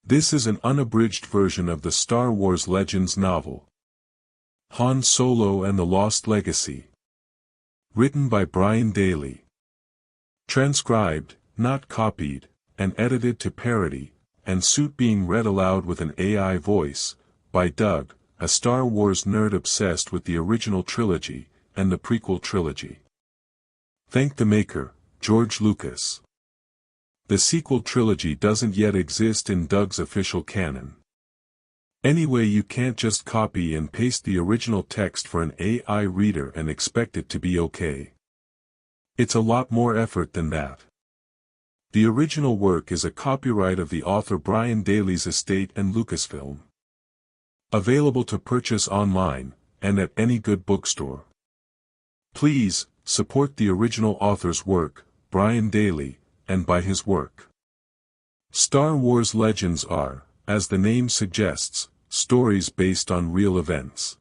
This is an unabridged version of the Star Wars Legends novel, Han Solo and the Lost Legacy. Written by Brian Daley. Transcribed, not copied, and edited to parody, and suit being read aloud with an AI voice, by Doug, a Star Wars nerd obsessed with the original trilogy, and the prequel trilogy. Thank the maker, George Lucas. The sequel trilogy doesn't yet exist in Doug's official canon. Anyway, you can't just copy and paste the original text for an AI reader and expect it to be okay. It's a lot more effort than that. The original work is a copyright of the author Brian Daley's estate and Lucasfilm. Available to purchase online, and at any good bookstore. Please, support the original author's work, Brian Daley, and buy his work. Star Wars Legends are, as the name suggests, stories based on real events.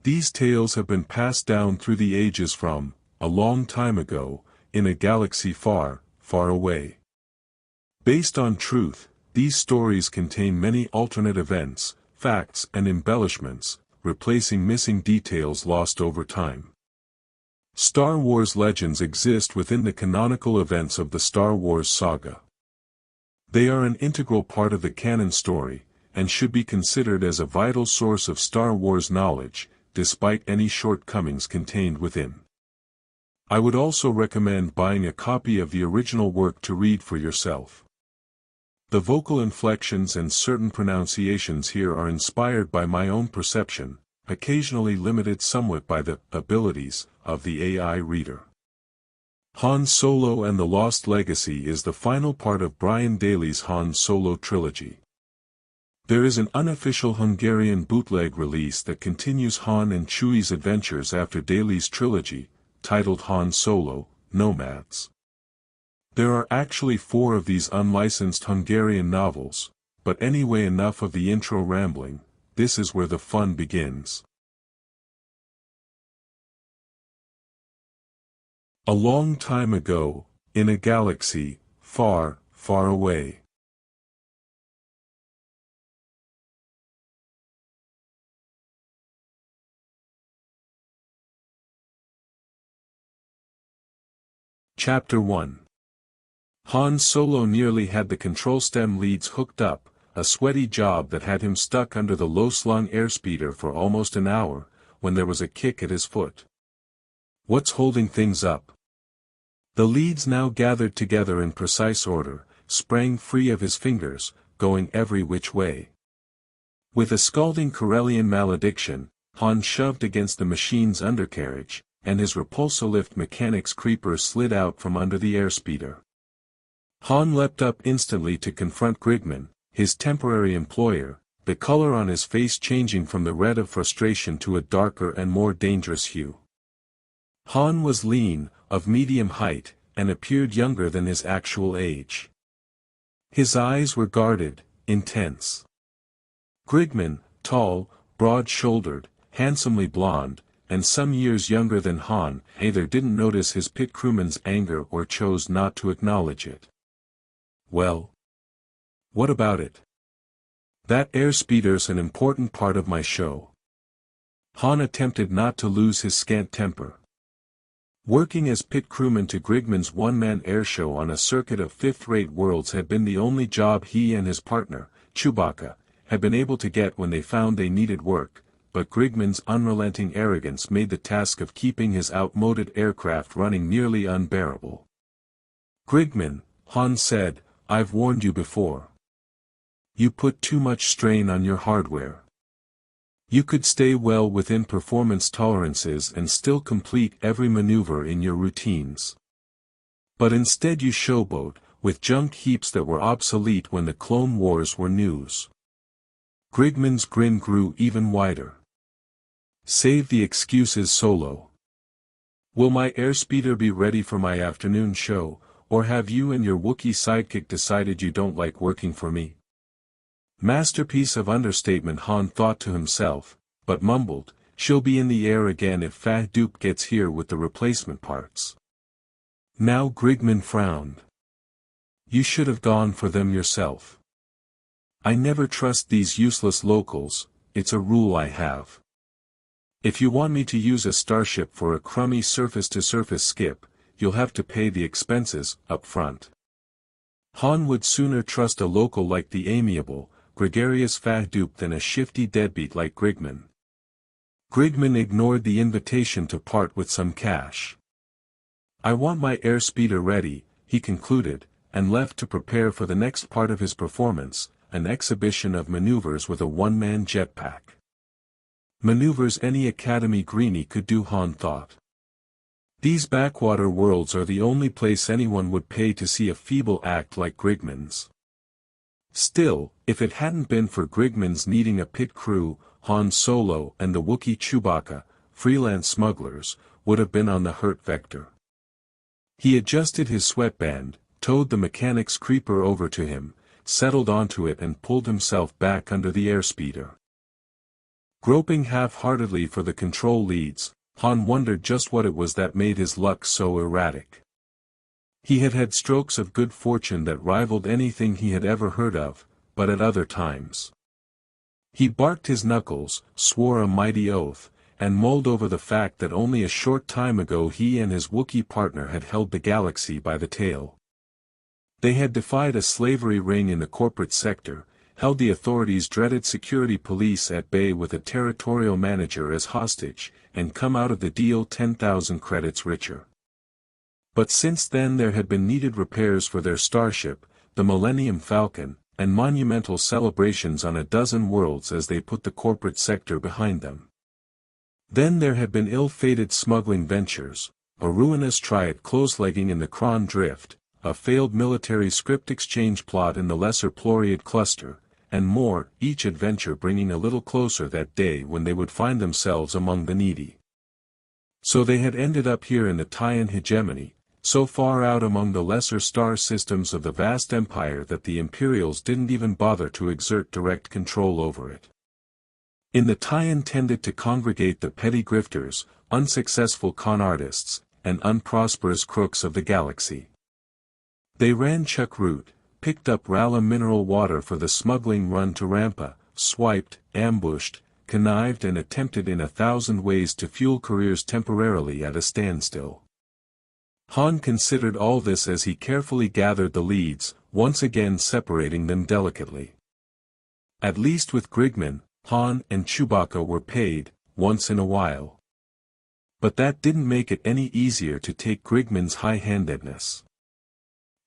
These tales have been passed down through the ages from, a long time ago, in a galaxy far, far away. Based on truth, these stories contain many alternate events, facts and embellishments, replacing missing details lost over time. Star Wars Legends exist within the canonical events of the Star Wars saga. They are an integral part of the canon story, and should be considered as a vital source of Star Wars knowledge, despite any shortcomings contained within. I would also recommend buying a copy of the original work to read for yourself. The vocal inflections and certain pronunciations here are inspired by my own perception, occasionally limited somewhat by the abilities of the AI reader. Han Solo and the Lost Legacy is the final part of Brian Daley's Han Solo trilogy. There is an unofficial Hungarian bootleg release that continues Han and Chewie's adventures after Daley's trilogy, titled Han Solo, Nomads. There are actually 4 of these unlicensed Hungarian novels, but anyway, enough of the intro rambling, this is where the fun begins. A long time ago, in a galaxy, far, far away. Chapter 1. Han Solo nearly had the control stem leads hooked up, a sweaty job that had him stuck under the low-slung airspeeder for almost an hour, when there was a kick at his foot. What's holding things up? The leads now gathered together in precise order, sprang free of his fingers, going every which way. With a scalding Corellian malediction, Han shoved against the machine's undercarriage, and his repulsolift mechanic's creeper slid out from under the airspeeder. Han leapt up instantly to confront Grigman, his temporary employer, the color on his face changing from the red of frustration to a darker and more dangerous hue. Han was lean, of medium height, and appeared younger than his actual age. His eyes were guarded, intense. Grigman, tall, broad-shouldered, handsomely blond, and some years younger than Han, either didn't notice his pit crewman's anger or chose not to acknowledge it. Well? What about it? That airspeeder's an important part of my show. Han attempted not to lose his scant temper. Working as pit crewman to Grigman's one-man airshow on a circuit of fifth-rate worlds had been the only job he and his partner, Chewbacca, had been able to get when they found they needed work, but Grigman's unrelenting arrogance made the task of keeping his outmoded aircraft running nearly unbearable. Grigman, Han said, I've warned you before. You put too much strain on your hardware. You could stay well within performance tolerances and still complete every maneuver in your routines. But instead you showboat, with junk heaps that were obsolete when the Clone Wars were news. Grigman's grin grew even wider. Save the excuses, Solo. Will my airspeeder be ready for my afternoon show, or have you and your Wookiee sidekick decided you don't like working for me? Masterpiece of understatement, Han thought to himself, but mumbled, she'll be in the air again if Fat Dupe gets here with the replacement parts. Now Grigman frowned. You should have gone for them yourself. I never trust these useless locals, it's a rule I have. If you want me to use a starship for a crummy surface-to-surface skip, you'll have to pay the expenses up front. Han would sooner trust a local like the amiable, gregarious Fahdup than a shifty deadbeat like Grigman. Grigman ignored the invitation to part with some cash. I want my airspeeder ready, he concluded, and left to prepare for the next part of his performance, an exhibition of maneuvers with a one-man jetpack. Maneuvers any Academy greenie could do, Han thought. These backwater worlds are the only place anyone would pay to see a feeble act like Grigman's. Still, if it hadn't been for Grigman's needing a pit crew, Han Solo and the Wookiee Chewbacca, freelance smugglers, would have been on the hurt vector. He adjusted his sweatband, towed the mechanic's creeper over to him, settled onto it and pulled himself back under the airspeeder. Groping half-heartedly for the control leads, Han wondered just what it was that made his luck so erratic. He had had strokes of good fortune that rivaled anything he had ever heard of, but at other times. He barked his knuckles, swore a mighty oath, and mulled over the fact that only a short time ago he and his Wookiee partner had held the galaxy by the tail. They had defied a slavery ring in the corporate sector, held the authorities' dreaded security police at bay with a territorial manager as hostage, and come out of the deal 10,000 credits richer. But since then there had been needed repairs for their starship, the Millennium Falcon, and monumental celebrations on a dozen worlds as they put the corporate sector behind them. Then there had been ill-fated smuggling ventures, a ruinous try at close-legging in the Kron Drift, a failed military script exchange plot in the Lesser Ploreid Cluster, and more, each adventure bringing a little closer that day when they would find themselves among the needy. So they had ended up here in the Taiyan hegemony, so far out among the lesser star systems of the vast empire that the Imperials didn't even bother to exert direct control over it. In the Taiyan tended to congregate the petty grifters, unsuccessful con artists, and unprosperous crooks of the galaxy. They ran Chuck route, picked up Rala mineral water for the smuggling run to Rampa, swiped, ambushed, connived and attempted in 1,000 ways to fuel careers temporarily at a standstill. Han considered all this as he carefully gathered the leads, once again separating them delicately. At least with Grigman, Han and Chewbacca were paid, once in a while. But that didn't make it any easier to take Grigman's high-handedness.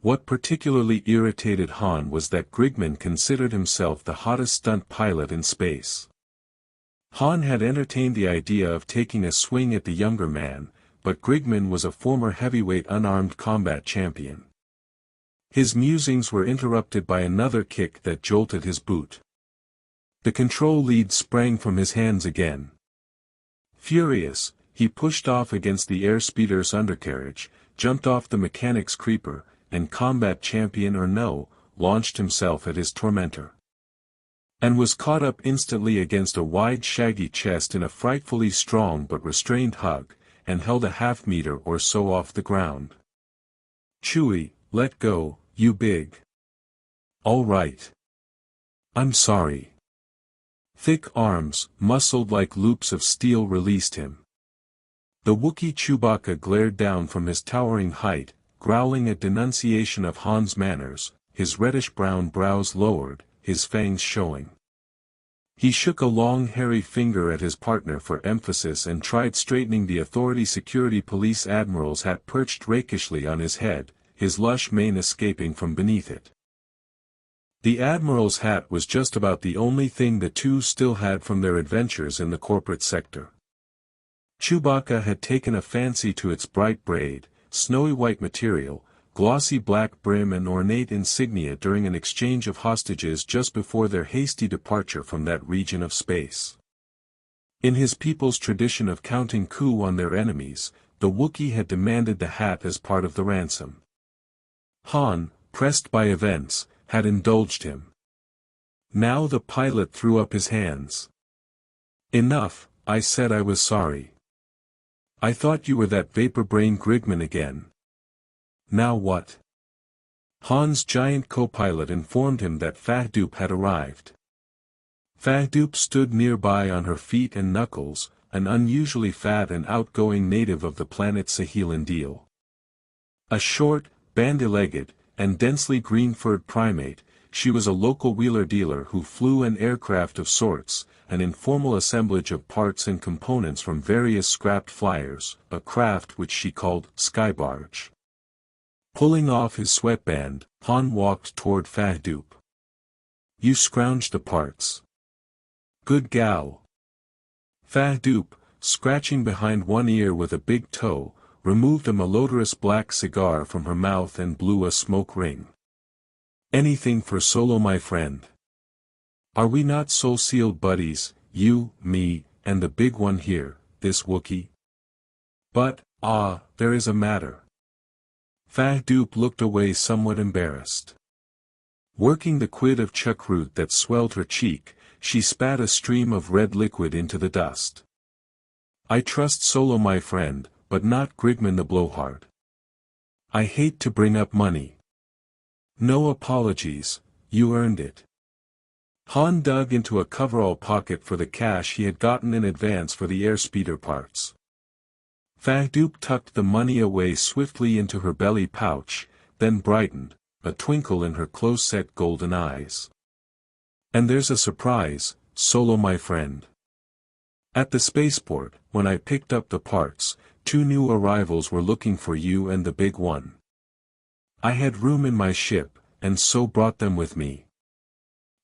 What particularly irritated Han was that Grigman considered himself the hottest stunt pilot in space. Han had entertained the idea of taking a swing at the younger man, but Grigman was a former heavyweight unarmed combat champion. His musings were interrupted by another kick that jolted his boot. The control lead sprang from his hands again. Furious, he pushed off against the airspeeder's undercarriage, jumped off the mechanic's creeper, and combat champion or no, launched himself at his tormentor. And was caught up instantly against a wide shaggy chest in a frightfully strong but restrained hug, and held a half-meter or so off the ground. "Chewie, let go, you big." "All right. I'm sorry." Thick arms, muscled like loops of steel, released him. The Wookiee Chewbacca glared down from his towering height, growling a denunciation of Han's manners, his reddish-brown brows lowered, his fangs showing. He shook a long hairy finger at his partner for emphasis and tried straightening the authority security police admiral's hat perched rakishly on his head, his lush mane escaping from beneath it. The admiral's hat was just about the only thing the two still had from their adventures in the corporate sector. Chewbacca had taken a fancy to its bright braid, snowy white material, glossy black brim and ornate insignia during an exchange of hostages just before their hasty departure from that region of space. In his people's tradition of counting coup on their enemies, the Wookiee had demanded the hat as part of the ransom. Han, pressed by events, had indulged him. Now the pilot threw up his hands. "Enough, I said I was sorry. I thought you were that vapor brain Grigman again. Now what?" Han's giant co-pilot informed him that Fahdup had arrived. Fahdup stood nearby on her feet and knuckles, an unusually fat and outgoing native of the planet Saheelan-Deel. A short, bandy-legged, and densely green-furred primate, she was a local wheeler-dealer who flew an aircraft of sorts, an informal assemblage of parts and components from various scrapped flyers, a craft which she called Skybarge. Pulling off his sweatband, Han walked toward Fahdup. "You scrounged the parts. Good gal." Fahdup, scratching behind one ear with a big toe, removed a malodorous black cigar from her mouth and blew a smoke ring. "Anything for Solo, my friend. Are we not soul-sealed buddies, you, me, and the big one here, this Wookiee? But, there is a matter." Fahdup looked away somewhat embarrassed. Working the quid of chuckroot that swelled her cheek, she spat a stream of red liquid into the dust. "I trust Solo, my friend, but not Grigman the blowhard. I hate to bring up money." "No apologies, you earned it." Han dug into a coverall pocket for the cash he had gotten in advance for the airspeeder parts. Fahdup tucked the money away swiftly into her belly pouch, then brightened, a twinkle in her close-set golden eyes. "And there's a surprise, Solo, my friend. At the spaceport, when I picked up the parts, 2 new arrivals were looking for you and the big one. I had room in my ship, and so brought them with me.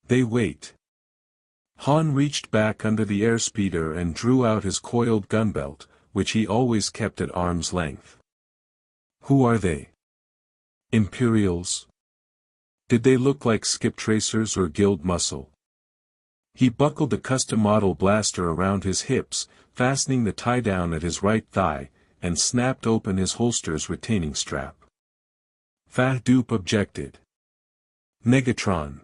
They wait." Han reached back under the airspeeder and drew out his coiled gunbelt, which he always kept at arm's length. "Who are they? Imperials? Did they look like skip tracers or guild muscle?" He buckled the custom-model blaster around his hips, fastening the tie-down at his right thigh, and snapped open his holster's retaining strap. Fahdup objected. "Negatron.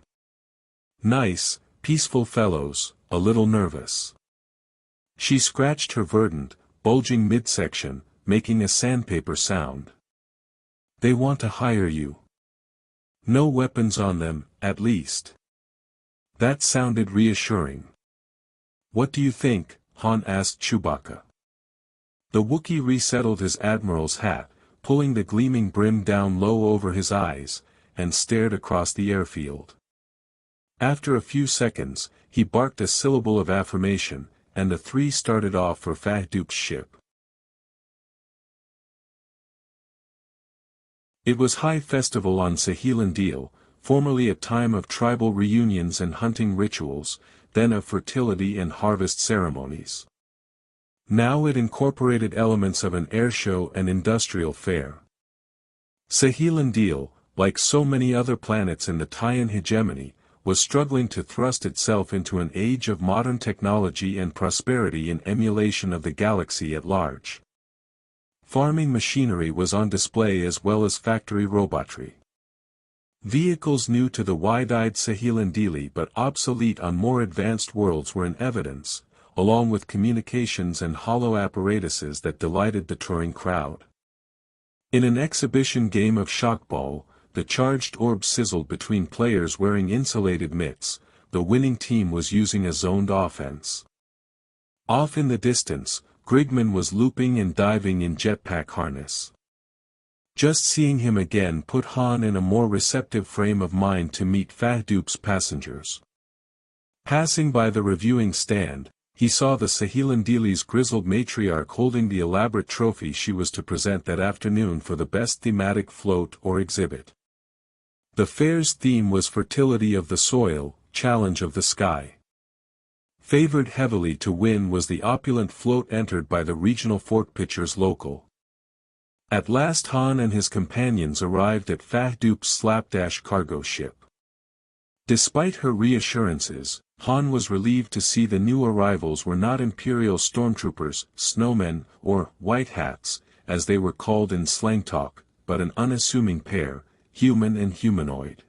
Nice, peaceful fellows, a little nervous." She scratched her verdant, bulging midsection, making a sandpaper sound. "They want to hire you. No weapons on them, at least." That sounded reassuring. "What do you think?" Han asked Chewbacca. The Wookiee resettled his admiral's hat, pulling the gleaming brim down low over his eyes, and stared across the airfield. After a few seconds, he barked a syllable of affirmation, and the 3 started off for Fahdup's ship. It was High Festival on Saheelan-Deel, formerly a time of tribal reunions and hunting rituals, then of fertility and harvest ceremonies. Now it incorporated elements of an airshow and industrial fair. Saheelan-Deel, like so many other planets in the Taiyan hegemony, was struggling to thrust itself into an age of modern technology and prosperity in emulation of the galaxy at large. Farming machinery was on display as well as factory robotry. Vehicles new to the wide-eyed Saheelan-Deeli but obsolete on more advanced worlds were in evidence, along with communications and hollow apparatuses that delighted the touring crowd. In an exhibition game of shockball, the charged orb sizzled between players wearing insulated mitts. The winning team was using a zoned offense. Off in the distance, Grigman was looping and diving in jetpack harness. Just seeing him again put Han in a more receptive frame of mind to meet Fahdup's passengers. Passing by the reviewing stand, he saw the Saheelan-Deeli's grizzled matriarch holding the elaborate trophy she was to present that afternoon for the best thematic float or exhibit. The fair's theme was fertility of the soil, challenge of the sky. Favored heavily to win was the opulent float entered by the regional fork pitchers local. At last Han and his companions arrived at Fahdup's slapdash cargo ship. Despite her reassurances, Han was relieved to see the new arrivals were not Imperial stormtroopers, snowmen, or white hats, as they were called in slang talk, but an unassuming pair, human and humanoid.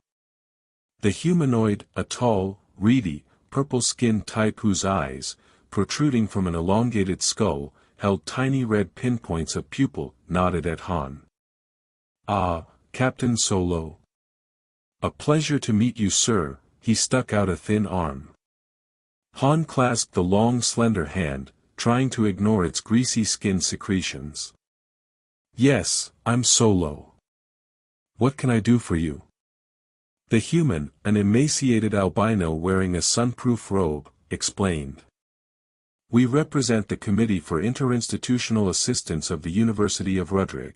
The humanoid, a tall, reedy, purple-skinned type whose eyes, protruding from an elongated skull, held tiny red pinpoints of pupil, nodded at Han. "Ah, Captain Solo. "A pleasure to meet you, sir." He stuck out a thin arm. Han clasped the long slender hand, trying to ignore its greasy skin secretions. "Yes, I'm Solo. What can I do for you?" The human, an emaciated albino wearing a sunproof robe, explained. "We represent the Committee for Interinstitutional Assistance of the University of Rudrig.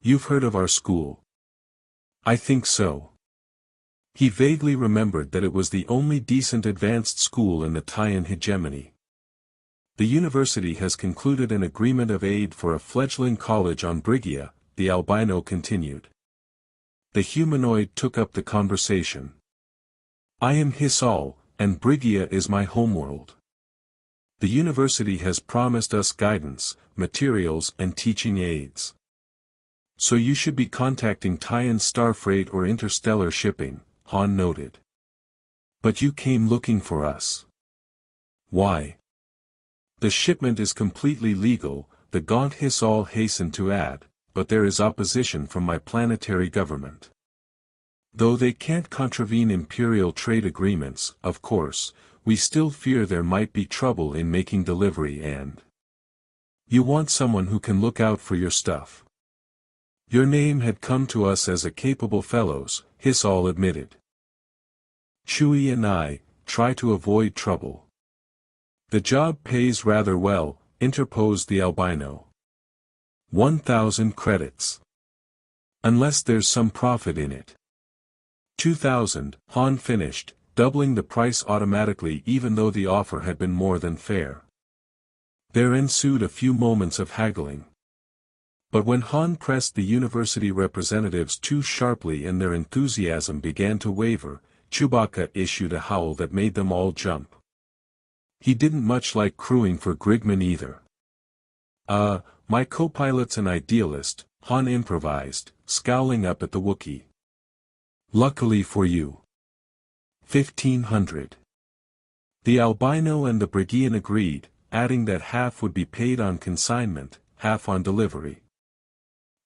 You've heard of our school?" "I think so." He vaguely remembered that it was the only decent advanced school in the Taiyan hegemony. "The university has concluded an agreement of aid for a fledgling college on Brigia," the albino continued. The humanoid took up the conversation. "I am Hisal, and Brigia is my homeworld. The university has promised us guidance, materials and teaching aids. So you should be contacting Taiyan Star Freight or Interstellar Shipping," Han noted. "But you came looking for us. Why?" "The shipment is completely legal," the gaunt Hisal hastened to add, "but there is opposition from my planetary government. Though they can't contravene imperial trade agreements, of course, we still fear there might be trouble in making delivery and you want someone who can look out for your stuff. Your name had come to us as a capable fellows," Hisal admitted. "Chui and I try to avoid trouble. The job pays rather well," interposed the albino. 1,000 credits. Unless there's some profit in it. 2,000, Han finished, doubling the price automatically even though the offer had been more than fair. There ensued a few moments of haggling. But when Han pressed the university representatives too sharply and their enthusiasm began to waver, Chewbacca issued a howl that made them all jump. He didn't much like crewing for Grigman either. My co-pilot's an idealist," Han improvised, scowling up at the Wookiee. "Luckily for you. 1,500. The albino and the Brigian agreed, adding that half would be paid on consignment, half on delivery.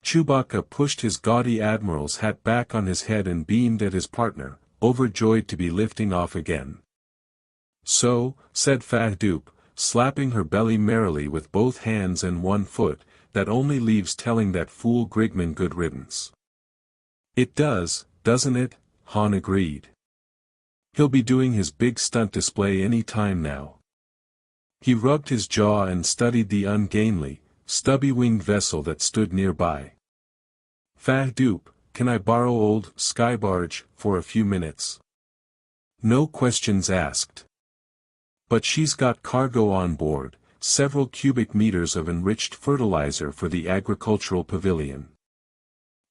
Chewbacca pushed his gaudy admiral's hat back on his head and beamed at his partner, overjoyed to be lifting off again. "So," said Fahdoop, slapping her belly merrily with both hands and one foot, "that only leaves telling that fool Grigman good riddance." "It does, doesn't it?" Han agreed. "He'll be doing his big stunt display any time now." He rubbed his jaw and studied the ungainly, stubby-winged vessel that stood nearby. "Fahdoop, can I borrow old Skybarge for a few minutes?" "No questions asked. But she's got cargo on board, several cubic meters of enriched fertilizer for the agricultural pavilion."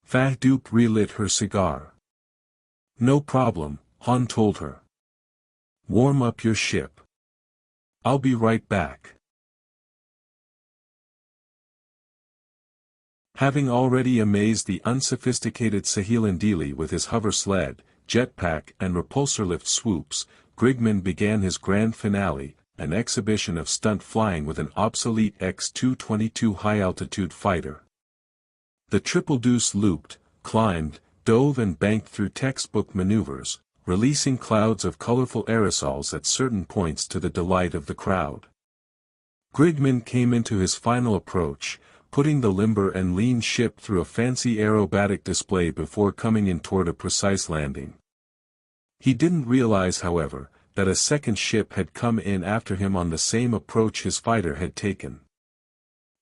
Fahdoop relit her cigar. "No problem," Han told her. "Warm up your ship. I'll be right back." Having already amazed the unsophisticated Sahilan Dili with his hover sled, jetpack and repulsor lift swoops, Grigman began his grand finale, an exhibition of stunt flying with an obsolete X-222 high-altitude fighter. The Triple Deuce looped, climbed, dove and banked through textbook maneuvers, releasing clouds of colorful aerosols at certain points to the delight of the crowd. Grigman came into his final approach, putting the limber and lean ship through a fancy aerobatic display before coming in toward a precise landing. He didn't realize, however, that a second ship had come in after him on the same approach his fighter had taken.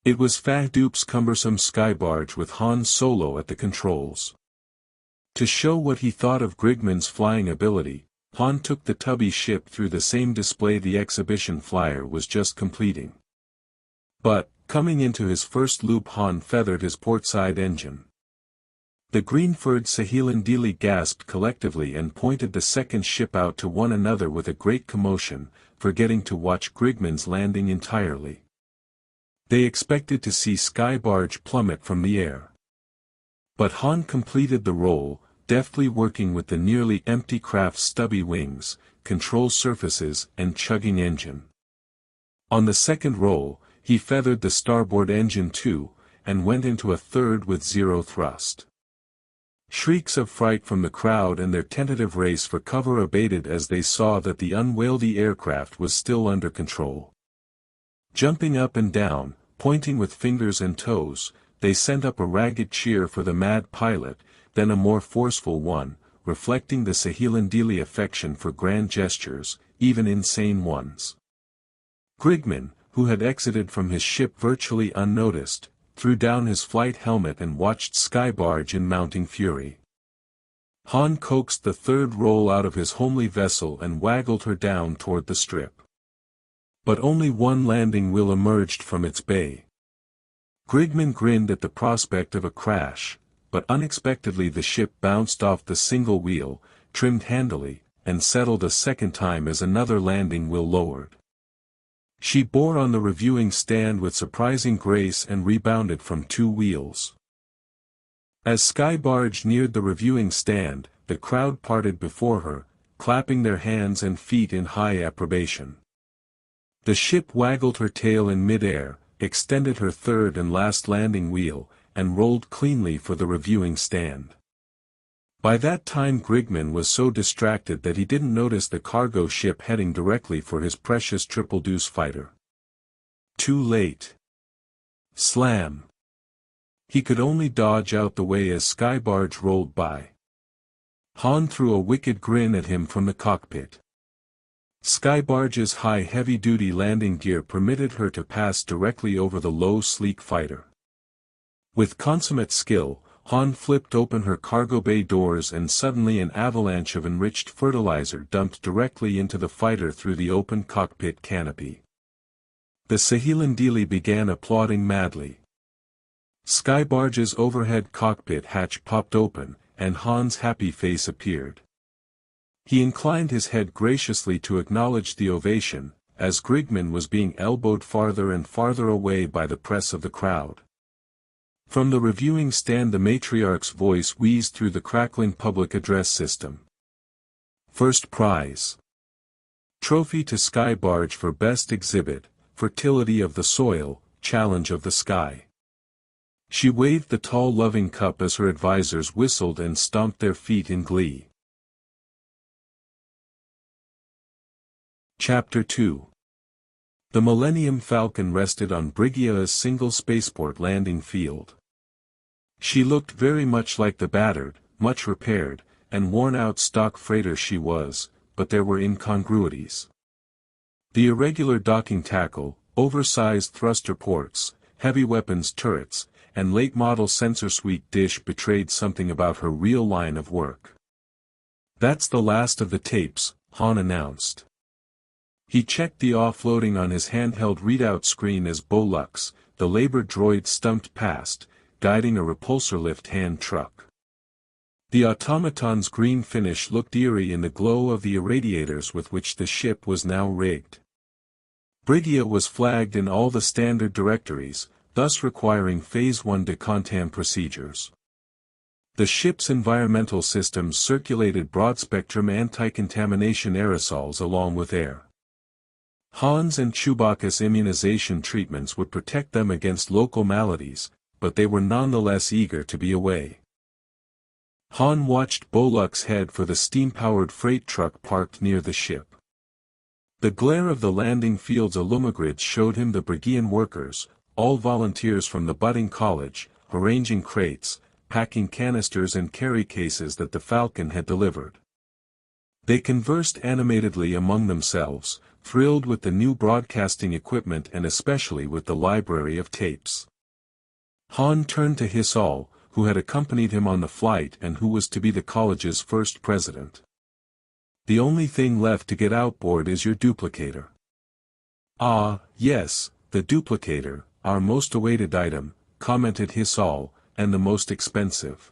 It was Fahdoop's cumbersome skybarge with Han Solo at the controls. To show what he thought of Grigman's flying ability, Han took the tubby ship through the same display the exhibition flyer was just completing. But, coming into his first loop, Han feathered his portside engine. The green-furred Sahilan Dili gasped collectively and pointed the second ship out to one another with a great commotion, forgetting to watch Grigman's landing entirely. They expected to see Skybarge plummet from the air. But Han completed the roll, deftly working with the nearly empty craft's stubby wings, control surfaces and chugging engine. On the second roll, he feathered the starboard engine too, and went into a third with zero thrust. Shrieks of fright from the crowd and their tentative race for cover abated as they saw that the unwieldy aircraft was still under control. Jumping up and down, pointing with fingers and toes, they sent up a ragged cheer for the mad pilot, then a more forceful one, reflecting the Saheelandili affection for grand gestures, even insane ones. Grigman, who had exited from his ship virtually unnoticed, threw down his flight helmet and watched Skybarge in mounting fury. Han coaxed the third roll out of his homely vessel and waggled her down toward the strip. But only one landing wheel emerged from its bay. Grigman grinned at the prospect of a crash, but unexpectedly the ship bounced off the single wheel, trimmed handily, and settled a second time as another landing wheel lowered. She bore on the reviewing stand with surprising grace and rebounded from 2 wheels. As Skybarge neared the reviewing stand, the crowd parted before her, clapping their hands and feet in high approbation. The ship waggled her tail in mid-air, extended her third and last landing wheel, and rolled cleanly for the reviewing stand. By that time Grigman was so distracted that he didn't notice the cargo ship heading directly for his precious triple-deuce fighter. Too late. Slam. He could only dodge out the way as Skybarge rolled by. Han threw a wicked grin at him from the cockpit. Skybarge's high heavy-duty landing gear permitted her to pass directly over the low sleek fighter. With consummate skill, Han flipped open her cargo bay doors and suddenly an avalanche of enriched fertilizer dumped directly into the fighter through the open cockpit canopy. The Saheelandili began applauding madly. Skybarge's overhead cockpit hatch popped open, and Han's happy face appeared. He inclined his head graciously to acknowledge the ovation, as Grigman was being elbowed farther and farther away by the press of the crowd. From the reviewing stand the matriarch's voice wheezed through the crackling public address system. First prize. Trophy to Skybarge for best exhibit, fertility of the soil, challenge of the sky. She waved the tall loving cup as her advisors whistled and stomped their feet in glee. Chapter 2. The Millennium Falcon rested on Brigia's single spaceport landing field. She looked very much like the battered, much repaired, and worn-out stock freighter she was, but there were incongruities. The irregular docking tackle, oversized thruster ports, heavy weapons turrets, and late-model sensor suite dish betrayed something about her real line of work. That's the last of the tapes, Han announced. He checked the offloading on his handheld readout screen as Bolux, the labor droid, stumped past, guiding a repulsor lift hand truck. The automaton's green finish looked eerie in the glow of the irradiators with which the ship was now rigged. Brigia was flagged in all the standard directories, thus requiring Phase 1 decontam procedures. The ship's environmental systems circulated broad-spectrum anti-contamination aerosols along with air. Han's and Chewbacca's immunization treatments would protect them against local maladies, but they were nonetheless eager to be away. Han watched Bolux head for the steam-powered freight truck parked near the ship. The glare of the landing field's illumigrids showed him the Brigian workers, all volunteers from the budding college, arranging crates, packing canisters and carry cases that the Falcon had delivered. They conversed animatedly among themselves, thrilled with the new broadcasting equipment and especially with the library of tapes. Han turned to Hisal, who had accompanied him on the flight and who was to be the college's first president. The only thing left to get outboard is your duplicator. Ah, yes, the duplicator, our most awaited item, commented Hisal, and the most expensive.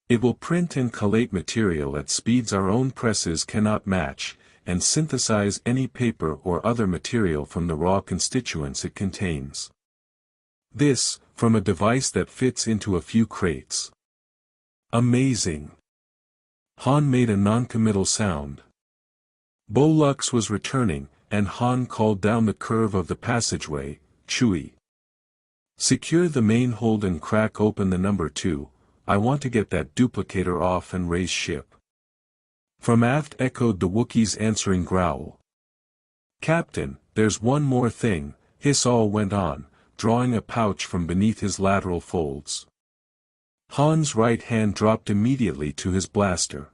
It will print and collate material at speeds our own presses cannot match, and synthesize any paper or other material from the raw constituents it contains. This, from a device that fits into a few crates. Amazing. Han made a non-committal sound. Bolux was returning, and Han called down the curve of the passageway, Chewie. Secure the main hold and crack open the number 2, I want to get that duplicator off and raise ship. From aft echoed the Wookiee's answering growl. Captain, there's one more thing, Hiss-All went on, drawing a pouch from beneath his lateral folds. Han's right hand dropped immediately to his blaster.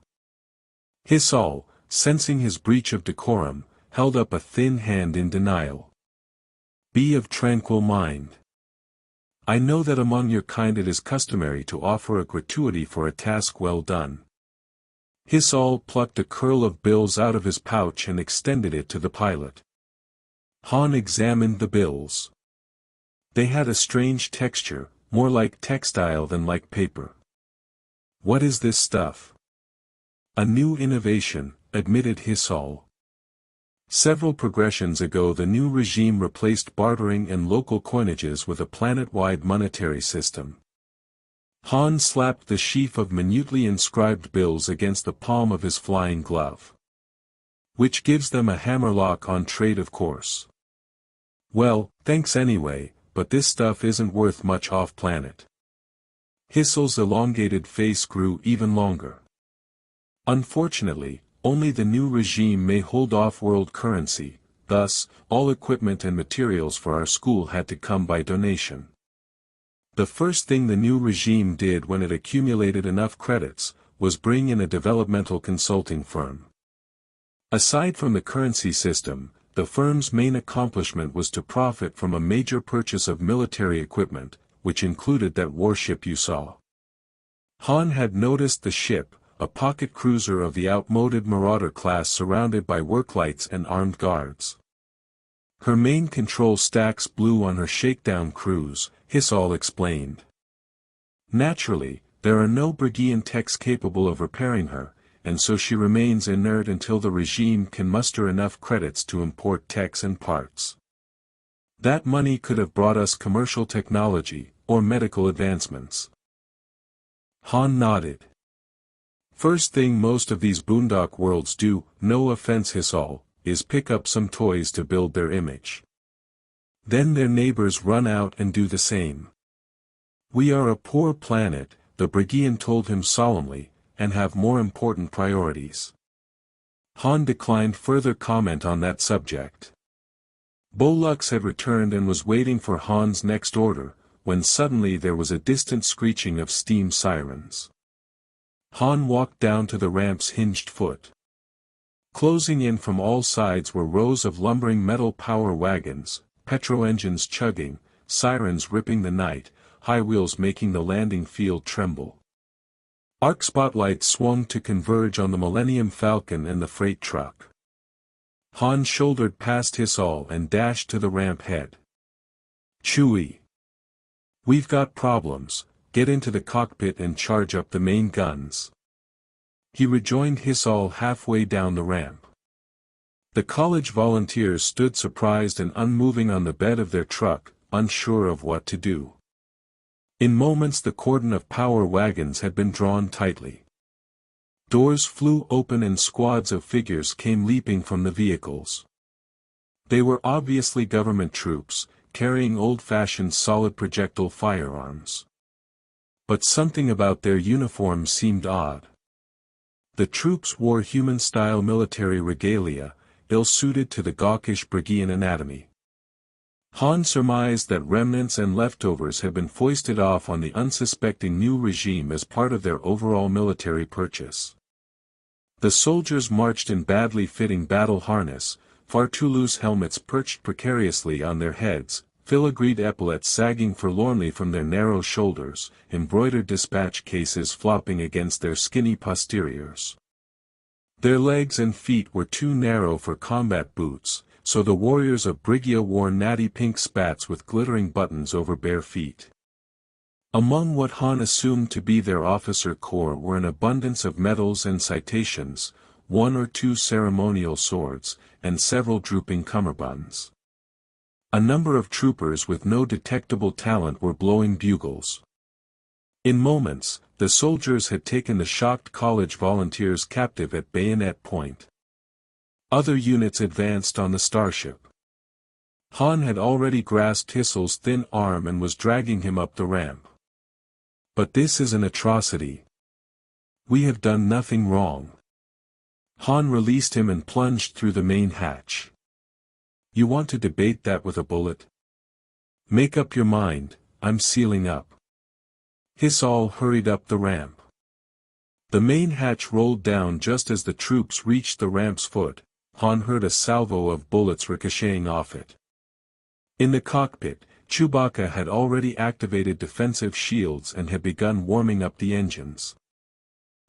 Hiss-All, sensing his breach of decorum, held up a thin hand in denial. Be of tranquil mind. I know that among your kind it is customary to offer a gratuity for a task well done. Hiss-All plucked a curl of bills out of his pouch and extended it to the pilot. Han examined the bills. They had a strange texture, more like textile than like paper. What is this stuff? A new innovation, admitted Hiss-All. Several progressions ago the new regime replaced bartering and local coinages with a planet-wide monetary system. Han slapped the sheaf of minutely inscribed bills against the palm of his flying glove. Which gives them a hammerlock on trade, of course. Well, thanks anyway, but this stuff isn't worth much off-planet. Hiss-All's elongated face grew even longer. Unfortunately, only the new regime may hold off-world currency, thus, all equipment and materials for our school had to come by donation. The first thing the new regime did when it accumulated enough credits, was bring in a developmental consulting firm. Aside from the currency system, the firm's main accomplishment was to profit from a major purchase of military equipment, which included that warship you saw. Han had noticed the ship, a pocket cruiser of the outmoded Marauder class surrounded by worklights and armed guards. Her main control stacks blew on her shakedown cruise, Hiss-All explained. Naturally, there are no Brigian techs capable of repairing her, and so she remains inert until the regime can muster enough credits to import techs and parts. That money could have brought us commercial technology, or medical advancements. Han nodded. First thing most of these boondock worlds do, no offense Hiss-All, is pick up some toys to build their image. Then their neighbors run out and do the same. We are a poor planet, the Brigian told him solemnly, and have more important priorities. Han declined further comment on that subject. Bolux had returned and was waiting for Han's next order, when suddenly there was a distant screeching of steam sirens. Han walked down to the ramp's hinged foot. Closing in from all sides were rows of lumbering metal power wagons, petro-engines chugging, sirens ripping the night, high wheels making the landing field tremble. Arc spotlights swung to converge on the Millennium Falcon and the freight truck. Han shouldered past Hiss-All and dashed to the ramp head. Chewie. We've got problems, get into the cockpit and charge up the main guns. He rejoined Hiss-All halfway down the ramp. The college volunteers stood surprised and unmoving on the bed of their truck, unsure of what to do. In moments the cordon of power wagons had been drawn tightly. Doors flew open and squads of figures came leaping from the vehicles. They were obviously government troops, carrying old-fashioned solid projectile firearms. But something about their uniforms seemed odd. The troops wore human-style military regalia, ill-suited to the gawkish Brigian anatomy. Han surmised that remnants and leftovers had been foisted off on the unsuspecting new regime as part of their overall military purchase. The soldiers marched in badly fitting battle harness, far too loose helmets perched precariously on their heads, filigreed epaulets sagging forlornly from their narrow shoulders, embroidered dispatch cases flopping against their skinny posteriors. Their legs and feet were too narrow for combat boots, so the warriors of Brigia wore natty pink spats with glittering buttons over bare feet. Among what Han assumed to be their officer corps were an abundance of medals and citations, one or two ceremonial swords, and several drooping cummerbunds. A number of troopers with no detectable talent were blowing bugles. In moments, the soldiers had taken the shocked college volunteers captive at bayonet point. Other units advanced on the starship. Han had already grasped Hiss-All's thin arm and was dragging him up the ramp. But this is an atrocity. We have done nothing wrong. Han released him and plunged through the main hatch. You want to debate that with a bullet? Make up your mind, I'm sealing up. Hiss-all hurried up the ramp. The main hatch rolled down just as the troops reached the ramp's foot. Han heard a salvo of bullets ricocheting off it. In the cockpit, Chewbacca had already activated defensive shields and had begun warming up the engines.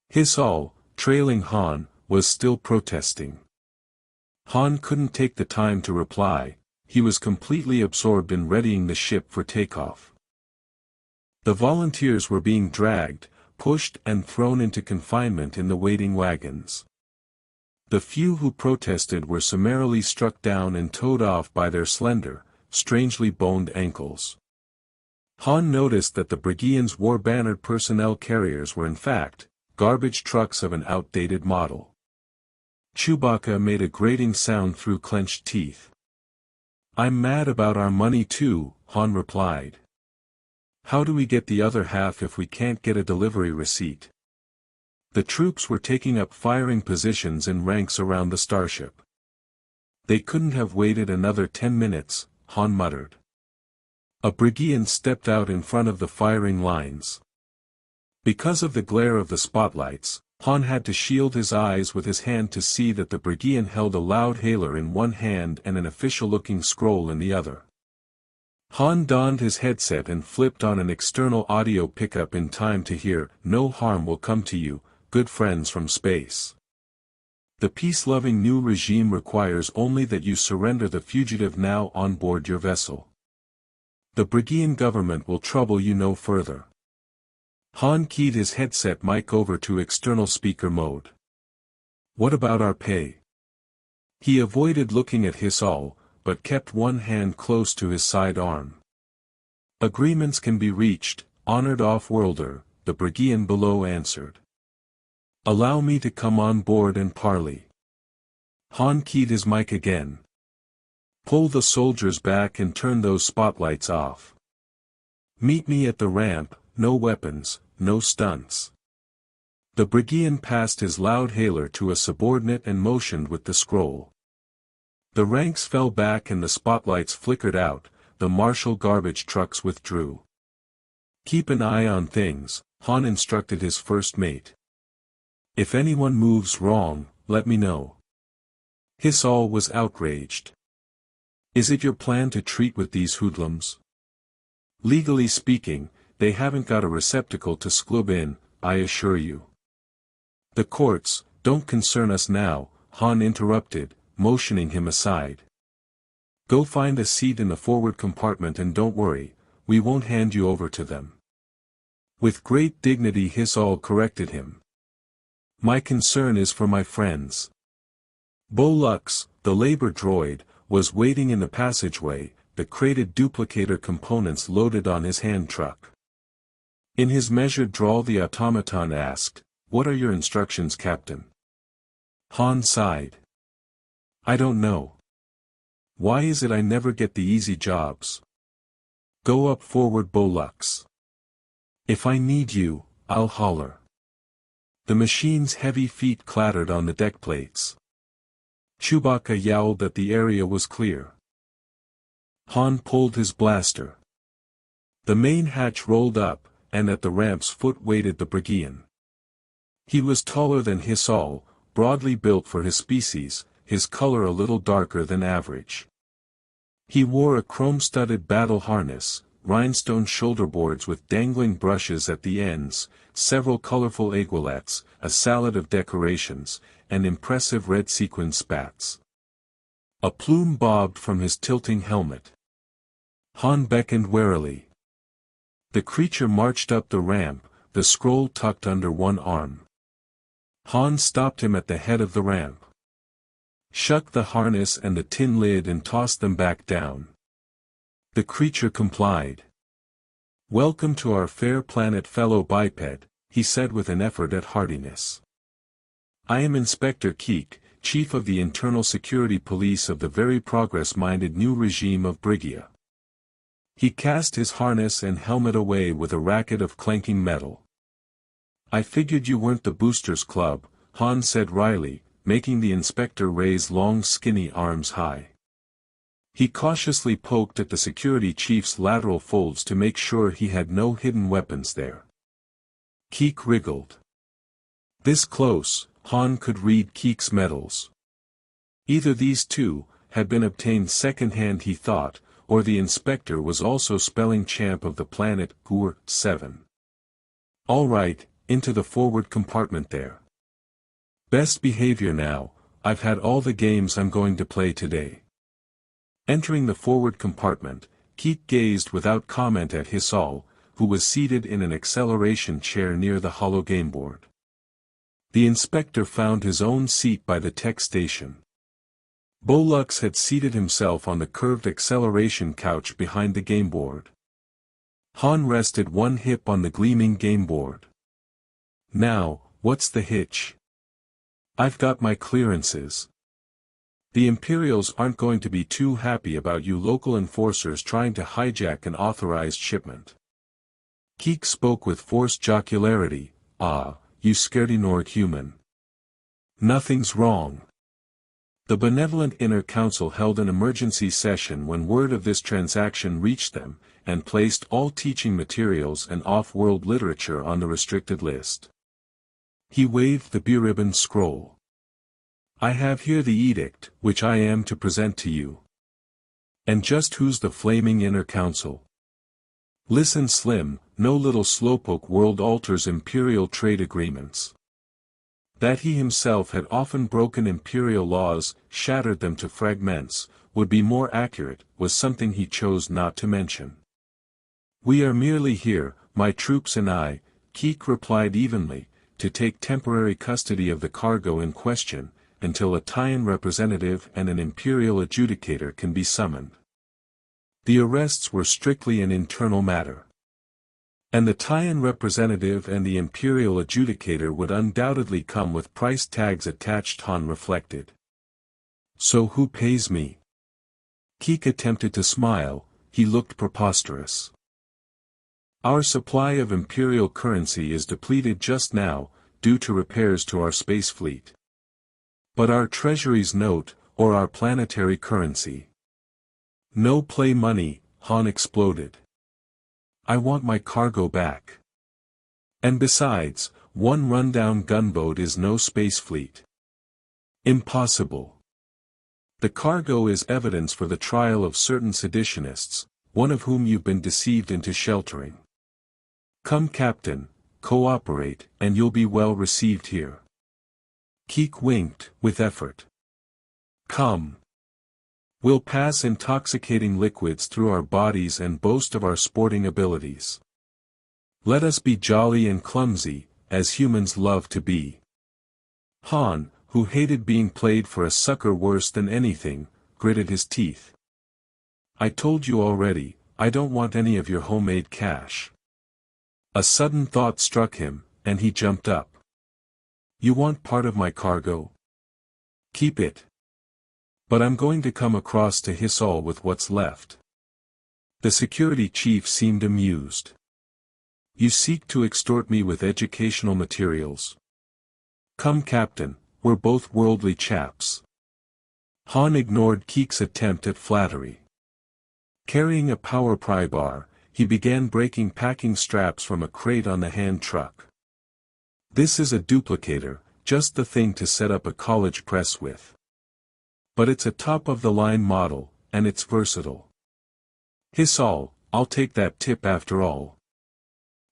Hiss-all, trailing Han, was still protesting. Han couldn't take the time to reply, he was completely absorbed in readying the ship for takeoff. The volunteers were being dragged, pushed and thrown into confinement in the waiting wagons. The few who protested were summarily struck down and towed off by their slender, strangely boned ankles. Han noticed that the Brigians' war-bannered personnel carriers were in fact, garbage trucks of an outdated model. Chewbacca made a grating sound through clenched teeth. I'm mad about our money too, Han replied. How do we get the other half if we can't get a delivery receipt? The troops were taking up firing positions in ranks around the starship. They couldn't have waited another 10 minutes, Han muttered. A Brigian stepped out in front of the firing lines. Because of the glare of the spotlights, Han had to shield his eyes with his hand to see that the Brigian held a loudhailer in one hand and an official-looking scroll in the other. Han donned his headset and flipped on an external audio pickup in time to hear, "No harm will come to you, good friends from space. The peace-loving new regime requires only that you surrender the fugitive now on board your vessel. The Brigian government will trouble you no further." Han keyed his headset mic over to external speaker mode. "What about our pay?" He avoided looking at Hiss-all, but kept one hand close to his sidearm. "Agreements can be reached, honored off-worlder," the Brigian below answered. "Allow me to come on board and parley." Han keyed his mic again. "Pull the soldiers back and turn those spotlights off. Meet me at the ramp, no weapons, no stunts." The Brigian passed his loudhailer to a subordinate and motioned with the scroll. The ranks fell back and the spotlights flickered out, the martial garbage trucks withdrew. "Keep an eye on things," Han instructed his first mate. "If anyone moves wrong, let me know." Hiss-all was outraged. "Is it your plan to treat with these hoodlums? Legally speaking, they haven't got a receptacle to sklub in, I assure you." "The courts don't concern us now," Han interrupted, motioning him aside. "Go find a seat in the forward compartment and don't worry, we won't hand you over to them." With great dignity Hiss-all corrected him. "My concern is for my friends." Bo-Lux, the labor droid, was waiting in the passageway, the crated duplicator components loaded on his hand truck. In his measured drawl the automaton asked, "What are your instructions, Captain?" Han sighed. "I don't know. Why is it I never get the easy jobs? Go up forward, Bo-Lux. If I need you, I'll holler." The machine's heavy feet clattered on the deck plates. Chewbacca yowled that the area was clear. Han pulled his blaster. The main hatch rolled up, and at the ramp's foot waited the Brigian. He was taller than Hiss-all, broadly built for his species, his color a little darker than average. He wore a chrome-studded battle harness, rhinestone shoulderboards with dangling brushes at the ends, several colorful aiguillettes, a salad of decorations, and impressive red sequin spats. A plume bobbed from his tilting helmet. Han beckoned warily. The creature marched up the ramp, the scroll tucked under one arm. Han stopped him at the head of the ramp. Shuck the harness and the tin lid and tossed them back down. The creature complied. "Welcome to our fair planet, fellow biped," he said with an effort at heartiness. "I am Inspector Keek, Chief of the Internal Security Police of the very progress-minded new regime of Brigia. He cast his harness and helmet away with a racket of clanking metal. "I figured you weren't the Boosters Club," Han said wryly, making the inspector raise long skinny arms high. He cautiously poked at the security chief's lateral folds to make sure he had no hidden weapons there. Keek wriggled. This close, Han could read Keek's medals. Either these two had been obtained second-hand, he thought, or the inspector was also spelling champ of the planet Gur 7. "All right, into the forward compartment there. Best behavior now, I've had all the games I'm going to play today." Entering the forward compartment, Keek gazed without comment at Hisal, who was seated in an acceleration chair near the hollow gameboard. The inspector found his own seat by the tech station. Bolux had seated himself on the curved acceleration couch behind the gameboard. Han rested one hip on the gleaming gameboard. "Now, what's the hitch? I've got my clearances. The Imperials aren't going to be too happy about you local enforcers trying to hijack an authorized shipment." Keek spoke with forced jocularity. "Ah, you scaredy-nord human. Nothing's wrong." The benevolent Inner Council held an emergency session when word of this transaction reached them, and placed all teaching materials and off-world literature on the restricted list. He waved the beribboned scroll. "I have here the edict, which I am to present to you. And just who's the flaming Inner Council? Listen, Slim, no little slowpoke world alters Imperial trade agreements. That he himself had often broken Imperial laws, shattered them to fragments, would be more accurate, was something he chose not to mention. We are merely here, my troops and I," Keek replied evenly, "to take temporary custody of the cargo in question, until a Tian representative and an Imperial adjudicator can be summoned. The arrests were strictly an internal matter. And the Tian representative and the Imperial adjudicator would undoubtedly come with price tags attached," Han reflected. "So who pays me?" Keek attempted to smile. He looked preposterous. "Our supply of Imperial currency is depleted just now, due to repairs to our space fleet. But our treasury's note, or our planetary currency." "No play money," Han exploded. "I want my cargo back. And besides, one rundown gunboat is no space fleet. Impossible. The cargo is evidence for the trial of certain seditionists, one of whom you've been deceived into sheltering. Come, Captain, cooperate, and you'll be well received here." Keek winked, with effort. "Come. We'll pass intoxicating liquids through our bodies and boast of our sporting abilities. Let us be jolly and clumsy, as humans love to be." Han, who hated being played for a sucker worse than anything, gritted his teeth. "I told you already, I don't want any of your homemade cash." A sudden thought struck him, and he jumped up. "You want part of my cargo? Keep it. But I'm going to come across to Hisal with what's left." The security chief seemed amused. "You seek to extort me with educational materials? Come, Captain, we're both worldly chaps." Han ignored Keek's attempt at flattery. Carrying a power pry bar, he began breaking packing straps from a crate on the hand truck. "This is a duplicator, just the thing to set up a college press with. But it's a top-of-the-line model, and it's versatile. Hisal, I'll take that tip after all."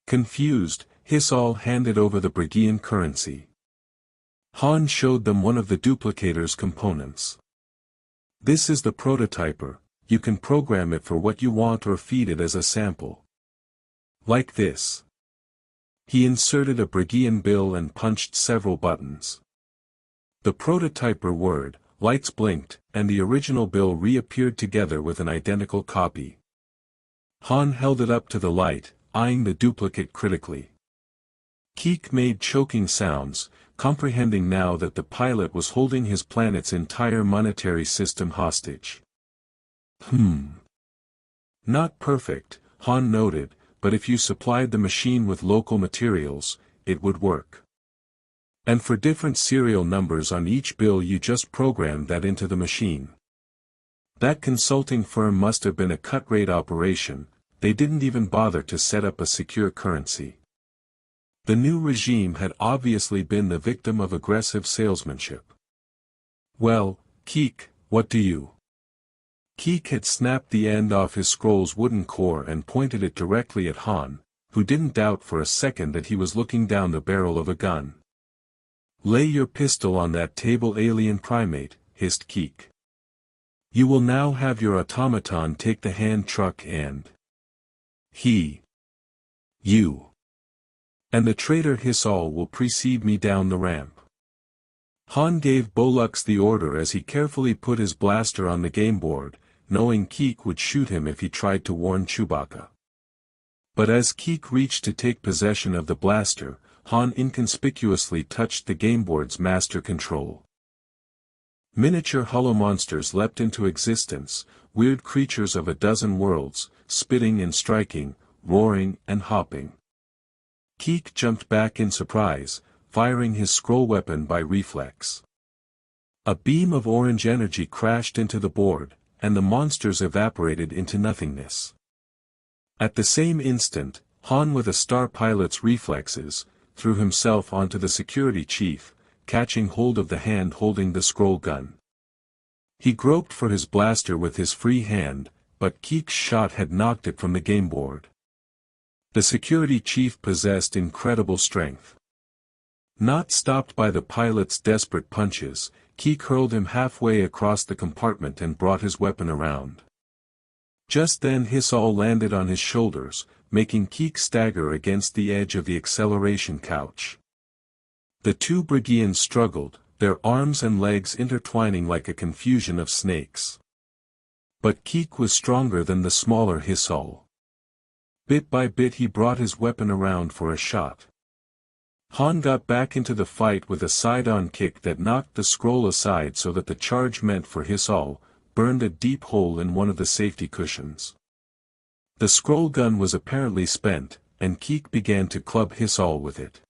Confused, Hisal handed over the Brigian currency. Han showed them one of the duplicator's components. "This is the prototyper, you can program it for what you want or feed it as a sample. Like this." He inserted a Brigian bill and punched several buttons. The prototyper word, lights blinked, and the original bill reappeared together with an identical copy. Han held it up to the light, eyeing the duplicate critically. Keek made choking sounds, comprehending now that the pilot was holding his planet's entire monetary system hostage. Not perfect, Han noted, but if you supplied the machine with local materials, it would work. And for different serial numbers on each bill you just programmed that into the machine. That consulting firm must have been a cut-rate operation, they didn't even bother to set up a secure currency. The new regime had obviously been the victim of aggressive salesmanship. Well, Keek, what do you? Keek had snapped the end off his scroll's wooden core and pointed it directly at Han, who didn't doubt for a second that he was looking down the barrel of a gun. Lay your pistol on that table, alien primate, hissed Keek. You will now have your automaton take the hand truck and you. And the traitor Hissal will precede me down the ramp. Han gave Bolux the order as he carefully put his blaster on the game board, knowing Keek would shoot him if he tried to warn Chewbacca. But as Keek reached to take possession of the blaster, Han inconspicuously touched the gameboard's master control. Miniature hollow monsters leapt into existence, weird creatures of a dozen worlds, spitting and striking, roaring and hopping. Keek jumped back in surprise, firing his scroll weapon by reflex. A beam of orange energy crashed into the board, and the monsters evaporated into nothingness. At the same instant, Han, with a star pilot's reflexes, threw himself onto the security chief, catching hold of the hand holding the scroll gun. He groped for his blaster with his free hand, but Keek's shot had knocked it from the game board. The security chief possessed incredible strength. Not stopped by the pilot's desperate punches, Keek hurled him halfway across the compartment and brought his weapon around. Just then Hissal landed on his shoulders, making Keek stagger against the edge of the acceleration couch. The two Brigians struggled, their arms and legs intertwining like a confusion of snakes. But Keek was stronger than the smaller Hissal. Bit by bit he brought his weapon around for a shot. Han got back into the fight with a side-on kick that knocked the scroll aside so that the charge meant for Hissal burned a deep hole in one of the safety cushions. The scroll gun was apparently spent, and Keek began to club Hissal with it.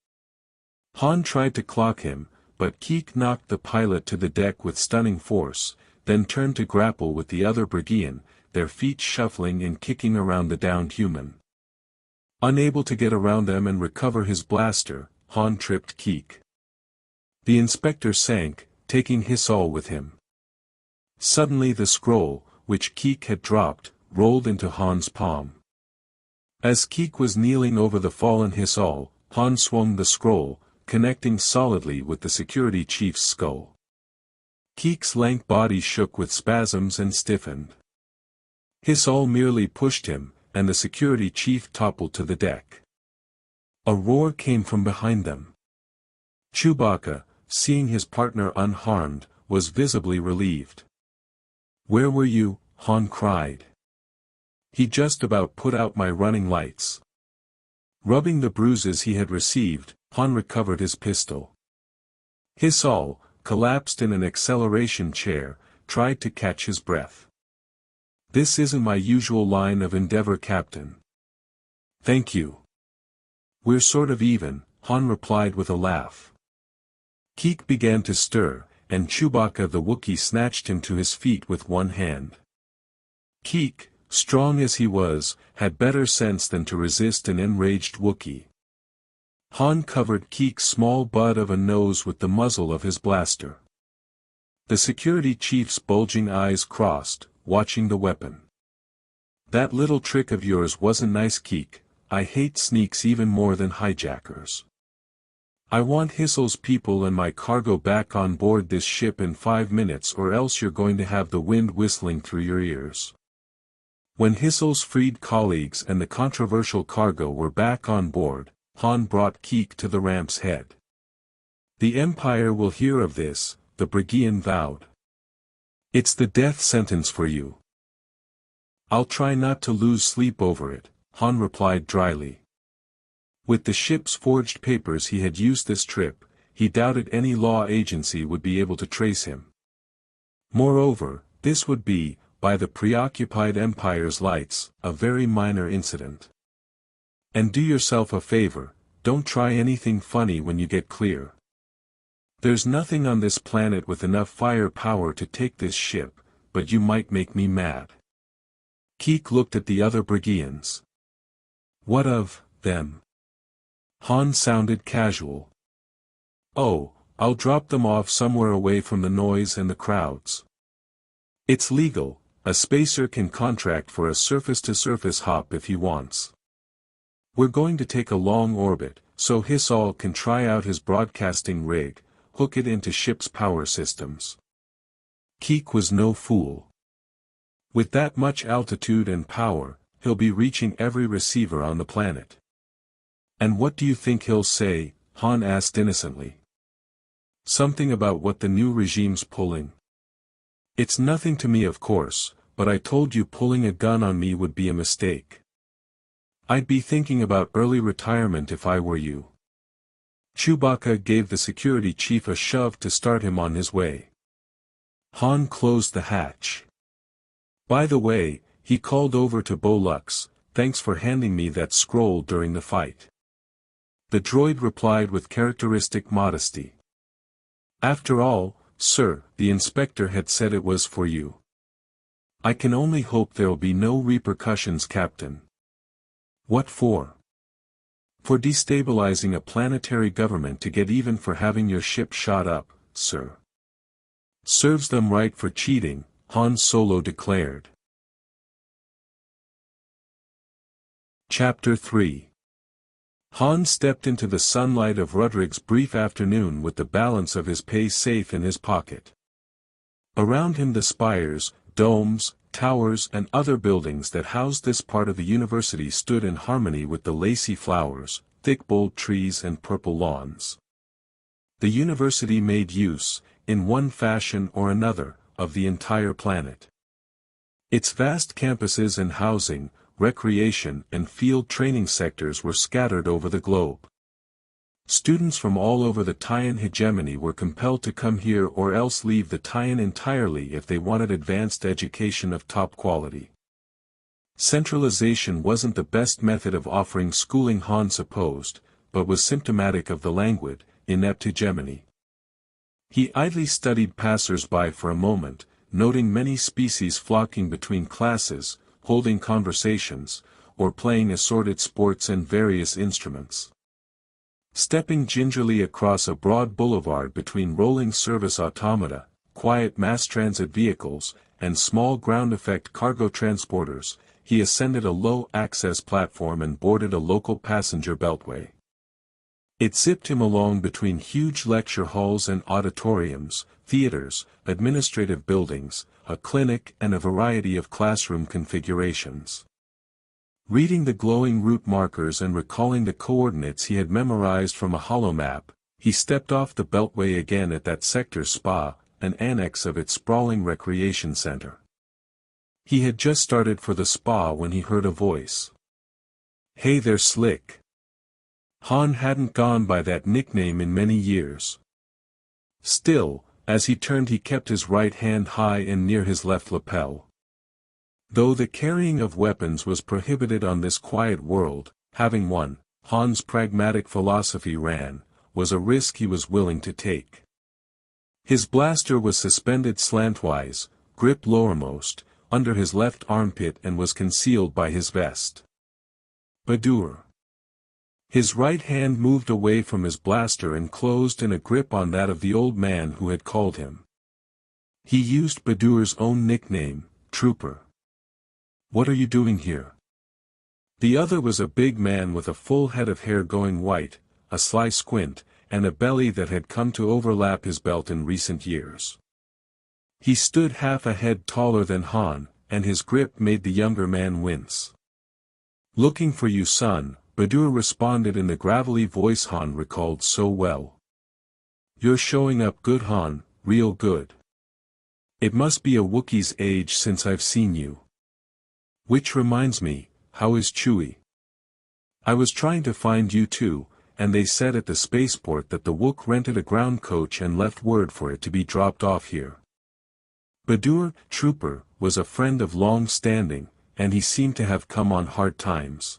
Han tried to clock him, but Keek knocked the pilot to the deck with stunning force, then turned to grapple with the other Brigian, their feet shuffling and kicking around the downed human. Unable to get around them and recover his blaster, Han tripped Keek. The inspector sank, taking Hissal with him. Suddenly the scroll, which Keek had dropped, rolled into Han's palm. As Keek was kneeling over the fallen Hissal, Han swung the scroll, connecting solidly with the security chief's skull. Keek's lank body shook with spasms and stiffened. Hissal merely pushed him, and the security chief toppled to the deck. A roar came from behind them. Chewbacca, seeing his partner unharmed, was visibly relieved. "Where were you?" Han cried. "He just about put out my running lights." Rubbing the bruises he had received, Han recovered his pistol. Hissal, collapsed in an acceleration chair, tried to catch his breath. "This isn't my usual line of endeavor, Captain." "Thank you. We're sort of even," Han replied with a laugh. Keek began to stir, and Chewbacca the Wookiee snatched him to his feet with one hand. Keek, strong as he was, had better sense than to resist an enraged Wookiee. Han covered Keek's small bud of a nose with the muzzle of his blaster. The security chief's bulging eyes crossed, watching the weapon. "That little trick of yours wasn't nice, Keek. I hate sneaks even more than hijackers. I want Hissel's people and my cargo back on board this ship in 5 minutes, or else you're going to have the wind whistling through your ears." When Hissel's freed colleagues and the controversial cargo were back on board, Han brought Keek to the ramp's head. "The Empire will hear of this," the Brigian vowed. "It's the death sentence for you." "I'll try not to lose sleep over it," Han replied dryly. With the ship's forged papers he had used this trip, he doubted any law agency would be able to trace him. Moreover, this would be, by the preoccupied Empire's lights, a very minor incident. And do yourself a favor, don't try anything funny when you get clear. There's nothing on this planet with enough firepower to take this ship, but you might make me mad. Keek looked at the other Brigians. What of them? Han sounded casual. Oh, I'll drop them off somewhere away from the noise and the crowds. It's legal, a spacer can contract for a surface-to-surface hop if he wants. We're going to take a long orbit, so Hisal can try out his broadcasting rig, hook it into ship's power systems. Keek was no fool. With that much altitude and power, he'll be reaching every receiver on the planet. And what do you think he'll say? Han asked innocently. Something about what the new regime's pulling. It's nothing to me of course, but I told you pulling a gun on me would be a mistake. I'd be thinking about early retirement if I were you. Chewbacca gave the security chief a shove to start him on his way. Han closed the hatch. By the way, he called over to Bolux, thanks for handing me that scroll during the fight. The droid replied with characteristic modesty. After all, sir, the inspector had said it was for you. I can only hope there'll be no repercussions, Captain. What for? For destabilizing a planetary government to get even for having your ship shot up, sir. Serves them right for cheating, Han Solo declared. Chapter 3. Han stepped into the sunlight of Rudrick's brief afternoon with the balance of his pay safe in his pocket. Around him the spires, domes, towers and other buildings that housed this part of the university stood in harmony with the lacy flowers, thick bold trees and purple lawns. The university made use, in one fashion or another, of the entire planet. Its vast campuses and housing, recreation and field training sectors were scattered over the globe. Students from all over the Taiyan hegemony were compelled to come here or else leave the Taiyan entirely if they wanted advanced education of top quality. Centralization wasn't the best method of offering schooling, Han supposed, but was symptomatic of the languid, inept hegemony. He idly studied passers-by for a moment, noting many species flocking between classes, holding conversations, or playing assorted sports and various instruments. Stepping gingerly across a broad boulevard between rolling service automata, quiet mass transit vehicles, and small ground-effect cargo transporters, he ascended a low-access platform and boarded a local passenger beltway. It zipped him along between huge lecture halls and auditoriums, theaters, administrative buildings, a clinic and a variety of classroom configurations. Reading the glowing route markers and recalling the coordinates he had memorized from a holomap, he stepped off the beltway again at that sector spa, an annex of its sprawling recreation center. He had just started for the spa when he heard a voice. "Hey there, Slick." Han hadn't gone by that nickname in many years. Still, as he turned he kept his right hand high and near his left lapel. Though the carrying of weapons was prohibited on this quiet world, having one, Han's pragmatic philosophy ran, was a risk he was willing to take. His blaster was suspended slantwise, grip lowermost, under his left armpit and was concealed by his vest. Badur. His right hand moved away from his blaster and closed in a grip on that of the old man who had called him. He used Badur's own nickname, Trooper. "What are you doing here?" The other was a big man with a full head of hair going white, a sly squint, and a belly that had come to overlap his belt in recent years. He stood half a head taller than Han, and his grip made the younger man wince. "Looking for you, son," Badur responded in the gravelly voice Han recalled so well. "You're showing up good, Han, real good. It must be a Wookiee's age since I've seen you. Which reminds me, how is Chewie? I was trying to find you too, and they said at the spaceport that the Wook rented a ground coach and left word for it to be dropped off here." Badur, trooper, was a friend of long standing, and he seemed to have come on hard times.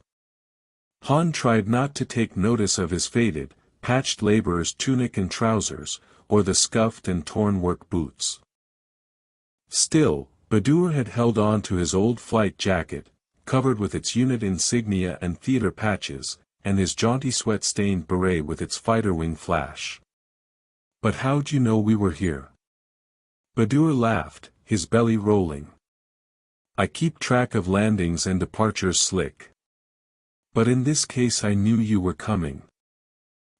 Han tried not to take notice of his faded, patched laborer's tunic and trousers, or the scuffed and torn work boots. Still, Badur had held on to his old flight jacket, covered with its unit insignia and theater patches, and his jaunty sweat-stained beret with its fighter wing flash. "But how'd you know we were here?" Badur laughed, his belly rolling. "I keep track of landings and departures slick. But in this case I knew you were coming."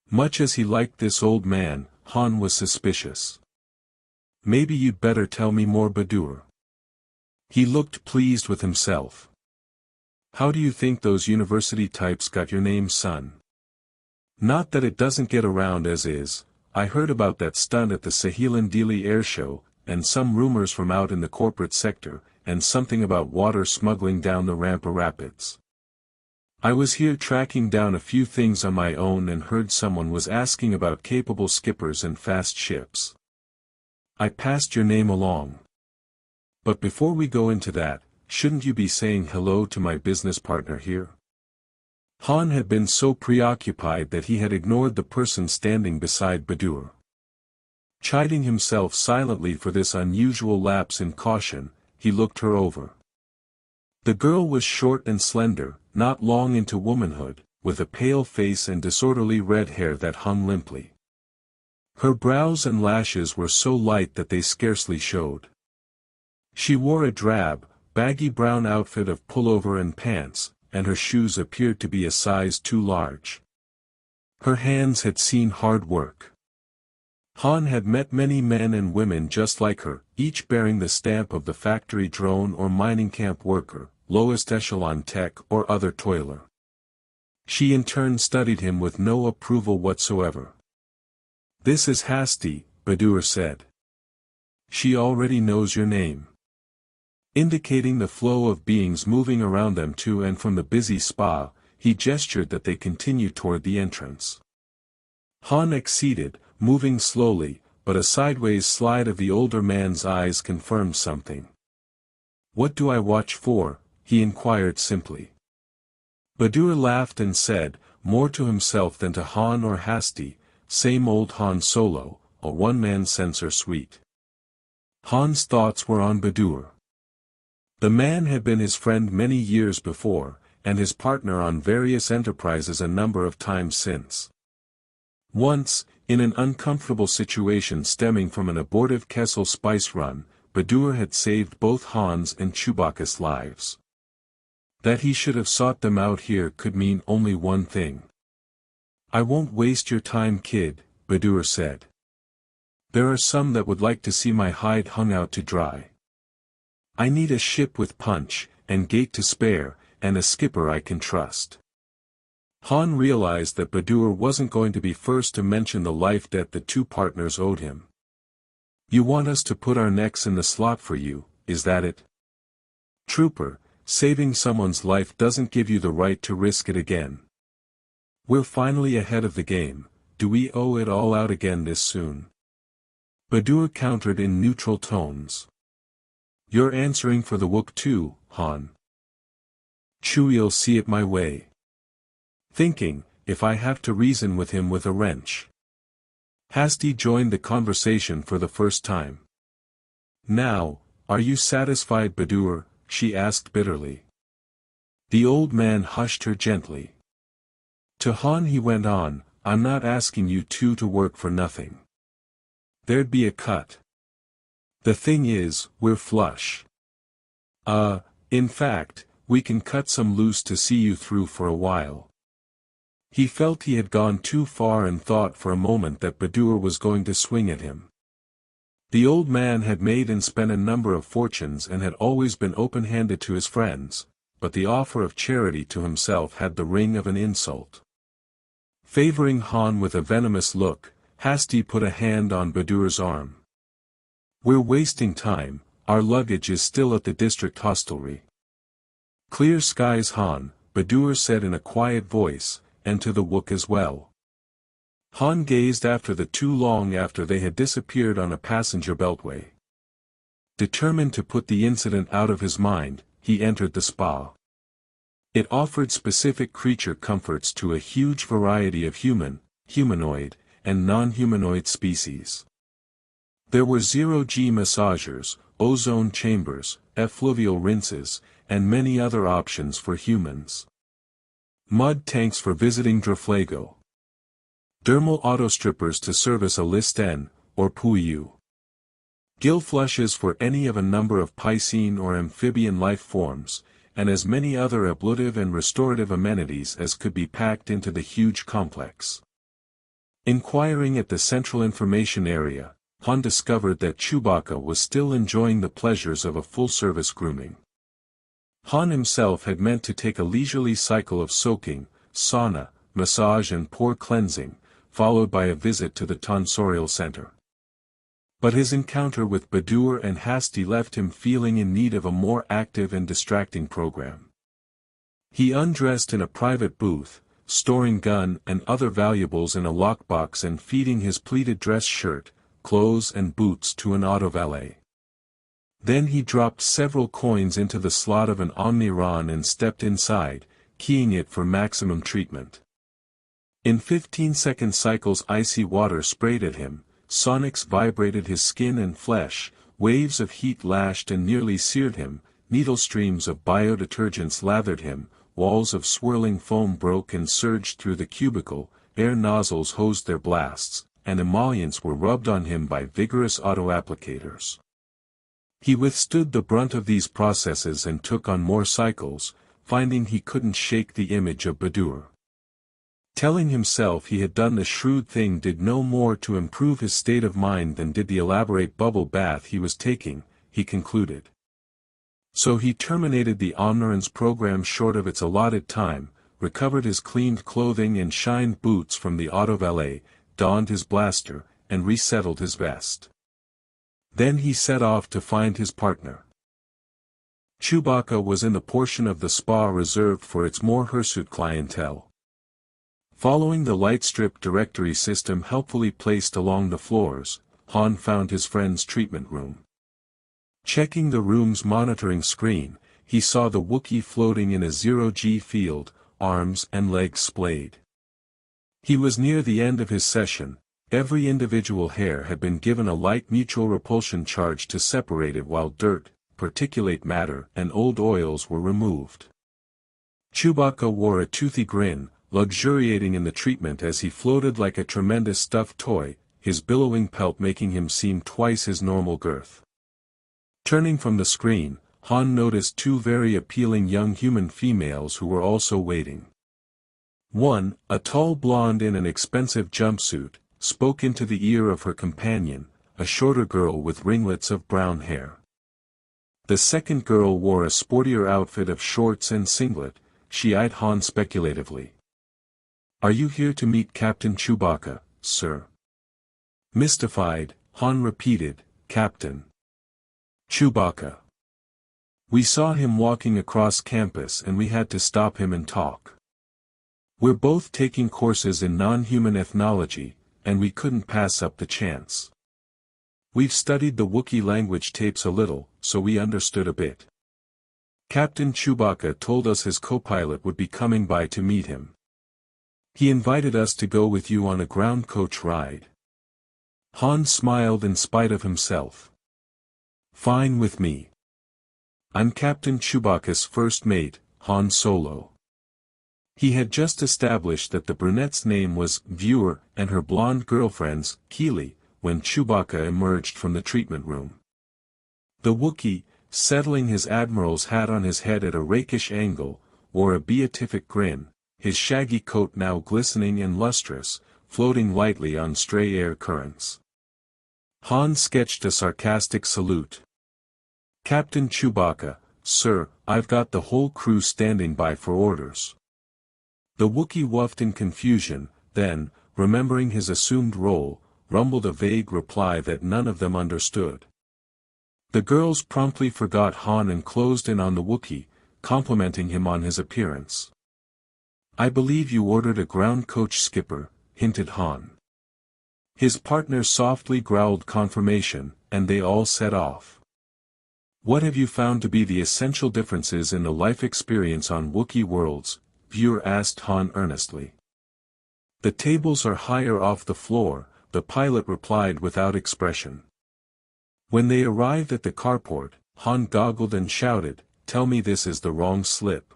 Much as he liked this old man, Han was suspicious. "Maybe you'd better tell me more, Badur." He looked pleased with himself. "How do you think those university types got your name, son? Not that it doesn't get around as is. I heard about that stunt at the Saheelan Dili air show, and some rumors from out in the corporate sector, and something about water smuggling down the Rampa Rapids. I was here tracking down a few things on my own and heard someone was asking about capable skippers and fast ships. I passed your name along. But before we go into that, shouldn't you be saying hello to my business partner here?" Han had been so preoccupied that he had ignored the person standing beside Badur. Chiding himself silently for this unusual lapse in caution, he looked her over. The girl was short and slender, not long into womanhood, with a pale face and disorderly red hair that hung limply. Her brows and lashes were so light that they scarcely showed. She wore a drab, baggy brown outfit of pullover and pants, and her shoes appeared to be a size too large. Her hands had seen hard work. Han had met many men and women just like her, each bearing the stamp of the factory drone or mining camp worker, lowest echelon tech or other toiler. She in turn studied him with no approval whatsoever. "This is Hasti," Badur said. "She already knows your name." Indicating the flow of beings moving around them to and from the busy spa, he gestured that they continue toward the entrance. Han acceded, moving slowly, but a sideways slide of the older man's eyes confirmed something. "What do I watch for?" he inquired simply. Badur laughed and said, more to himself than to Han or Hasti, "Same old Han Solo, a one-man censor suite." Han's thoughts were on Badur. The man had been his friend many years before, and his partner on various enterprises a number of times since. Once, in an uncomfortable situation stemming from an abortive Kessel spice run, Badur had saved both Han's and Chewbacca's lives. That he should have sought them out here could mean only one thing. "I won't waste your time, kid," Badur said. "There are some that would like to see my hide hung out to dry. I need a ship with punch, and gait to spare, and a skipper I can trust." Han realized that Badur wasn't going to be first to mention the life debt the two partners owed him. "You want us to put our necks in the slot for you, is that it?" "Trooper, saving someone's life doesn't give you the right to risk it again. We're finally ahead of the game, do we owe it all out again this soon?" Badur countered in neutral tones. "You're answering for the Wook too, Han. Chewie'll see it my way. Thinking, if I have to reason with him with a wrench." Hasti joined the conversation for the first time. "Now, are you satisfied, Badur?" she asked bitterly. The old man hushed her gently. To Han he went on, "I'm not asking you two to work for nothing. There'd be a cut. The thing is, we're flush. In fact, we can cut some loose to see you through for a while." He felt he had gone too far and thought for a moment that Badur was going to swing at him. The old man had made and spent a number of fortunes and had always been open-handed to his friends, but the offer of charity to himself had the ring of an insult. Favoring Han with a venomous look, Hasti put a hand on Badur's arm. "We're wasting time, our luggage is still at the district hostelry." "Clear skies, Han," Badur said in a quiet voice, "and to the Wook as well." Han gazed after the two long after they had disappeared on a passenger beltway. Determined to put the incident out of his mind, he entered the spa. It offered specific creature comforts to a huge variety of human, humanoid, and non-humanoid species. There were zero-G massagers, ozone chambers, effluvial rinses, and many other options for humans. Mud tanks for visiting Draflago. Dermal autostrippers to service a Listen, or Puyu. Gill flushes for any of a number of piscine or amphibian life forms, and as many other ablutive and restorative amenities as could be packed into the huge complex. Inquiring at the Central Information Area, Han discovered that Chewbacca was still enjoying the pleasures of a full-service grooming. Han himself had meant to take a leisurely cycle of soaking, sauna, massage and pore cleansing, followed by a visit to the tonsorial center. But his encounter with Badur and Hasti left him feeling in need of a more active and distracting program. He undressed in a private booth, storing gun and other valuables in a lockbox and feeding his pleated dress shirt, clothes and boots to an auto valet. Then he dropped several coins into the slot of an Omni-Ron and stepped inside, keying it for maximum treatment. In 15-second cycles icy water sprayed at him, sonics vibrated his skin and flesh, waves of heat lashed and nearly seared him, needle streams of biodetergents lathered him, walls of swirling foam broke and surged through the cubicle, air nozzles hosed their blasts, and emollients were rubbed on him by vigorous auto-applicators. He withstood the brunt of these processes and took on more cycles, finding he couldn't shake the image of Badur. Telling himself he had done the shrewd thing did no more to improve his state of mind than did the elaborate bubble bath he was taking, he concluded. So he terminated the Omniran's program short of its allotted time, recovered his cleaned clothing and shined boots from the auto valet, donned his blaster, and resettled his vest. Then he set off to find his partner. Chewbacca was in the portion of the spa reserved for its more hirsute clientele. Following the light strip directory system helpfully placed along the floors, Han found his friend's treatment room. Checking the room's monitoring screen, he saw the Wookiee floating in a zero-G field, arms and legs splayed. He was near the end of his session. Every individual hair had been given a light mutual repulsion charge to separate it while dirt, particulate matter and old oils were removed. Chewbacca wore a toothy grin, luxuriating in the treatment as he floated like a tremendous stuffed toy, his billowing pelt making him seem twice his normal girth. Turning from the screen, Han noticed two very appealing young human females who were also waiting. One, a tall blonde in an expensive jumpsuit, spoke into the ear of her companion, a shorter girl with ringlets of brown hair. The second girl wore a sportier outfit of shorts and singlet. She eyed Han speculatively. "Are you here to meet Captain Chewbacca, sir?" Mystified, Han repeated, "Captain Chewbacca. We saw him walking across campus and we had to stop him and talk. We're both taking courses in non-human ethnology, and we couldn't pass up the chance. We've studied the Wookiee language tapes a little, so we understood a bit. Captain Chewbacca told us his co-pilot would be coming by to meet him. He invited us to go with you on a ground coach ride." Han smiled in spite of himself. "Fine with me. I'm Captain Chewbacca's first mate, Han Solo." He had just established that the brunette's name was Viewer and her blonde girlfriend's Keely, when Chewbacca emerged from the treatment room. The Wookiee, settling his admiral's hat on his head at a rakish angle, wore a beatific grin, his shaggy coat now glistening and lustrous, floating lightly on stray air currents. Han sketched a sarcastic salute. "Captain Chewbacca, sir, I've got the whole crew standing by for orders." The Wookiee woofed in confusion, then, remembering his assumed role, rumbled a vague reply that none of them understood. The girls promptly forgot Han and closed in on the Wookiee, complimenting him on his appearance. "I believe you ordered a ground coach, skipper," hinted Han. His partner softly growled confirmation, and they all set off. What have you found to be the essential differences in the life experience on Wookiee worlds? Viewer asked Han earnestly. The tables are higher off the floor, the pilot replied without expression. When they arrived at the carport, Han goggled and shouted, "Tell me this is the wrong slip."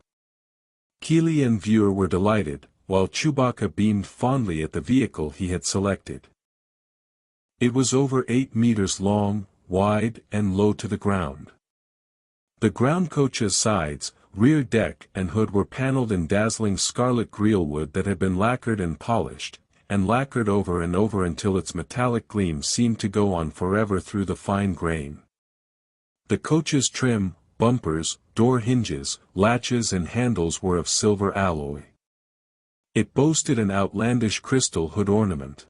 Keely and Viewer were delighted, while Chewbacca beamed fondly at the vehicle he had selected. It was over 8 meters long, wide, and low to the ground. The ground coach's sides, rear deck and hood were paneled in dazzling scarlet greenwood that had been lacquered and polished, and lacquered over and over until its metallic gleam seemed to go on forever through the fine grain. The coach's trim, bumpers, door hinges, latches and handles were of silver alloy. It boasted an outlandish crystal hood ornament.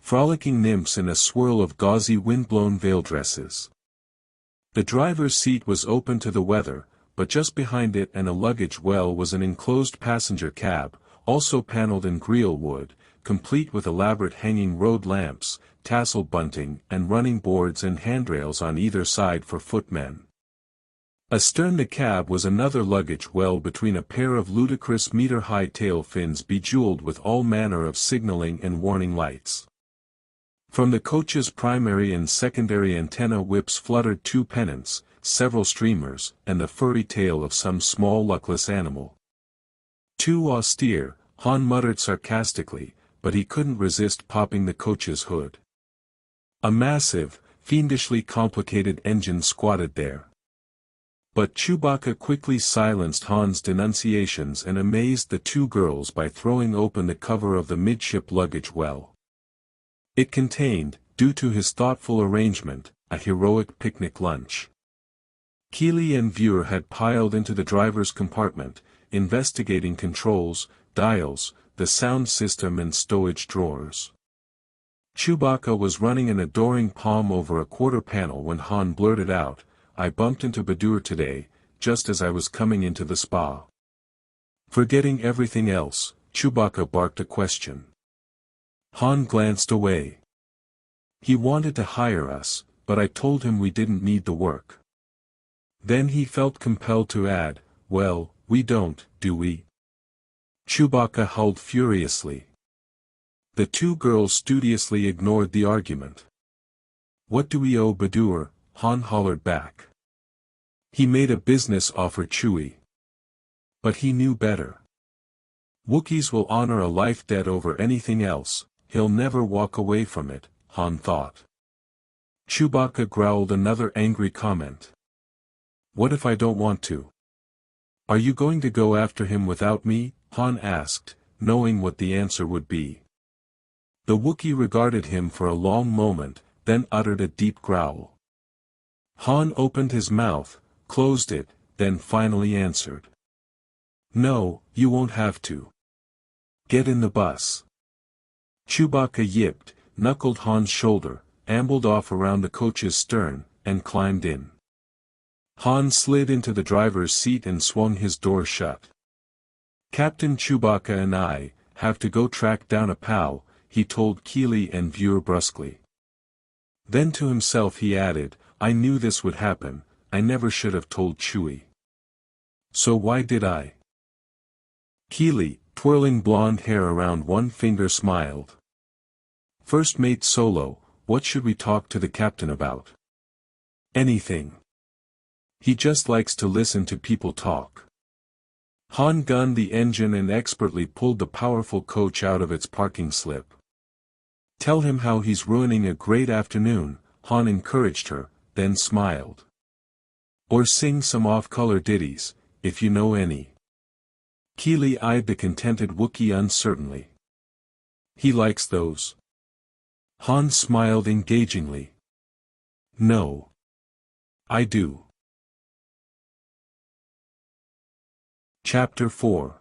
Frolicking nymphs in a swirl of gauzy windblown veil dresses. The driver's seat was open to the weather, but just behind it and a luggage well was an enclosed passenger cab, also paneled in greenwood, complete with elaborate hanging road lamps, tasseled bunting and running boards and handrails on either side for footmen. Astern the cab was another luggage well between a pair of ludicrous meter-high tail fins bejeweled with all manner of signaling and warning lights. From the coach's primary and secondary antenna whips fluttered 2 pennants, several streamers, and the furry tail of some small luckless animal. "Too austere," Han muttered sarcastically, but he couldn't resist popping the coach's hood. A massive, fiendishly complicated engine squatted there. But Chewbacca quickly silenced Han's denunciations and amazed the 2 girls by throwing open the cover of the midship luggage well. It contained, due to his thoughtful arrangement, a heroic picnic lunch. Keely and Viewer had piled into the driver's compartment, investigating controls, dials, the sound system and stowage drawers. Chewbacca was running an adoring palm over a quarter panel when Han blurted out, "I bumped into Badur today, just as I was coming into the spa." Forgetting everything else, Chewbacca barked a question. Han glanced away. "He wanted to hire us, but I told him we didn't need the work." Then he felt compelled to add, "Well, we don't, do we?" Chewbacca howled furiously. The 2 girls studiously ignored the argument. "What do we owe Badur?" Han hollered back. He made a business offer Chewie. But he knew better. Wookiees will honor a life debt over anything else. He'll never walk away from it, Han thought. Chewbacca growled another angry comment. "What if I don't want to?" "Are you going to go after him without me?" Han asked, knowing what the answer would be. The Wookiee regarded him for a long moment, then uttered a deep growl. Han opened his mouth, closed it, then finally answered. "No, you won't have to. Get in the bus." Chewbacca yipped, knuckled Han's shoulder, ambled off around the coach's stern, and climbed in. Han slid into the driver's seat and swung his door shut. "Captain Chewbacca and I have to go track down a pal," he told Keely and Viewer brusquely. Then to himself he added, "I knew this would happen, I never should have told Chewie. So why did I?" Keely, twirling blonde hair around one finger, smiled. "First Mate Solo, what should we talk to the captain about?" "Anything. He just likes to listen to people talk." Han gunned the engine and expertly pulled the powerful coach out of its parking slip. "Tell him how he's ruining a great afternoon," Han encouraged her, then smiled. "Or sing some off-color ditties, if you know any." Keely eyed the contented Wookiee uncertainly. "He likes those." Han smiled engagingly. "No. I do." Chapter 4.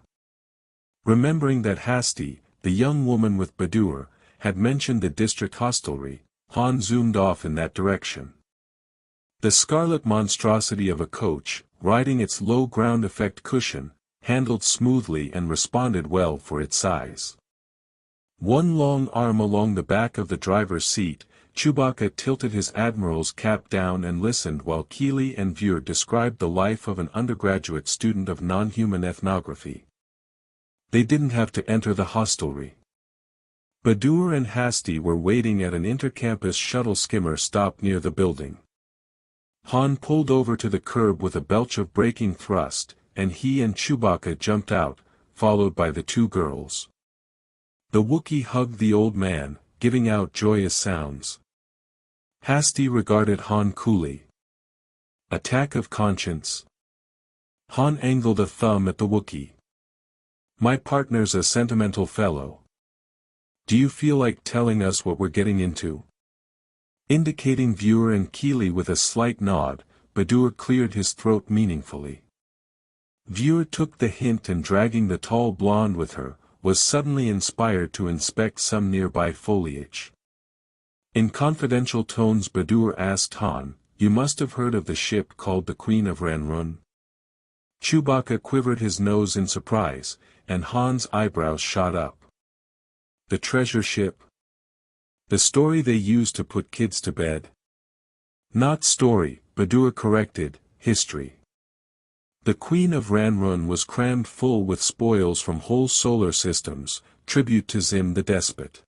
Remembering that Hasti, the young woman with Badur, had mentioned the district hostelry, Han zoomed off in that direction. The scarlet monstrosity of a coach, riding its low ground effect cushion, handled smoothly and responded well for its size. One long arm along the back of the driver's seat, Chewbacca tilted his admiral's cap down and listened while Keeley and Vure described the life of an undergraduate student of non-human ethnography. They didn't have to enter the hostelry. Badur and Hasty were waiting at an intercampus shuttle skimmer stop near the building. Han pulled over to the curb with a belch of braking thrust, and he and Chewbacca jumped out, followed by the two girls. The Wookiee hugged the old man, giving out joyous sounds. Hasty regarded Han coolly. Attack of conscience. Han angled a thumb at the Wookiee. My partner's a sentimental fellow. Do you feel like telling us what we're getting into? Indicating Vure and Keeley with a slight nod, Badur cleared his throat meaningfully. Vure took the hint and dragging the tall blonde with her, was suddenly inspired to inspect some nearby foliage. In confidential tones Badur asked Han, "You must have heard of the ship called the Queen of Ranrun?" Chewbacca quivered his nose in surprise, and Han's eyebrows shot up. The treasure ship? The story they used to put kids to bed? Not story, Badur corrected, history. The Queen of Ranrun was crammed full with spoils from whole solar systems, tribute to Zim the Despot.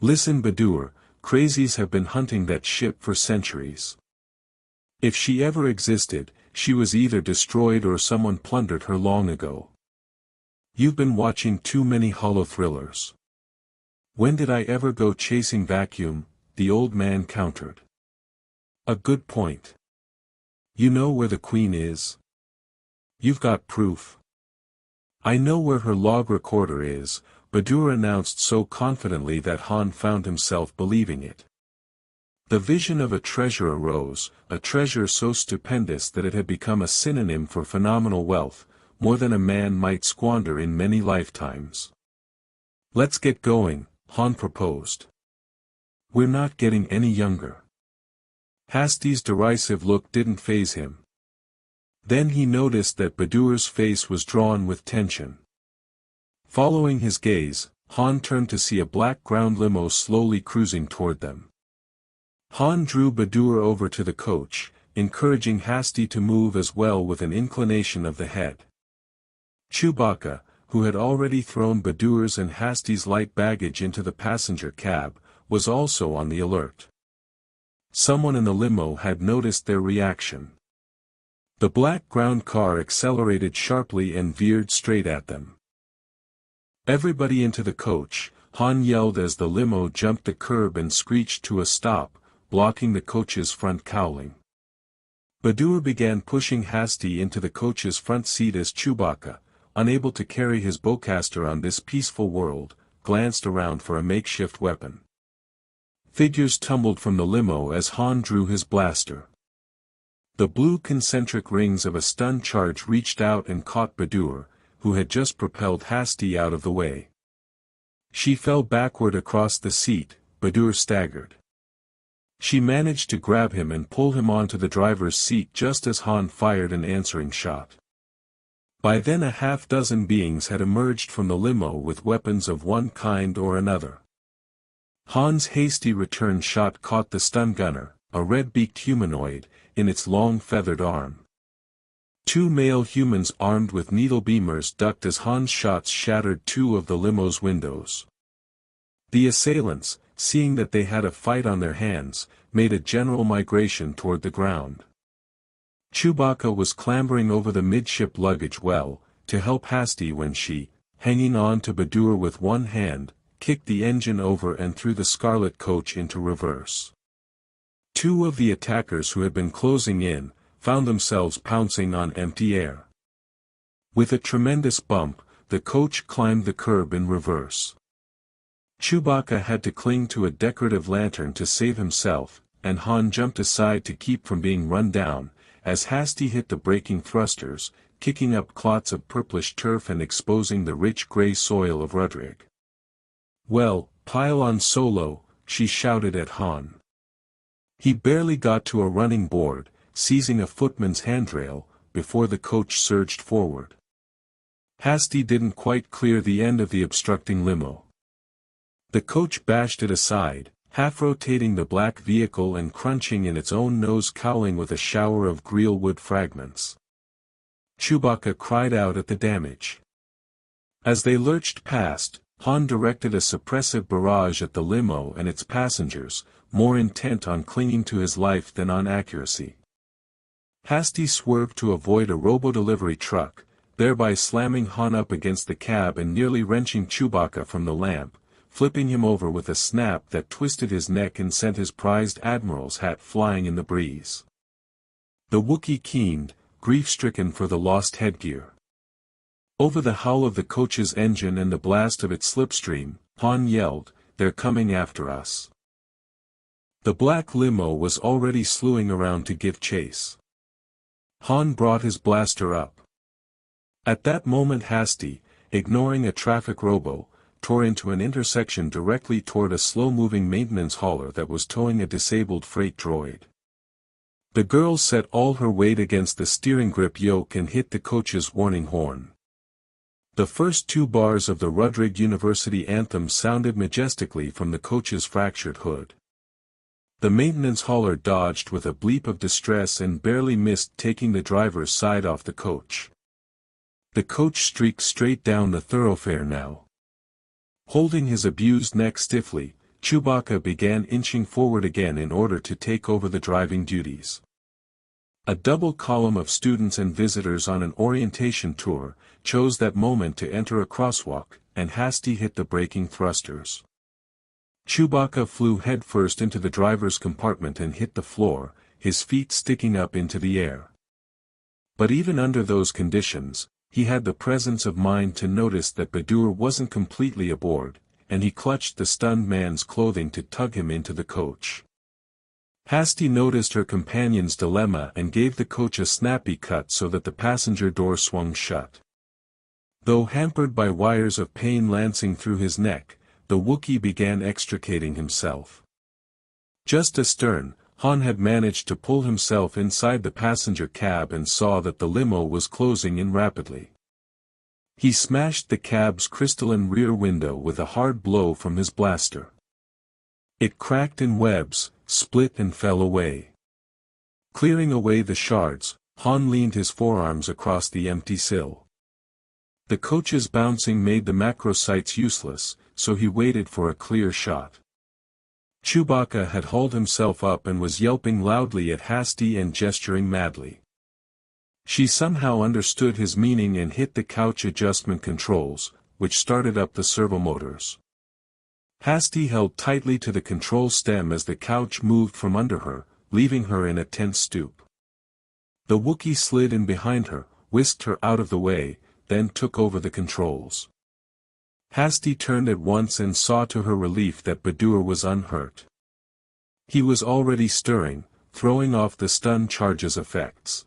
Listen Badur, crazies have been hunting that ship for centuries. If she ever existed, she was either destroyed or someone plundered her long ago. You've been watching too many holo thrillers. When did I ever go chasing vacuum? The old man countered. A good point. You know where the Queen is? You've got proof. I know where her log recorder is, Badur announced so confidently that Han found himself believing it. The vision of a treasure arose, a treasure so stupendous that it had become a synonym for phenomenal wealth, more than a man might squander in many lifetimes. Let's get going, Han proposed. We're not getting any younger. Hasty's derisive look didn't faze him. Then he noticed that Badur's face was drawn with tension. Following his gaze, Han turned to see a black ground limo slowly cruising toward them. Han drew Badur over to the coach, encouraging Hasty to move as well with an inclination of the head. Chewbacca, who had already thrown Badur's and Hasty's light baggage into the passenger cab, was also on the alert. Someone in the limo had noticed their reaction. The black ground car accelerated sharply and veered straight at them. Everybody into the coach, Han yelled as the limo jumped the curb and screeched to a stop, blocking the coach's front cowling. Badur began pushing Hasty into the coach's front seat as Chewbacca, unable to carry his bowcaster on this peaceful world, glanced around for a makeshift weapon. Figures tumbled from the limo as Han drew his blaster. The blue concentric rings of a stun charge reached out and caught Badur, who had just propelled Hasty out of the way. She fell backward across the seat, Badur staggered. She managed to grab him and pull him onto the driver's seat just as Han fired an answering shot. By then a half-dozen beings had emerged from the limo with weapons of one kind or another. Han's hasty return shot caught the stun gunner, a red-beaked humanoid, in its long feathered arm. Two male humans armed with needle beamers ducked as Han's shots shattered two of the limo's windows. The assailants, seeing that they had a fight on their hands, made a general migration toward the ground. Chewbacca was clambering over the midship luggage well, to help Hasty when she, hanging on to Badur with one hand, kicked the engine over and threw the scarlet coach into reverse. Two of the attackers who had been closing in, found themselves pouncing on empty air. With a tremendous bump, the coach climbed the curb in reverse. Chewbacca had to cling to a decorative lantern to save himself, and Han jumped aside to keep from being run down, as Hasty hit the braking thrusters, kicking up clots of purplish turf and exposing the rich gray soil of Rudrig. Well, pile on Solo, she shouted at Han. He barely got to a running board, seizing a footman's handrail, before the coach surged forward. Hasty didn't quite clear the end of the obstructing limo. The coach bashed it aside, half-rotating the black vehicle and crunching in its own nose, cowling with a shower of greenwood fragments. Chewbacca cried out at the damage. As they lurched past, Han directed a suppressive barrage at the limo and its passengers, more intent on clinging to his life than on accuracy. Hasty swerved to avoid a robo-delivery truck, thereby slamming Han up against the cab and nearly wrenching Chewbacca from the lamp, flipping him over with a snap that twisted his neck and sent his prized admiral's hat flying in the breeze. The Wookiee keened, grief-stricken for the lost headgear. Over the howl of the coach's engine and the blast of its slipstream, Han yelled, "They're coming after us." The black limo was already slewing around to give chase. Han brought his blaster up. At that moment Hasty, ignoring a traffic robo, tore into an intersection directly toward a slow-moving maintenance hauler that was towing a disabled freight droid. The girl set all her weight against the steering grip yoke and hit the coach's warning horn. The first two bars of the Rudrig University anthem sounded majestically from the coach's fractured hood. The maintenance hauler dodged with a bleep of distress and barely missed taking the driver's side off the coach. The coach streaked straight down the thoroughfare now. Holding his abused neck stiffly, Chewbacca began inching forward again in order to take over the driving duties. A double column of students and visitors on an orientation tour chose that moment to enter a crosswalk, and Hasty hit the braking thrusters. Chewbacca flew headfirst into the driver's compartment and hit the floor, his feet sticking up into the air. But even under those conditions, he had the presence of mind to notice that Badur wasn't completely aboard, and he clutched the stunned man's clothing to tug him into the coach. Hasty noticed her companion's dilemma and gave the coach a snappy cut so that the passenger door swung shut. Though hampered by wires of pain lancing through his neck, the Wookiee began extricating himself. Just astern, Han had managed to pull himself inside the passenger cab and saw that the limo was closing in rapidly. He smashed the cab's crystalline rear window with a hard blow from his blaster. It cracked in webs, split and fell away. Clearing away the shards, Han leaned his forearms across the empty sill. The coach's bouncing made the macro sights useless, so he waited for a clear shot. Chewbacca had hauled himself up and was yelping loudly at Hasty and gesturing madly. She somehow understood his meaning and hit the couch adjustment controls, which started up the servomotors. Hasty held tightly to the control stem as the couch moved from under her, leaving her in a tense stoop. The Wookiee slid in behind her, whisked her out of the way, then took over the controls. Hasty turned at once and saw to her relief that Badur was unhurt. He was already stirring, throwing off the stun charge's effects.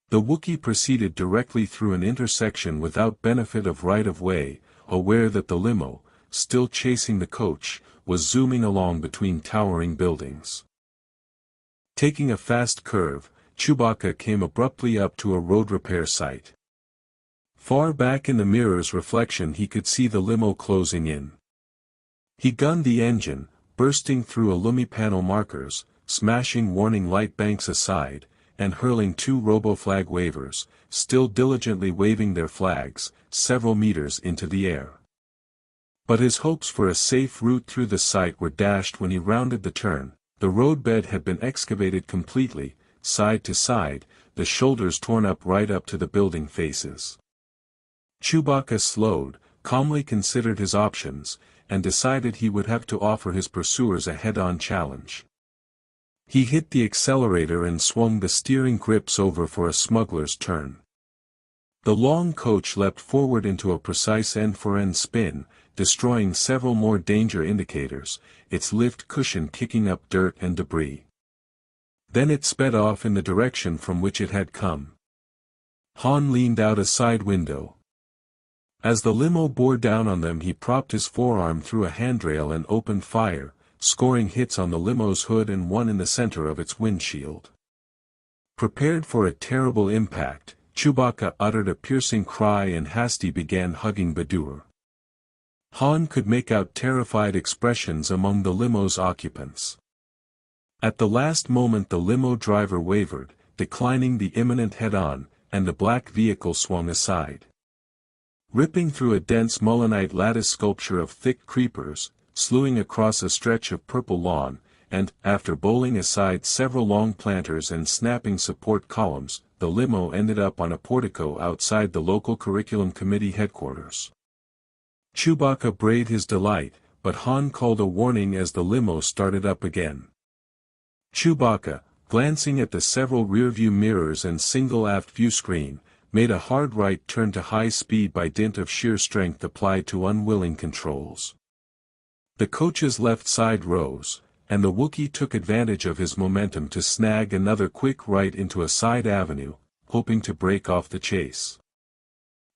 The Wookiee proceeded directly through an intersection without benefit of right-of-way, aware that the limo, still chasing the coach, was zooming along between towering buildings. Taking a fast curve, Chewbacca came abruptly up to a road repair site. Far back in the mirror's reflection he could see the limo closing in. He gunned the engine, bursting through Illumi-panel markers, smashing warning light banks aside, and hurling two robo-flag wavers, still diligently waving their flags, several meters into the air. But his hopes for a safe route through the site were dashed when he rounded the turn. The roadbed had been excavated completely, side to side, the shoulders torn up right up to the building faces. Chewbacca slowed, calmly considered his options, and decided he would have to offer his pursuers a head-on challenge. He hit the accelerator and swung the steering grips over for a smuggler's turn. The long coach leapt forward into a precise end-for-end spin, destroying several more danger indicators, its lift cushion kicking up dirt and debris. Then it sped off in the direction from which it had come. Han leaned out a side window. As the limo bore down on them he propped his forearm through a handrail and opened fire, scoring hits on the limo's hood and one in the center of its windshield. Prepared for a terrible impact, Chewbacca uttered a piercing cry and Hasty began hugging Badur. Han could make out terrified expressions among the limo's occupants. At the last moment the limo driver wavered, declining the imminent head-on, and the black vehicle swung aside. Ripping through a dense mullinite lattice sculpture of thick creepers, slewing across a stretch of purple lawn, and, after bowling aside several long planters and snapping support columns, the limo ended up on a portico outside the local curriculum committee headquarters. Chewbacca brayed his delight, but Han called a warning as the limo started up again. Chewbacca, glancing at the several rear-view mirrors and single aft view screen, made a hard right turn to high speed by dint of sheer strength applied to unwilling controls. The coach's left side rose, and the Wookiee took advantage of his momentum to snag another quick right into a side avenue, hoping to break off the chase.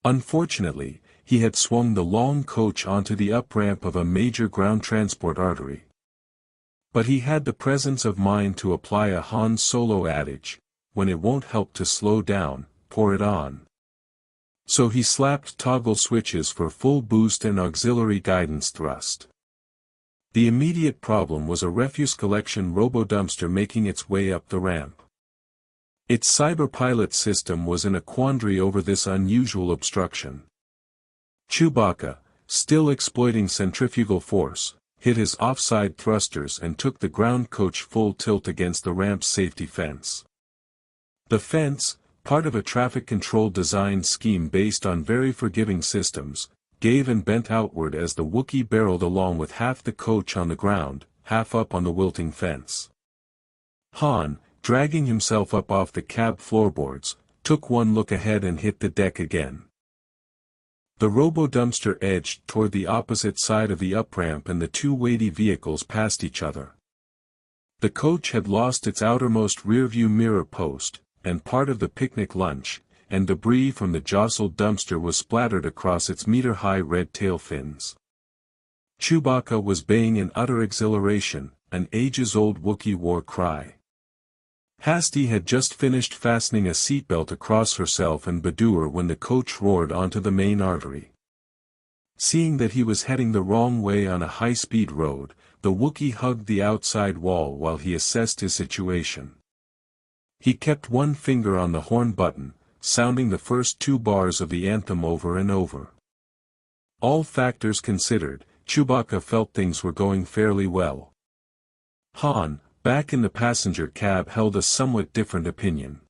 Unfortunately, he had swung the long coach onto the up-ramp of a major ground transport artery. But he had the presence of mind to apply a Han Solo adage, when it won't help to slow down, pour it on. So he slapped toggle switches for full boost and auxiliary guidance thrust. The immediate problem was a refuse collection robo-dumpster making its way up the ramp. Its cyberpilot system was in a quandary over this unusual obstruction. Chewbacca, still exploiting centrifugal force, hit his offside thrusters and took the ground coach full tilt against the ramp's safety fence. The fence, part of a traffic control design scheme based on very forgiving systems, gave and bent outward as the Wookiee barreled along with half the coach on the ground, half up on the wilting fence. Han, dragging himself up off the cab floorboards, took one look ahead and hit the deck again. The robo-dumpster edged toward the opposite side of the up-ramp and the two weighty vehicles passed each other. The coach had lost its outermost rear-view mirror post, and part of the picnic lunch, and debris from the jostled dumpster was splattered across its meter-high red tail fins. Chewbacca was baying in utter exhilaration, an ages-old Wookiee war cry. Hasty had just finished fastening a seatbelt across herself and Badur when the coach roared onto the main artery. Seeing that he was heading the wrong way on a high-speed road, the Wookiee hugged the outside wall while he assessed his situation. He kept one finger on the horn button, sounding the first two bars of the anthem over and over. All factors considered, Chewbacca felt things were going fairly well. Han, back in the passenger cab, held a somewhat different opinion.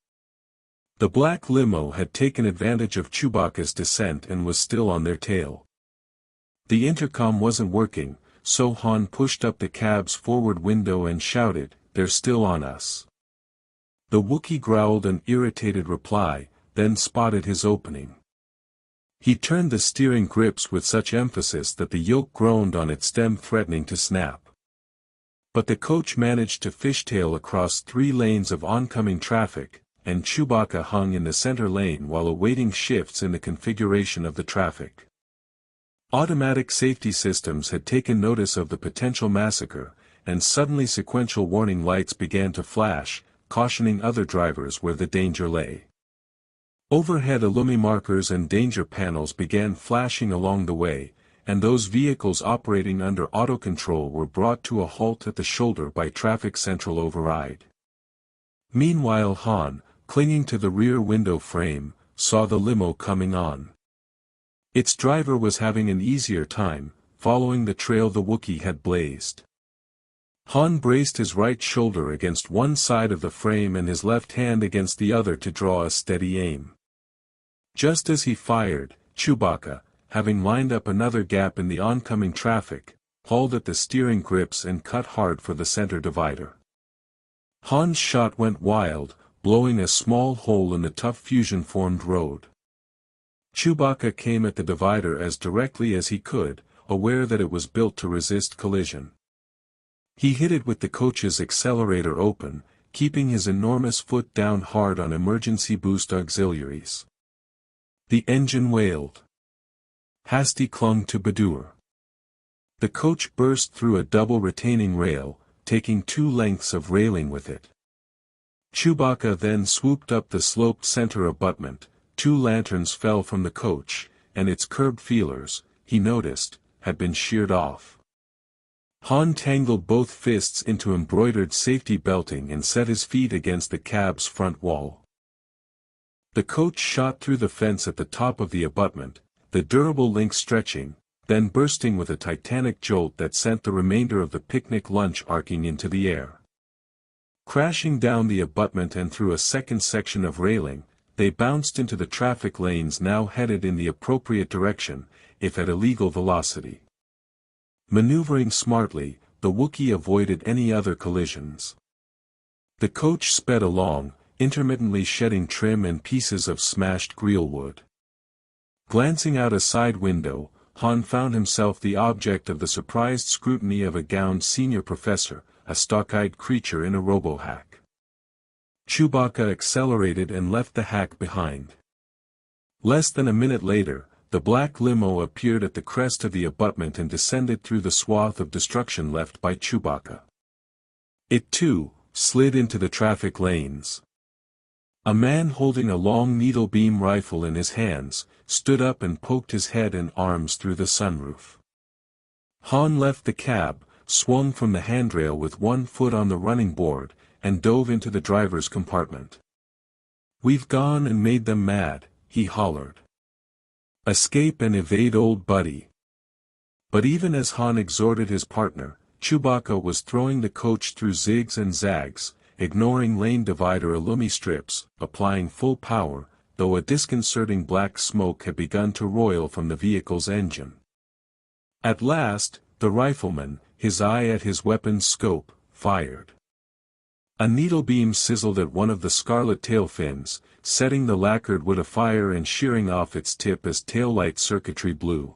The black limo had taken advantage of Chewbacca's descent and was still on their tail. The intercom wasn't working, so Han pushed up the cab's forward window and shouted, "They're still on us." The Wookiee growled an irritated reply, then spotted his opening. He turned the steering grips with such emphasis that the yoke groaned on its stem, threatening to snap. But the coach managed to fishtail across 3 lanes of oncoming traffic, and Chewbacca hung in the center lane while awaiting shifts in the configuration of the traffic. Automatic safety systems had taken notice of the potential massacre, and suddenly sequential warning lights began to flash, cautioning other drivers where the danger lay. Overhead illumi markers and danger panels began flashing along the way, and those vehicles operating under auto-control were brought to a halt at the shoulder by traffic central override. Meanwhile Han, clinging to the rear window frame, saw the limo coming on. Its driver was having an easier time, following the trail the Wookiee had blazed. Han braced his right shoulder against one side of the frame and his left hand against the other to draw a steady aim. Just as he fired, Chewbacca, having lined up another gap in the oncoming traffic, hauled at the steering grips and cut hard for the center divider. Han's shot went wild, blowing a small hole in the tough fusion-formed road. Chewbacca came at the divider as directly as he could, aware that it was built to resist collision. He hit it with the coach's accelerator open, keeping his enormous foot down hard on emergency boost auxiliaries. The engine wailed. Hasty clung to Badur. The coach burst through a double retaining rail, taking 2 lengths of railing with it. Chewbacca then swooped up the sloped center abutment, 2 lanterns fell from the coach, and its curved feelers, he noticed, had been sheared off. Han tangled both fists into embroidered safety belting and set his feet against the cab's front wall. The coach shot through the fence at the top of the abutment, the durable link stretching, then bursting with a titanic jolt that sent the remainder of the picnic lunch arcing into the air. Crashing down the abutment and through a second section of railing, they bounced into the traffic lanes now headed in the appropriate direction, if at a legal velocity. Maneuvering smartly, the Wookiee avoided any other collisions. The coach sped along, intermittently shedding trim and pieces of smashed grillewood. Glancing out a side window, Han found himself the object of the surprised scrutiny of a gowned senior professor, a stock-eyed creature in a robo-hack. Chewbacca accelerated and left the hack behind. Less than a minute later, the black limo appeared at the crest of the abutment and descended through the swath of destruction left by Chewbacca. It too slid into the traffic lanes. A man holding a long needle-beam rifle in his hands, stood up and poked his head and arms through the sunroof. Han left the cab, swung from the handrail with one foot on the running board, and dove into the driver's compartment. "We've gone and made them mad," he hollered. "Escape and evade old buddy." But even as Han exhorted his partner, Chewbacca was throwing the coach through zigs and zags, ignoring lane divider illumi strips, applying full power, though a disconcerting black smoke had begun to roil from the vehicle's engine. At last, the rifleman, his eye at his weapon's scope, fired. A needle beam sizzled at one of the scarlet tail fins, setting the lacquered wood afire and shearing off its tip as taillight circuitry blew.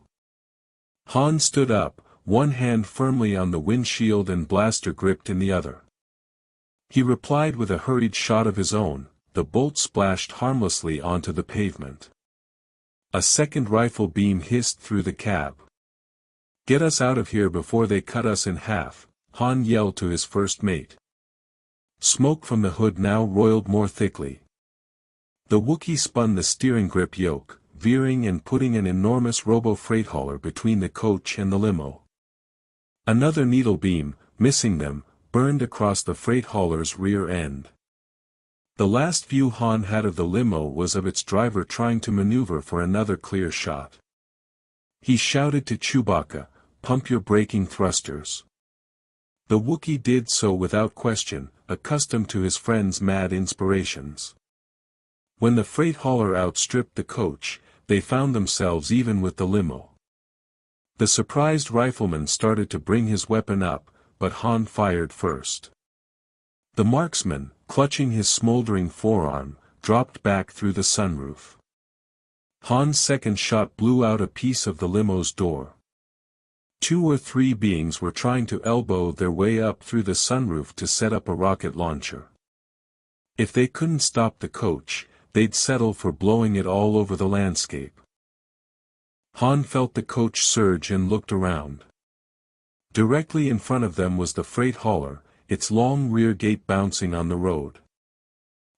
Han stood up, one hand firmly on the windshield and blaster gripped in the other. He replied with a hurried shot of his own. The bolt splashed harmlessly onto the pavement. A second rifle beam hissed through the cab. "Get us out of here before they cut us in half," Han yelled to his first mate. Smoke from the hood now roiled more thickly. The Wookiee spun the steering grip yoke, veering and putting an enormous robo-freight hauler between the coach and the limo. Another needle beam, missing them, burned across the freight hauler's rear end. The last view Han had of the limo was of its driver trying to maneuver for another clear shot. He shouted to Chewbacca, "Pump your braking thrusters." The Wookiee did so without question, accustomed to his friend's mad inspirations. When the freight hauler outstripped the coach, they found themselves even with the limo. The surprised rifleman started to bring his weapon up, but Han fired first. The marksman, clutching his smoldering forearm, dropped back through the sunroof. Han's second shot blew out a piece of the limo's door. 2 or 3 beings were trying to elbow their way up through the sunroof to set up a rocket launcher. If they couldn't stop the coach, they'd settle for blowing it all over the landscape. Han felt the coach surge and looked around. Directly in front of them was the freight hauler, its long rear gate bouncing on the road.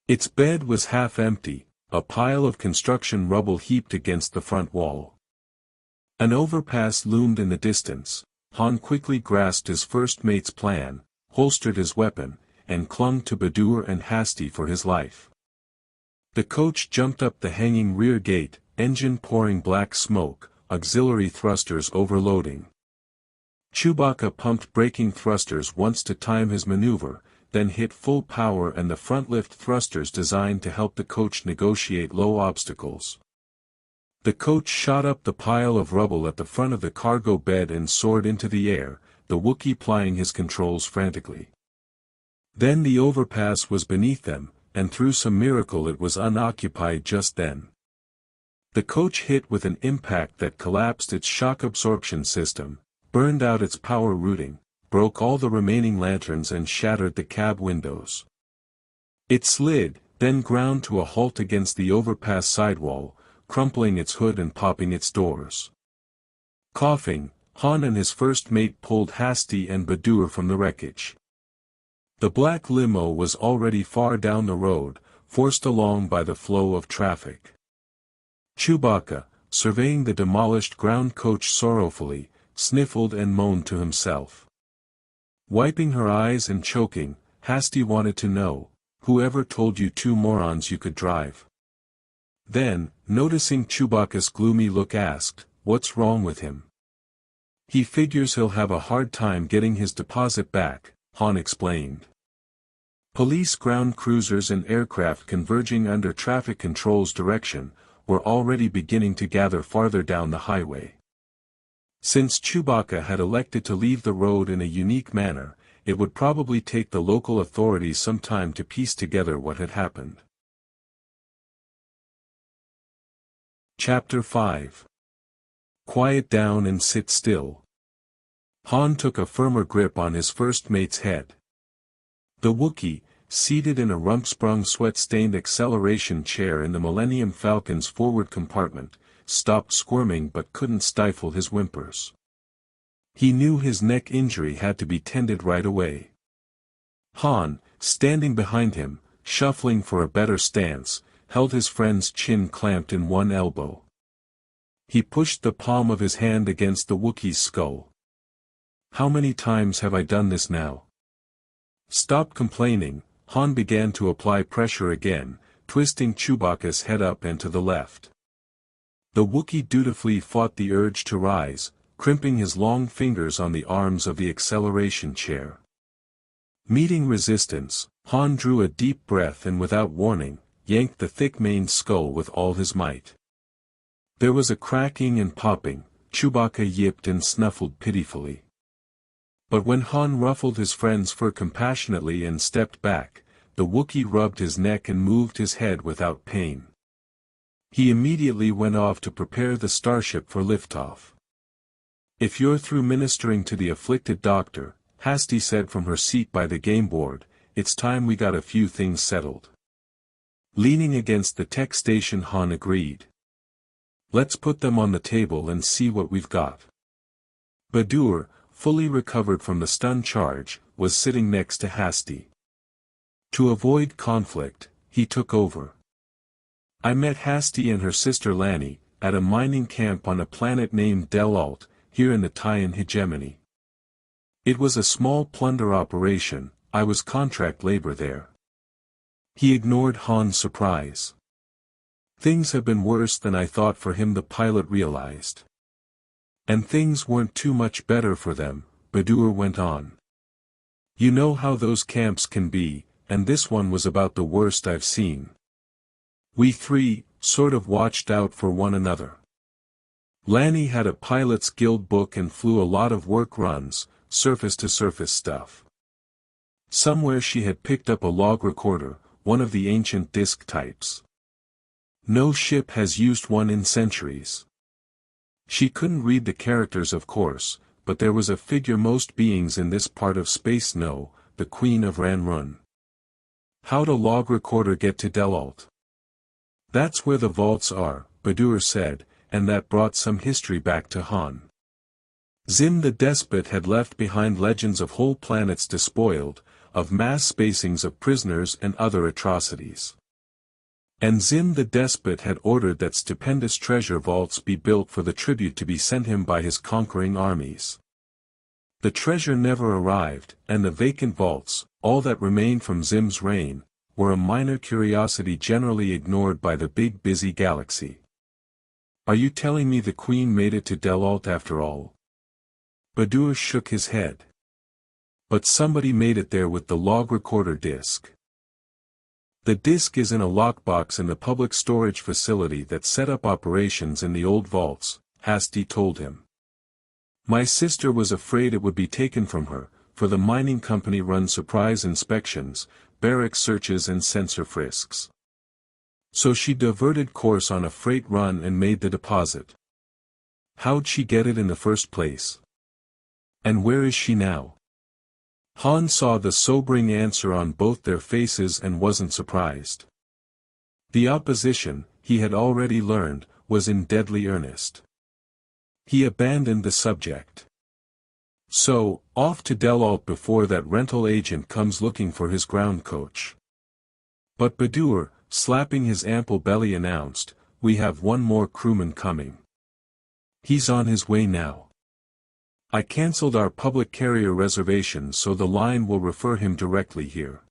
Its bed was half empty, a pile of construction rubble heaped against the front wall. An overpass loomed in the distance. Han quickly grasped his first mate's plan, holstered his weapon, and clung to Badur and Hasty for his life. The coach jumped up the hanging rear gate, engine pouring black smoke, auxiliary thrusters overloading. Chewbacca pumped braking thrusters once to time his maneuver, then hit full power and the front lift thrusters designed to help the coach negotiate low obstacles. The coach shot up the pile of rubble at the front of the cargo bed and soared into the air, the Wookiee plying his controls frantically. Then the overpass was beneath them, and through some miracle it was unoccupied just then. The coach hit with an impact that collapsed its shock absorption system, burned out its power routing, broke all the remaining lanterns and shattered the cab windows. It slid, then ground to a halt against the overpass sidewall, crumpling its hood and popping its doors. Coughing, Han and his first mate pulled Hasty and Badur from the wreckage. The black limo was already far down the road, forced along by the flow of traffic. Chewbacca, surveying the demolished ground coach sorrowfully, sniffled and moaned to himself. Wiping her eyes and choking, Hasty wanted to know, whoever told you two morons you could drive? Then, noticing Chewbacca's gloomy look, asked, what's wrong with him? He figures he'll have a hard time getting his deposit back, Han explained. Police ground cruisers and aircraft converging under traffic control's direction were already beginning to gather farther down the highway. Since Chewbacca had elected to leave the road in a unique manner, it would probably take the local authorities some time to piece together what had happened. Chapter 5. Quiet down and sit still. Han took a firmer grip on his first mate's head. The Wookiee, seated in a rump-sprung sweat-stained acceleration chair in the Millennium Falcon's forward compartment, stopped squirming but couldn't stifle his whimpers. He knew his neck injury had to be tended right away. Han, standing behind him, shuffling for a better stance, held his friend's chin clamped in one elbow. He pushed the palm of his hand against the Wookiee's skull. How many times have I done this now? Stop complaining, Han began to apply pressure again, twisting Chewbacca's head up and to the left. The Wookiee dutifully fought the urge to rise, crimping his long fingers on the arms of the acceleration chair. Meeting resistance, Han drew a deep breath and without warning, yanked the thick-maned skull with all his might. There was a cracking and popping, Chewbacca yipped and snuffled pitifully. But when Han ruffled his friend's fur compassionately and stepped back, the Wookiee rubbed his neck and moved his head without pain. He immediately went off to prepare the starship for liftoff. If you're through ministering to the afflicted doctor, Hasty said from her seat by the game board, it's time we got a few things settled. Leaning against the tech station, Han agreed. Let's put them on the table and see what we've got. Badur, fully recovered from the stun charge, was sitting next to Hasty. To avoid conflict, he took over. I met Hasty and her sister Lanny, at a mining camp on a planet named Del-Alt, here in the Taiyan hegemony. It was a small plunder operation, I was contract labor there. He ignored Han's surprise. Things have been worse than I thought for him, the pilot realized. And things weren't too much better for them, Badur went on. You know how those camps can be, and this one was about the worst I've seen. We three, sort of watched out for one another. Lanny had a pilot's guild book and flew a lot of work runs, surface-to-surface stuff. Somewhere she had picked up a log recorder, one of the ancient disk types. No ship has used one in centuries. She couldn't read the characters, of course, but there was a figure most beings in this part of space know, the Queen of Ranrun. How'd a log recorder get to Del-Alt? That's where the vaults are, Badur said, and that brought some history back to Han. Zim the Despot had left behind legends of whole planets despoiled, of mass spacings of prisoners and other atrocities. And Zim the Despot had ordered that stupendous treasure vaults be built for the tribute to be sent him by his conquering armies. The treasure never arrived, and the vacant vaults, all that remained from Zim's reign, were a minor curiosity generally ignored by the big busy galaxy. Are you telling me the Queen made it to Del-Alt after all? Badur shook his head. But somebody made it there with the log recorder disk. The disk is in a lockbox in the public storage facility that set up operations in the old vaults, Hasty told him. My sister was afraid it would be taken from her, for the mining company runs surprise inspections, barrack searches and sensor frisks. So she diverted course on a freight run and made the deposit. How'd she get it in the first place? And where is she now? Han saw the sobering answer on both their faces and wasn't surprised. The opposition, he had already learned, was in deadly earnest. He abandoned the subject. So, off to Del-Alt before that rental agent comes looking for his ground coach. But Badur, slapping his ample belly, announced, we have one more crewman coming. He's on his way now. I cancelled our public carrier reservation so the line will refer him directly here.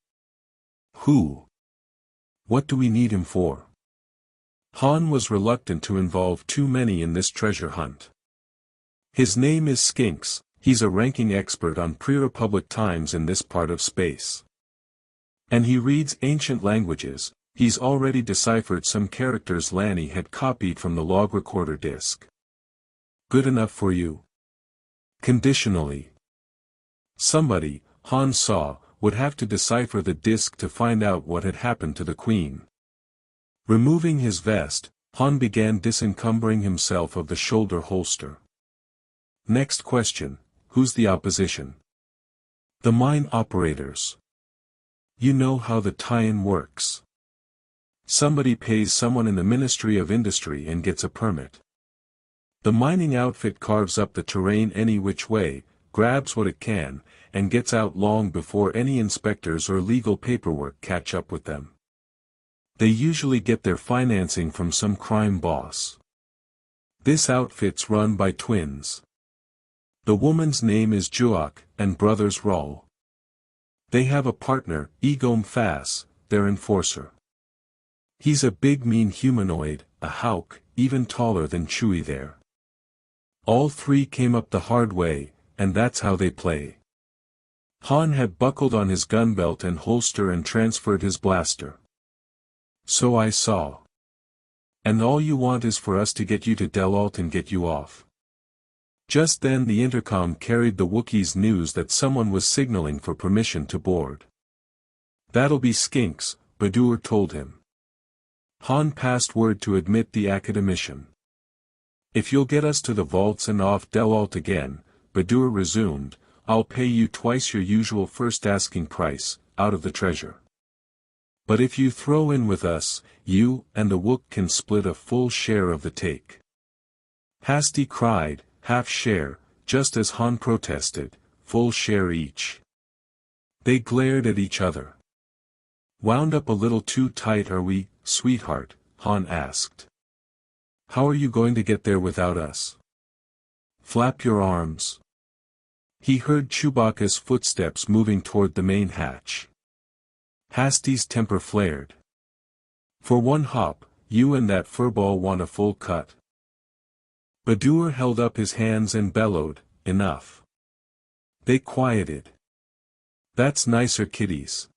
Who? What do we need him for? Han was reluctant to involve too many in this treasure hunt. His name is Skinks, he's a ranking expert on pre-Republic times in this part of space. And he reads ancient languages, he's already deciphered some characters Lanny had copied from the log recorder disk. Good enough for you? Conditionally. Somebody, Han saw, would have to decipher the disk to find out what had happened to the Queen. Removing his vest, Han began disencumbering himself of the shoulder holster. Next question, who's the opposition? The mine operators. You know how the tie-in works. Somebody pays someone in the Ministry of Industry and gets a permit. The mining outfit carves up the terrain any which way, grabs what it can, and gets out long before any inspectors or legal paperwork catch up with them. They usually get their financing from some crime boss. This outfit's run by twins. The woman's name is Juok, and brothers Raul. They have a partner, Egom Fass, their enforcer. He's a big mean humanoid, a Hauk, even taller than Chewie there. All three came up the hard way, and that's how they play. Han had buckled on his gun belt and holster and transferred his blaster. So I saw. And all you want is for us to get you to Delalt and get you off. Just then the intercom carried the Wookiee's news that someone was signaling for permission to board. That'll be Skinks, Badur told him. Han passed word to admit the academician. If you'll get us to the vaults and off Delalt again, Badur resumed, I'll pay you twice your usual first asking price, out of the treasure. But if you throw in with us, you and the Wook can split a full share of the take. Hasty cried, half share, just as Han protested, full share each. They glared at each other. Wound up a little too tight are we, sweetheart? Han asked. How are you going to get there without us? Flap your arms. He heard Chewbacca's footsteps moving toward the main hatch. Hasty's temper flared. For one hop, you and that furball want a full cut. Badur held up his hands and bellowed, enough. They quieted. That's nicer kiddies.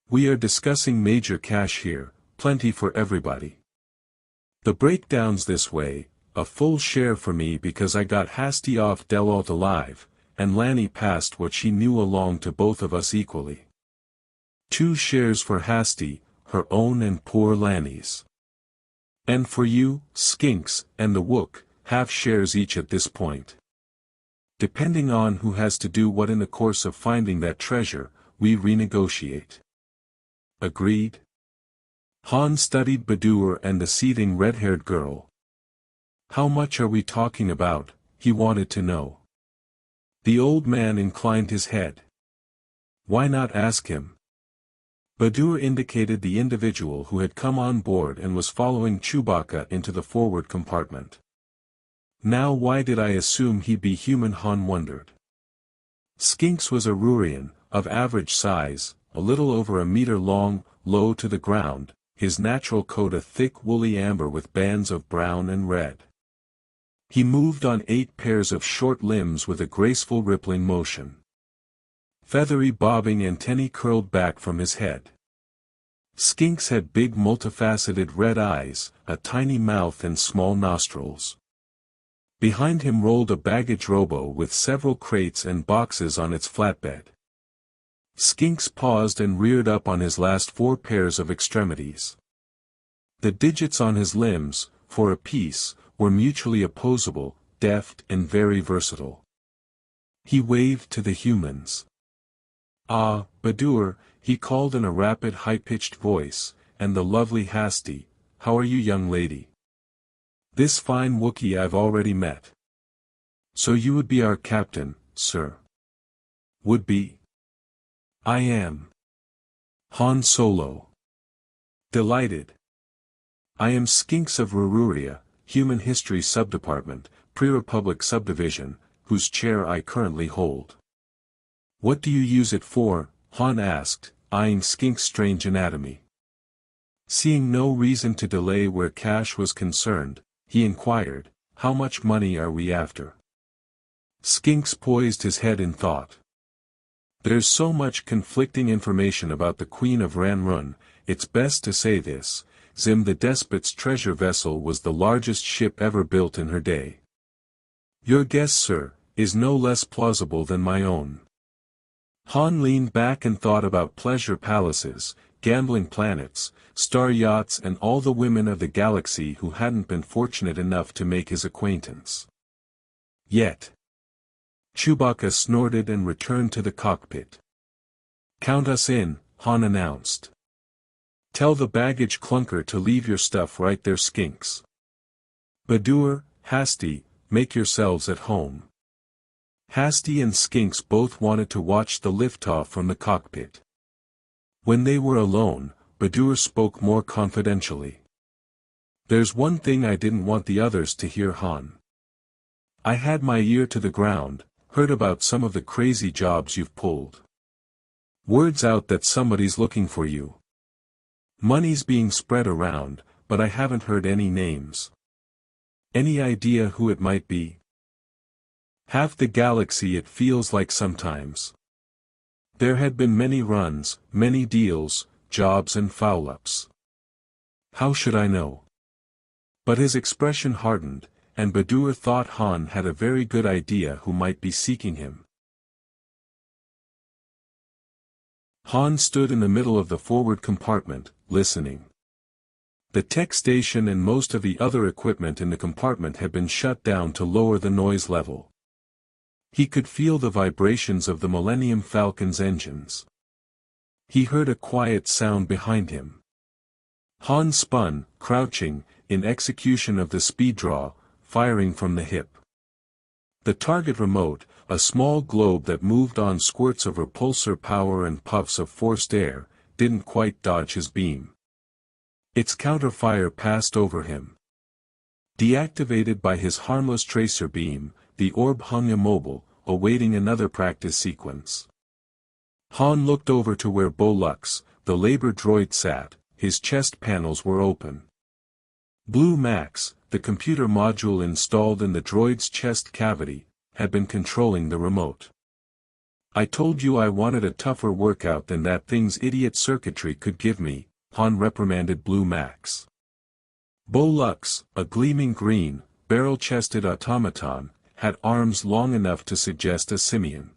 We are discussing major cash here, plenty for everybody. The breakdown's this way, a full share for me because I got Hasty off Delalt alive, and Lanny passed what she knew along to both of us equally. 2 shares for Hasty, her own and poor Lanny's. And for you, Skinks, and the Wook, half shares each at this point. Depending on who has to do what in the course of finding that treasure, we renegotiate. Agreed? Han studied Badur and the seething red-haired girl. How much are we talking about, he wanted to know. The old man inclined his head. Why not ask him? Badur indicated the individual who had come on board and was following Chewbacca into the forward compartment. Now why did I assume he'd be human? Han wondered. Skinks was a Rurian, of average size, a little over a meter long, low to the ground, his natural coat a thick woolly amber with bands of brown and red. He moved on 8 pairs of short limbs with a graceful rippling motion. Feathery bobbing antennae curled back from his head. Skinks had big multifaceted red eyes, a tiny mouth and small nostrils. Behind him rolled a baggage robo with several crates and boxes on its flatbed. Skinks paused and reared up on his last 4 pairs of extremities. The digits on his limbs, for a piece, were mutually opposable, deft and very versatile. He waved to the humans. Ah, Badur, he called in a rapid high-pitched voice, and the lovely Hasty, how are you young lady? This fine Wookiee I've already met. So you would be our captain, sir? Would be? I am. Han Solo. Delighted. I am Skinks of Rururia, Human History Subdepartment, Pre-Republic Subdivision, whose chair I currently hold. What do you use it for? Han asked, eyeing Skink's strange anatomy. Seeing no reason to delay where cash was concerned, he inquired, how much money are we after? Skinks poised his head in thought. There's so much conflicting information about the Queen of Ranrun, it's best to say this: Zim the Despot's treasure vessel was the largest ship ever built in her day. Your guess, sir, is no less plausible than my own. Han leaned back and thought about pleasure palaces, gambling planets, star yachts, and all the women of the galaxy who hadn't been fortunate enough to make his acquaintance. Yet. Chewbacca snorted and returned to the cockpit. Count us in, Han announced. Tell the baggage clunker to leave your stuff right there, Skinks. Badur, Hasty, make yourselves at home. Hasty and Skinks both wanted to watch the liftoff from the cockpit. When they were alone, Badur spoke more confidentially. There's one thing I didn't want the others to hear, Han. I had my ear to the ground, heard about some of the crazy jobs you've pulled. Word's out that somebody's looking for you. Money's being spread around, but I haven't heard any names. Any idea who it might be? Half the galaxy, it feels like sometimes. There had been many runs, many deals, jobs and foul-ups. How should I know? But his expression hardened, and Badur thought Han had a very good idea who might be seeking him. Han stood in the middle of the forward compartment, listening. The tech station and most of the other equipment in the compartment had been shut down to lower the noise level. He could feel the vibrations of the Millennium Falcon's engines. He heard a quiet sound behind him. Han spun, crouching, in execution of the speed draw, firing from the hip. The target remote, a small globe that moved on squirts of repulsor power and puffs of forced air, didn't quite dodge his beam. Its counterfire passed over him. Deactivated by his harmless tracer beam, the orb hung immobile, awaiting another practice sequence. Han looked over to where Bolux, the labor droid, sat. His chest panels were open. Blue Max, the computer module installed in the droid's chest cavity, had been controlling the remote. I told you I wanted a tougher workout than that thing's idiot circuitry could give me, Han reprimanded Blue Max. Bolux, a gleaming green, barrel-chested automaton, had arms long enough to suggest a simian.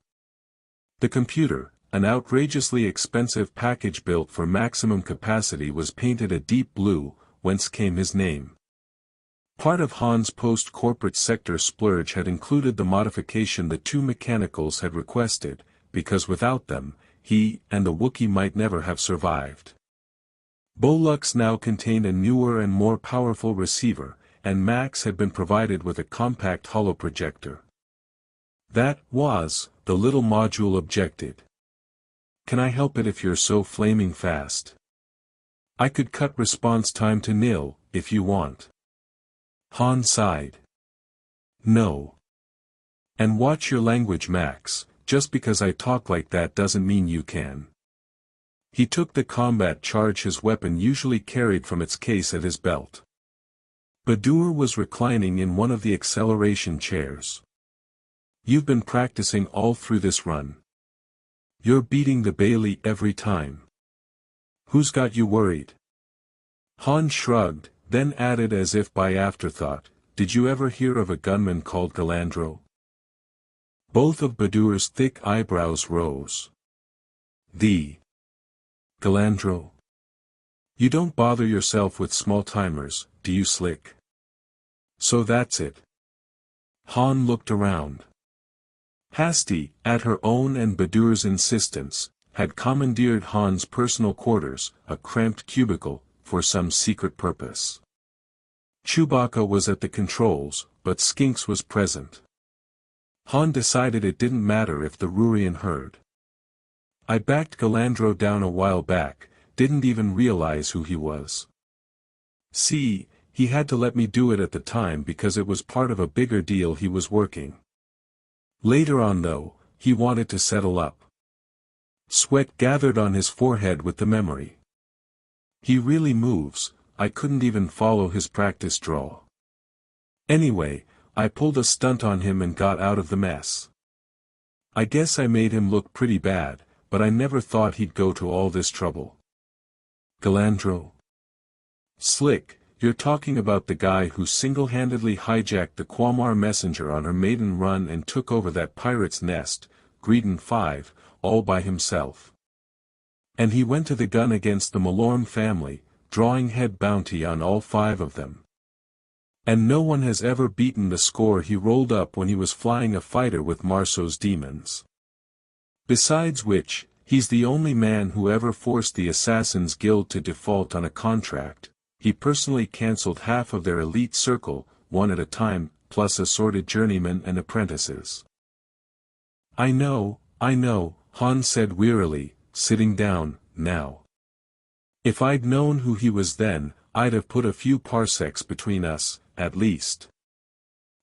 The computer, an outrageously expensive package built for maximum capacity, was painted a deep blue, whence came his name. Part of Han's post-corporate sector splurge had included the modification the two mechanicals had requested, because without them, he and the Wookiee might never have survived. Bolux now contained a newer and more powerful receiver, and Max had been provided with a compact holoprojector. That was, the little module objected. Can I help it if you're so flaming fast? I could cut response time to nil, if you want. Han sighed. No. And watch your language, Max, just because I talk like that doesn't mean you can. He took the combat charge his weapon usually carried from its case at his belt. Badur was reclining in one of the acceleration chairs. You've been practicing all through this run. You're beating the Bailey every time. Who's got you worried? Han shrugged, then added as if by afterthought, did you ever hear of a gunman called Galandro? Both of Badur's thick eyebrows rose. The Galandro? You don't bother yourself with small-timers, do you, Slick? So that's it. Han looked around. Hasty, at her own and Badur's insistence, had commandeered Han's personal quarters, a cramped cubicle, for some secret purpose. Chewbacca was at the controls, but Skinks was present. Han decided it didn't matter if the Rurian heard. I backed Galandro down a while back, didn't even realize who he was. See, he had to let me do it at the time because it was part of a bigger deal he was working. Later on though, he wanted to settle up. Sweat gathered on his forehead with the memory. He really moves, I couldn't even follow his practice draw. Anyway, I pulled a stunt on him and got out of the mess. I guess I made him look pretty bad, but I never thought he'd go to all this trouble. Galandro? Slick, you're talking about the guy who single-handedly hijacked the Quamar messenger on her maiden run and took over that pirate's nest, Greedon 5, all by himself. And he went to the gun against the Malorm family, drawing head bounty on all 5 of them. And no one has ever beaten the score he rolled up when he was flying a fighter with Marso's demons. Besides which, he's the only man who ever forced the Assassin's Guild to default on a contract. He personally cancelled half of their elite circle, one at a time, plus assorted journeymen and apprentices. I know, Han said wearily, sitting down, now. If I'd known who he was then, I'd have put a few parsecs between us, at least.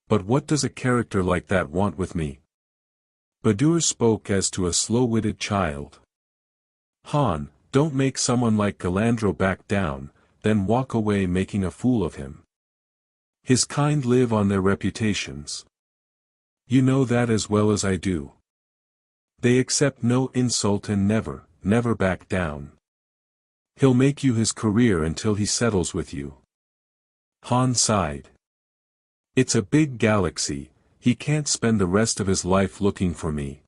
But what does a character like that want with me? Badur spoke as to a slow-witted child. Han, don't make someone like Galandro back down, then walk away making a fool of him. His kind live on their reputations. You know that as well as I do. They accept no insult and never back down. He'll make you his career until he settles with you. Han sighed. It's a big galaxy, he can't spend the rest of his life looking for me.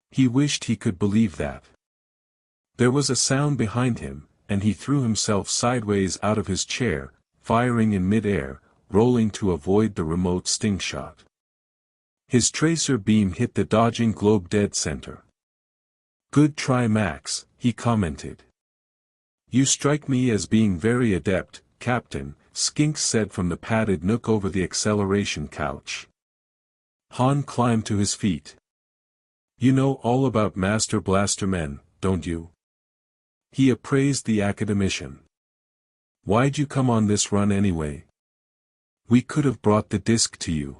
He wished he could believe that. There was a sound behind him, and he threw himself sideways out of his chair, firing in mid-air, rolling to avoid the remote sting shot. His tracer beam hit the dodging globe dead center. Good try, Max, he commented. You strike me as being very adept, Captain, Skinks said from the padded nook over the acceleration couch. Han climbed to his feet. You know all about Master Blaster men, don't you? He appraised the academician. Why'd you come on this run anyway? We could have brought the disc to you.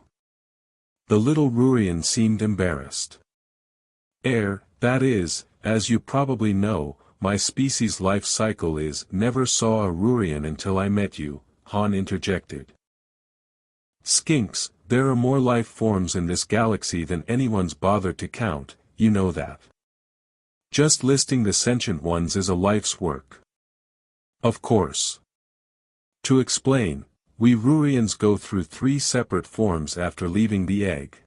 The little Rurian seemed embarrassed. That is, as you probably know, my species' life cycle is never saw a Rurian until I met you, Han interjected. Skinks, there are more life forms in this galaxy than anyone's bothered to count, you know that. Just listing the sentient ones is a life's work. Of course. To explain, we Rurians go through 3 separate forms after leaving the egg.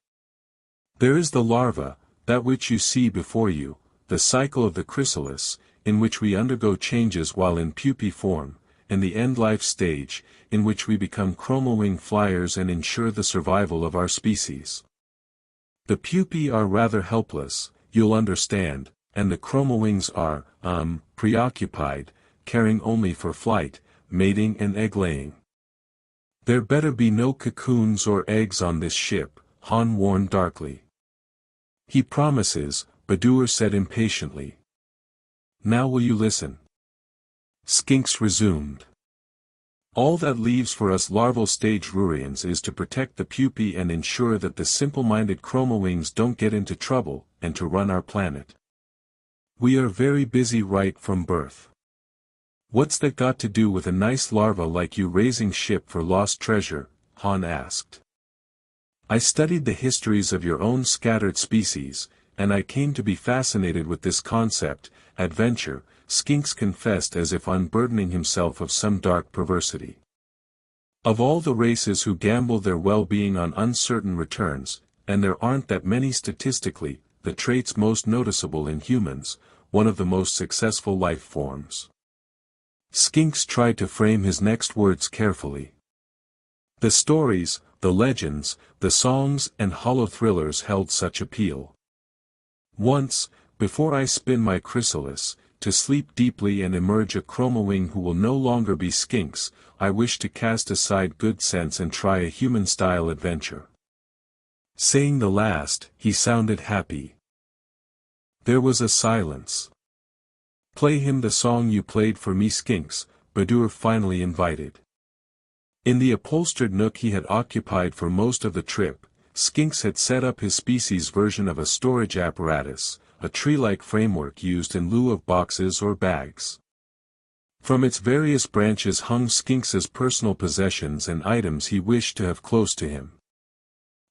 There is the larva, that which you see before you, the cycle of the chrysalis, in which we undergo changes while in pupae form, and the end-life stage, in which we become chromowing flyers and ensure the survival of our species. The pupae are rather helpless, you'll understand, and the chromowings are, preoccupied, caring only for flight, mating and egg-laying. There better be no cocoons or eggs on this ship, Han warned darkly. He promises, Badur said impatiently. Now will you listen? Skinks resumed. All that leaves for us larval stage Rurians is to protect the pupae and ensure that the simple-minded chromowings don't get into trouble, and to run our planet. We are very busy right from birth. What's that got to do with a nice larva like you raising ship for lost treasure? Han asked. I studied the histories of your own scattered species, and I came to be fascinated with this concept, adventure, Skinks confessed as if unburdening himself of some dark perversity. Of all the races who gamble their well-being on uncertain returns, and there aren't that many statistically, the traits most noticeable in humans, one of the most successful life forms. Skinks tried to frame his next words carefully. The stories, the legends, the songs and hollow thrillers held such appeal. Once, before I spin my chrysalis, to sleep deeply and emerge a chromowing who will no longer be Skinks, I wish to cast aside good sense and try a human-style adventure. Saying the last, he sounded happy. There was a silence. Play him the song you played for me, Skinks, Badur finally invited. In the upholstered nook he had occupied for most of the trip, Skinks had set up his species' version of a storage apparatus, a tree-like framework used in lieu of boxes or bags. From its various branches hung Skinks's personal possessions and items he wished to have close to him.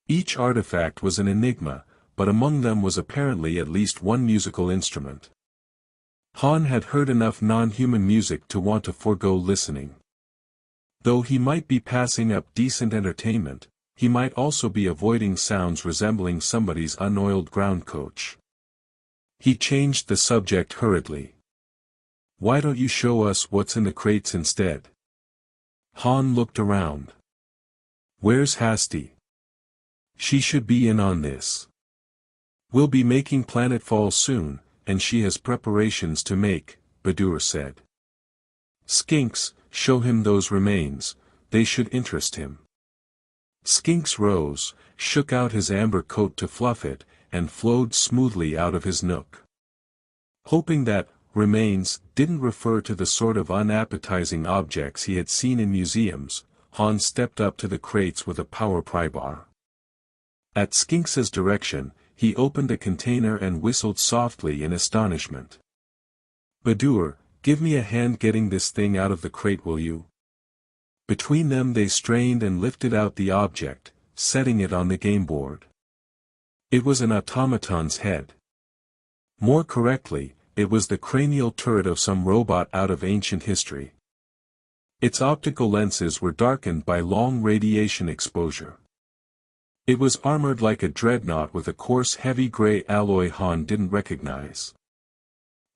Each artifact was an enigma, but among them was apparently at least one musical instrument. Han had heard enough non-human music to want to forego listening. Though he might be passing up decent entertainment, he might also be avoiding sounds resembling somebody's unoiled ground coach. He changed the subject hurriedly. "Why don't you show us what's in the crates instead?" Han looked around. "Where's Hasty? She should be in on this. We'll be making planetfall soon, and she has preparations to make," Badur said. "Skinks, show him those remains, they should interest him." Skinks rose, shook out his amber coat to fluff it, and flowed smoothly out of his nook. Hoping that "remains" didn't refer to the sort of unappetizing objects he had seen in museums, Han stepped up to the crates with a power pry bar. At Skinks's direction, he opened a container and whistled softly in astonishment. "Badur, give me a hand getting this thing out of the crate, will you?" Between them they strained and lifted out the object, setting it on the game board. It was an automaton's head. More correctly, it was the cranial turret of some robot out of ancient history. Its optical lenses were darkened by long radiation exposure. It was armored like a dreadnought with a coarse heavy gray alloy Han didn't recognize.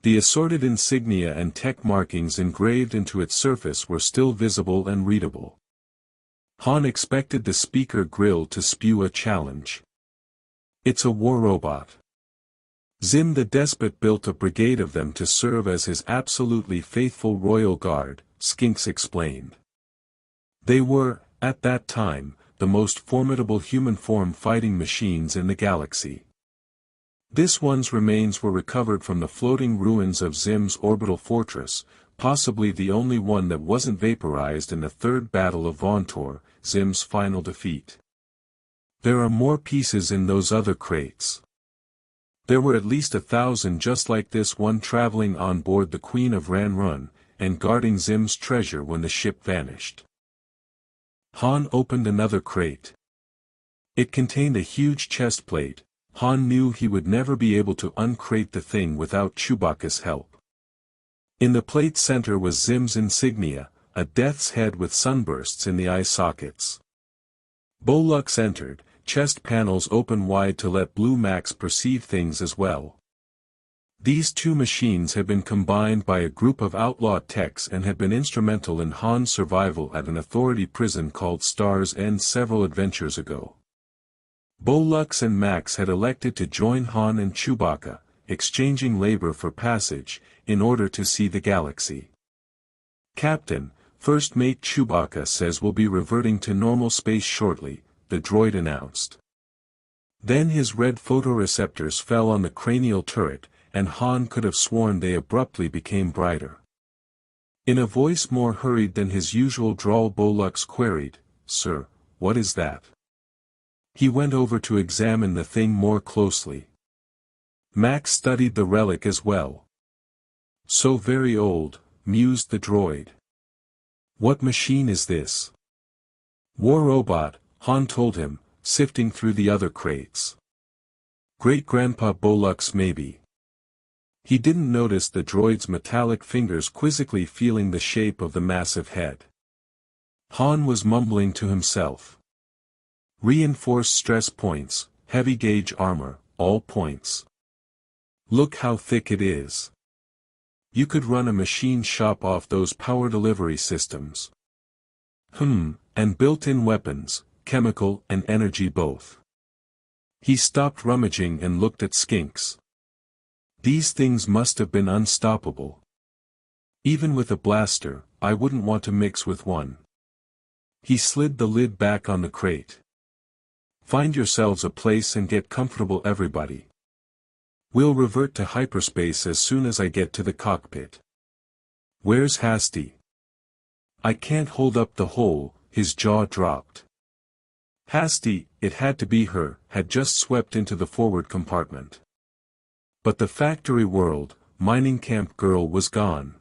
The assorted insignia and tech markings engraved into its surface were still visible and readable. Han expected the speaker grill to spew a challenge. "It's a war robot. Zim the Despot built a brigade of them to serve as his absolutely faithful royal guard," Skinks explained. They were, at that time, the most formidable human-form fighting machines in the galaxy. This one's remains were recovered from the floating ruins of Zim's orbital fortress, possibly the only one that wasn't vaporized in the Third Battle of Vontor, Zim's final defeat. There are more pieces in those other crates. There were at least 1,000 just like this one traveling on board the Queen of Ranrun, and guarding Zim's treasure when the ship vanished. Han opened another crate. It contained a huge chest plate. Han knew he would never be able to uncrate the thing without Chewbacca's help. In the plate's center was Zim's insignia, a death's head with sunbursts in the eye sockets. Bolux entered, chest panels open wide to let Blue Max perceive things as well. These two machines had been combined by a group of outlaw techs and had been instrumental in Han's survival at an authority prison called Star's End several adventures ago. Bolux and Max had elected to join Han and Chewbacca, exchanging labor for passage, in order to see the galaxy. "Captain, First Mate Chewbacca says we'll be reverting to normal space shortly," the droid announced. Then his red photoreceptors fell on the cranial turret, and Han could have sworn they abruptly became brighter. In a voice more hurried than his usual drawl, Bolux queried, "Sir, what is that?" He went over to examine the thing more closely. Max studied the relic as well. "So very old," mused the droid. "What machine is this?" "War robot," Han told him, sifting through the other crates. "Great-Grandpa Bolux maybe." He didn't notice the droid's metallic fingers quizzically feeling the shape of the massive head. Han was mumbling to himself. "Reinforced stress points, heavy gauge armor, all points. Look how thick it is. You could run a machine shop off those power delivery systems. And built-in weapons, chemical and energy both." He stopped rummaging and looked at Skinks. These things must have been unstoppable. Even with a blaster, I wouldn't want to mix with one. He slid the lid back on the crate. "Find yourselves a place and get comfortable, everybody. We'll revert to hyperspace as soon as I get to the cockpit. Where's Hasty?" "I can't hold up the hole," his jaw dropped. "Hasty, it had to be her, had just swept into the forward compartment. But the factory world, mining camp girl was gone.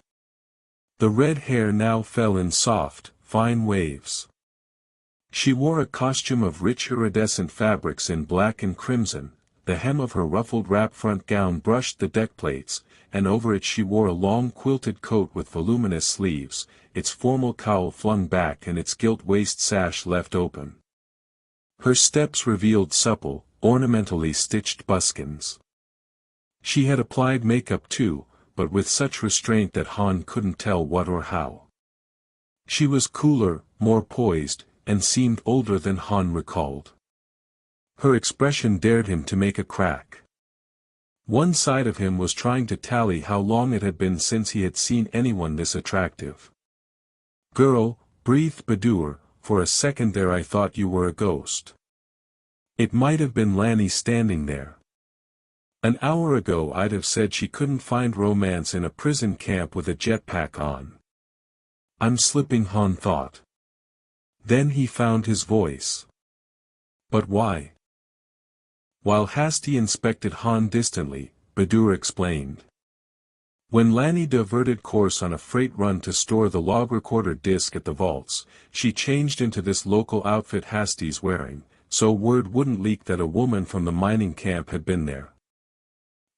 The red hair now fell in soft, fine waves. She wore a costume of rich iridescent fabrics in black and crimson, the hem of her ruffled wrap front gown brushed the deck plates, and over it she wore a long quilted coat with voluminous sleeves, its formal cowl flung back and its gilt waist sash left open. Her steps revealed supple, ornamentally stitched buskins. She had applied makeup too, but with such restraint that Han couldn't tell what or how. She was cooler, more poised, and seemed older than Han recalled. Her expression dared him to make a crack. One side of him was trying to tally how long it had been since he had seen anyone this attractive. "Girl," breathed Badur, "for a second there I thought you were a ghost." It might have been Lanny standing there. An hour ago I'd have said she couldn't find romance in a prison camp with a jetpack on. "I'm slipping," Han thought. Then he found his voice. "But why?" While Hasty inspected Han distantly, Badur explained. When Lanny diverted course on a freight run to store the log recorder disc at the vaults, she changed into this local outfit Hasty's wearing, so word wouldn't leak that a woman from the mining camp had been there.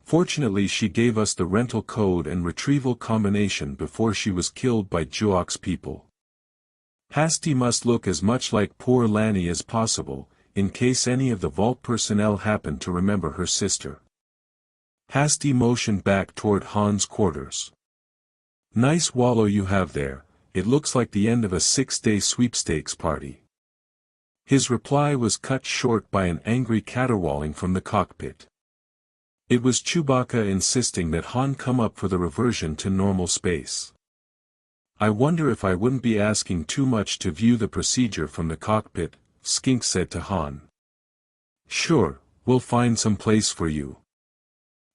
Fortunately she gave us the rental code and retrieval combination before she was killed by Juok's people. Hasty must look as much like poor Lanny as possible, in case any of the vault personnel happened to remember her sister. Hasty motioned back toward Han's quarters. "Nice wallow you have there, it looks like the end of a 6-day sweepstakes party." His reply was cut short by an angry caterwauling from the cockpit. It was Chewbacca insisting that Han come up for the reversion to normal space. "I wonder if I wouldn't be asking too much to view the procedure from the cockpit," Skink said to Han. "Sure, we'll find some place for you."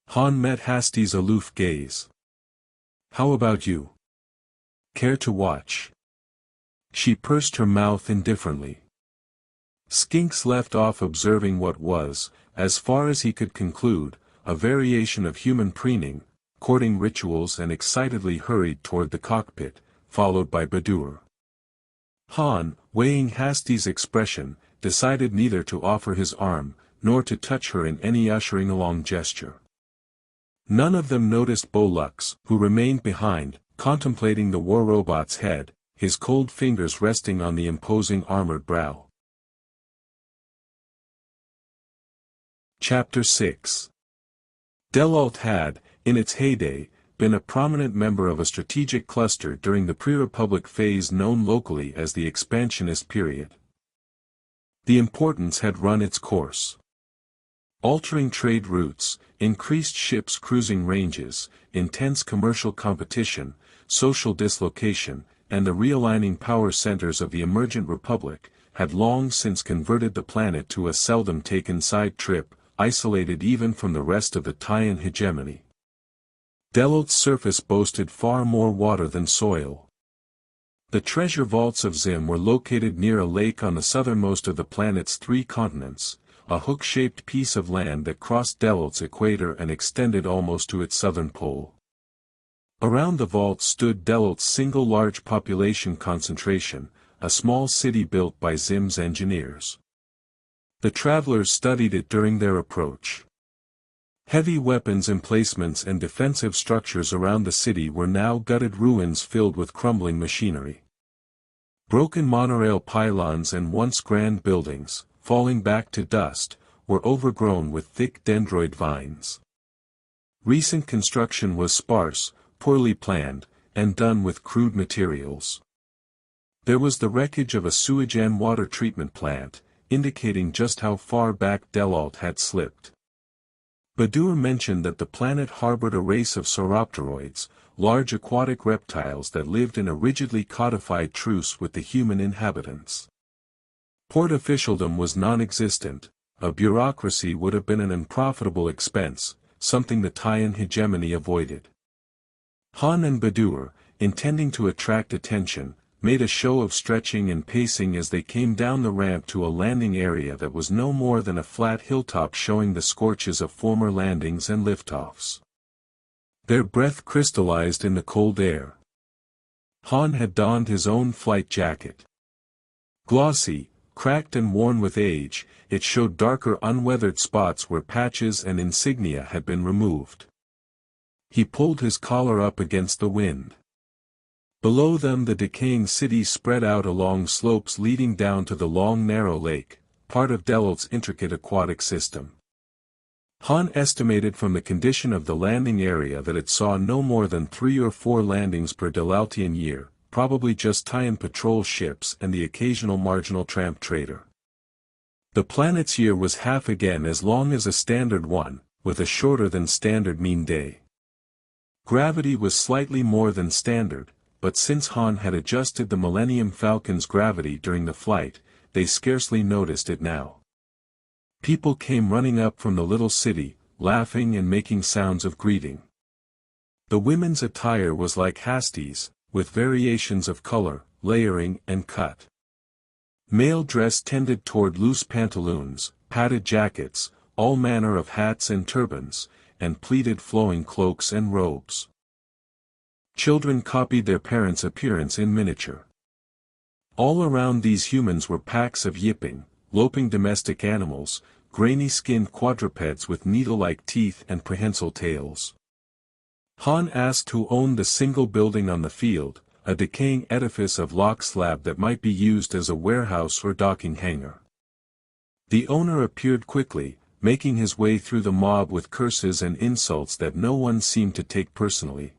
Han met Hasty's aloof gaze. "How about you? Care to watch?" She pursed her mouth indifferently. Skinks left off observing what was, as far as he could conclude, a variation of human preening, courting rituals and excitedly hurried toward the cockpit, followed by Badur. Han, weighing Hasty's expression, decided neither to offer his arm, nor to touch her in any ushering along gesture. None of them noticed Bolux, who remained behind, contemplating the war robot's head, his cold fingers resting on the imposing armored brow. Chapter 6. Delalt had, in its heyday, been a prominent member of a strategic cluster during the pre-Republic phase known locally as the Expansionist period. The importance had run its course. Altering trade routes, increased ships' cruising ranges, intense commercial competition, social dislocation, and the realigning power centers of the emergent republic, had long since converted the planet to a seldom-taken side trip, isolated even from the rest of the Taiyan hegemony. Delalt's surface boasted far more water than soil. The treasure vaults of Zim were located near a lake on the southernmost of the planet's 3 continents, a hook-shaped piece of land that crossed Delalt's equator and extended almost to its southern pole. Around the vaults stood Delalt's single large population concentration, a small city built by Zim's engineers. The travelers studied it during their approach. Heavy weapons emplacements and defensive structures around the city were now gutted ruins filled with crumbling machinery. Broken monorail pylons and once grand buildings, falling back to dust, were overgrown with thick dendroid vines. Recent construction was sparse, poorly planned, and done with crude materials. There was the wreckage of a sewage and water treatment plant, indicating just how far back Delalt had slipped. Badur mentioned that the planet harbored a race of sauropteroids, large aquatic reptiles that lived in a rigidly codified truce with the human inhabitants. Port officialdom was non-existent, a bureaucracy would have been an unprofitable expense, something the Taiyan hegemony avoided. Han and Badur, intending to attract attention, made a show of stretching and pacing as they came down the ramp to a landing area that was no more than a flat hilltop showing the scorches of former landings and liftoffs. Their breath crystallized in the cold air. Han had donned his own flight jacket. Glossy, cracked and worn with age, it showed darker unweathered spots where patches and insignia had been removed. He pulled his collar up against the wind. Below them the decaying city spread out along slopes leading down to the long narrow lake, part of Delult's intricate aquatic system. Han estimated from the condition of the landing area that it saw no more than 3 or 4 landings per Delaltian year, probably just tie-in patrol ships and the occasional marginal tramp trader. The planet's year was half again as long as a standard one, with a shorter than standard mean day. Gravity was slightly more than standard, but since Han had adjusted the Millennium Falcon's gravity during the flight, they scarcely noticed it now. People came running up from the little city, laughing and making sounds of greeting. The women's attire was like Hasti's, with variations of color, layering and cut. Male dress tended toward loose pantaloons, padded jackets, all manner of hats and turbans, and pleated flowing cloaks and robes. Children copied their parents' appearance in miniature. All around these humans were packs of yipping, loping domestic animals, grainy-skinned quadrupeds with needle-like teeth and prehensile tails. Han asked who owned the single building on the field, a decaying edifice of lock slab that might be used as a warehouse or docking hangar. The owner appeared quickly, making his way through the mob with curses and insults that no one seemed to take personally.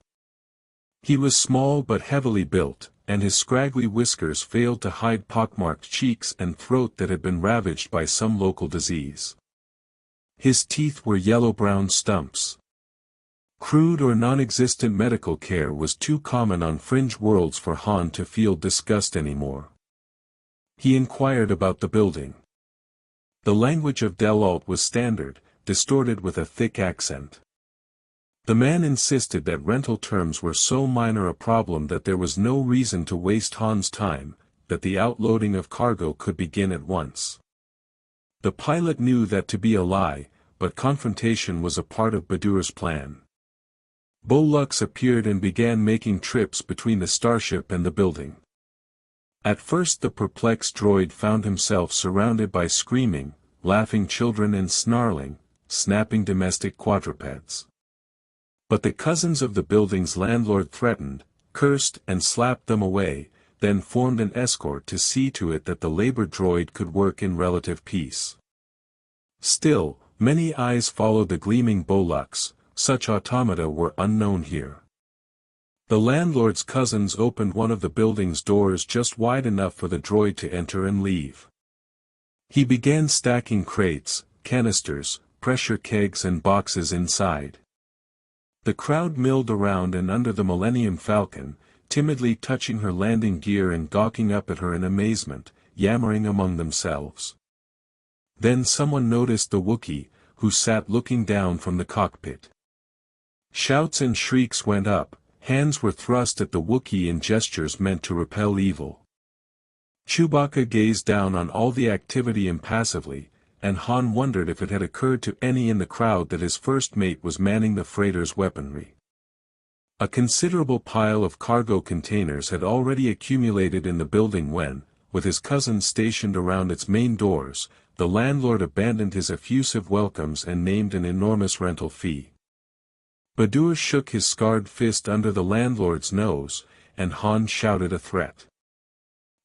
He was small but heavily built, and his scraggly whiskers failed to hide pockmarked cheeks and throat that had been ravaged by some local disease. His teeth were yellow-brown stumps. Crude or non-existent medical care was too common on fringe worlds for Han to feel disgust anymore. He inquired about the building. The language of Delalt was standard, distorted with a thick accent. The man insisted that rental terms were so minor a problem that there was no reason to waste Han's time, that the outloading of cargo could begin at once. The pilot knew that to be a lie, but confrontation was a part of Badur's plan. Bolux appeared and began making trips between the starship and the building. At first the perplexed droid found himself surrounded by screaming, laughing children and snarling, snapping domestic quadrupeds. But the cousins of the building's landlord threatened, cursed and slapped them away, then formed an escort to see to it that the labor droid could work in relative peace. Still, many eyes followed the gleaming Bolux, such automata were unknown here. The landlord's cousins opened one of the building's doors just wide enough for the droid to enter and leave. He began stacking crates, canisters, pressure kegs and boxes inside. The crowd milled around and under the Millennium Falcon, timidly touching her landing gear and gawking up at her in amazement, yammering among themselves. Then someone noticed the Wookiee, who sat looking down from the cockpit. Shouts and shrieks went up, hands were thrust at the Wookiee in gestures meant to repel evil. Chewbacca gazed down on all the activity impassively, and Han wondered if it had occurred to any in the crowd that his first mate was manning the freighter's weaponry. A considerable pile of cargo containers had already accumulated in the building when, with his cousins stationed around its main doors, the landlord abandoned his effusive welcomes and named an enormous rental fee. Badur shook his scarred fist under the landlord's nose, and Han shouted a threat.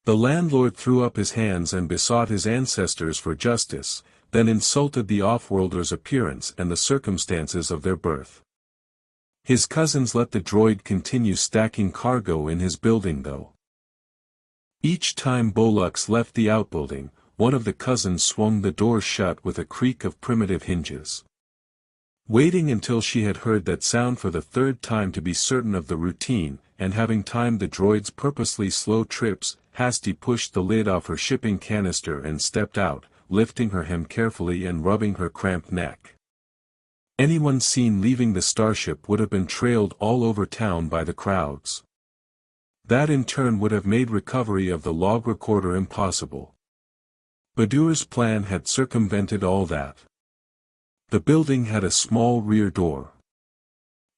The landlord threw up his hands and besought his ancestors for justice, then insulted the off-worlder's appearance and the circumstances of their birth. His cousins let the droid continue stacking cargo in his building though. Each time Bolux left the outbuilding, one of the cousins swung the door shut with a creak of primitive hinges. Waiting until she had heard that sound for the third time to be certain of the routine, and having timed the droid's purposely slow trips, Hasti pushed the lid off her shipping canister and stepped out, lifting her hem carefully and rubbing her cramped neck. Anyone seen leaving the starship would have been trailed all over town by the crowds. That in turn would have made recovery of the log recorder impossible. Badur's plan had circumvented all that. The building had a small rear door.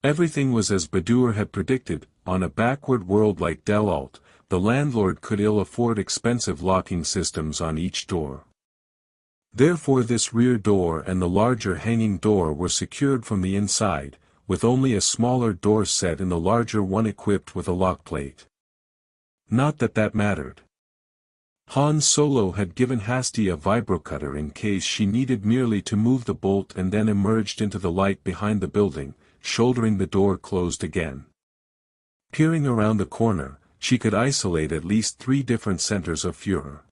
Everything was as Badur had predicted. On a backward world like Delalt, the landlord could ill afford expensive locking systems on each door. Therefore this rear door and the larger hanging door were secured from the inside, with only a smaller door set in the larger one equipped with a lock plate. Not that that mattered. Han Solo had given Hasti a vibrocutter in case she needed merely to move the bolt, and then emerged into the light behind the building, shouldering the door closed again. Peering around the corner, she could isolate at least 3 different centers of furor.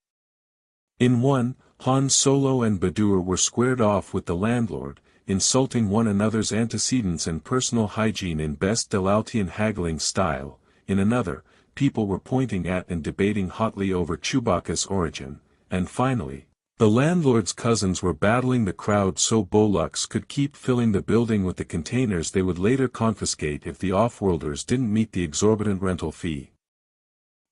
In one, Han Solo and Badur were squared off with the landlord, insulting one another's antecedents and personal hygiene in best Delaltian haggling style. In another, people were pointing at and debating hotly over Chewbacca's origin, and finally, the landlord's cousins were battling the crowd so Bolux could keep filling the building with the containers they would later confiscate if the Offworlders didn't meet the exorbitant rental fee.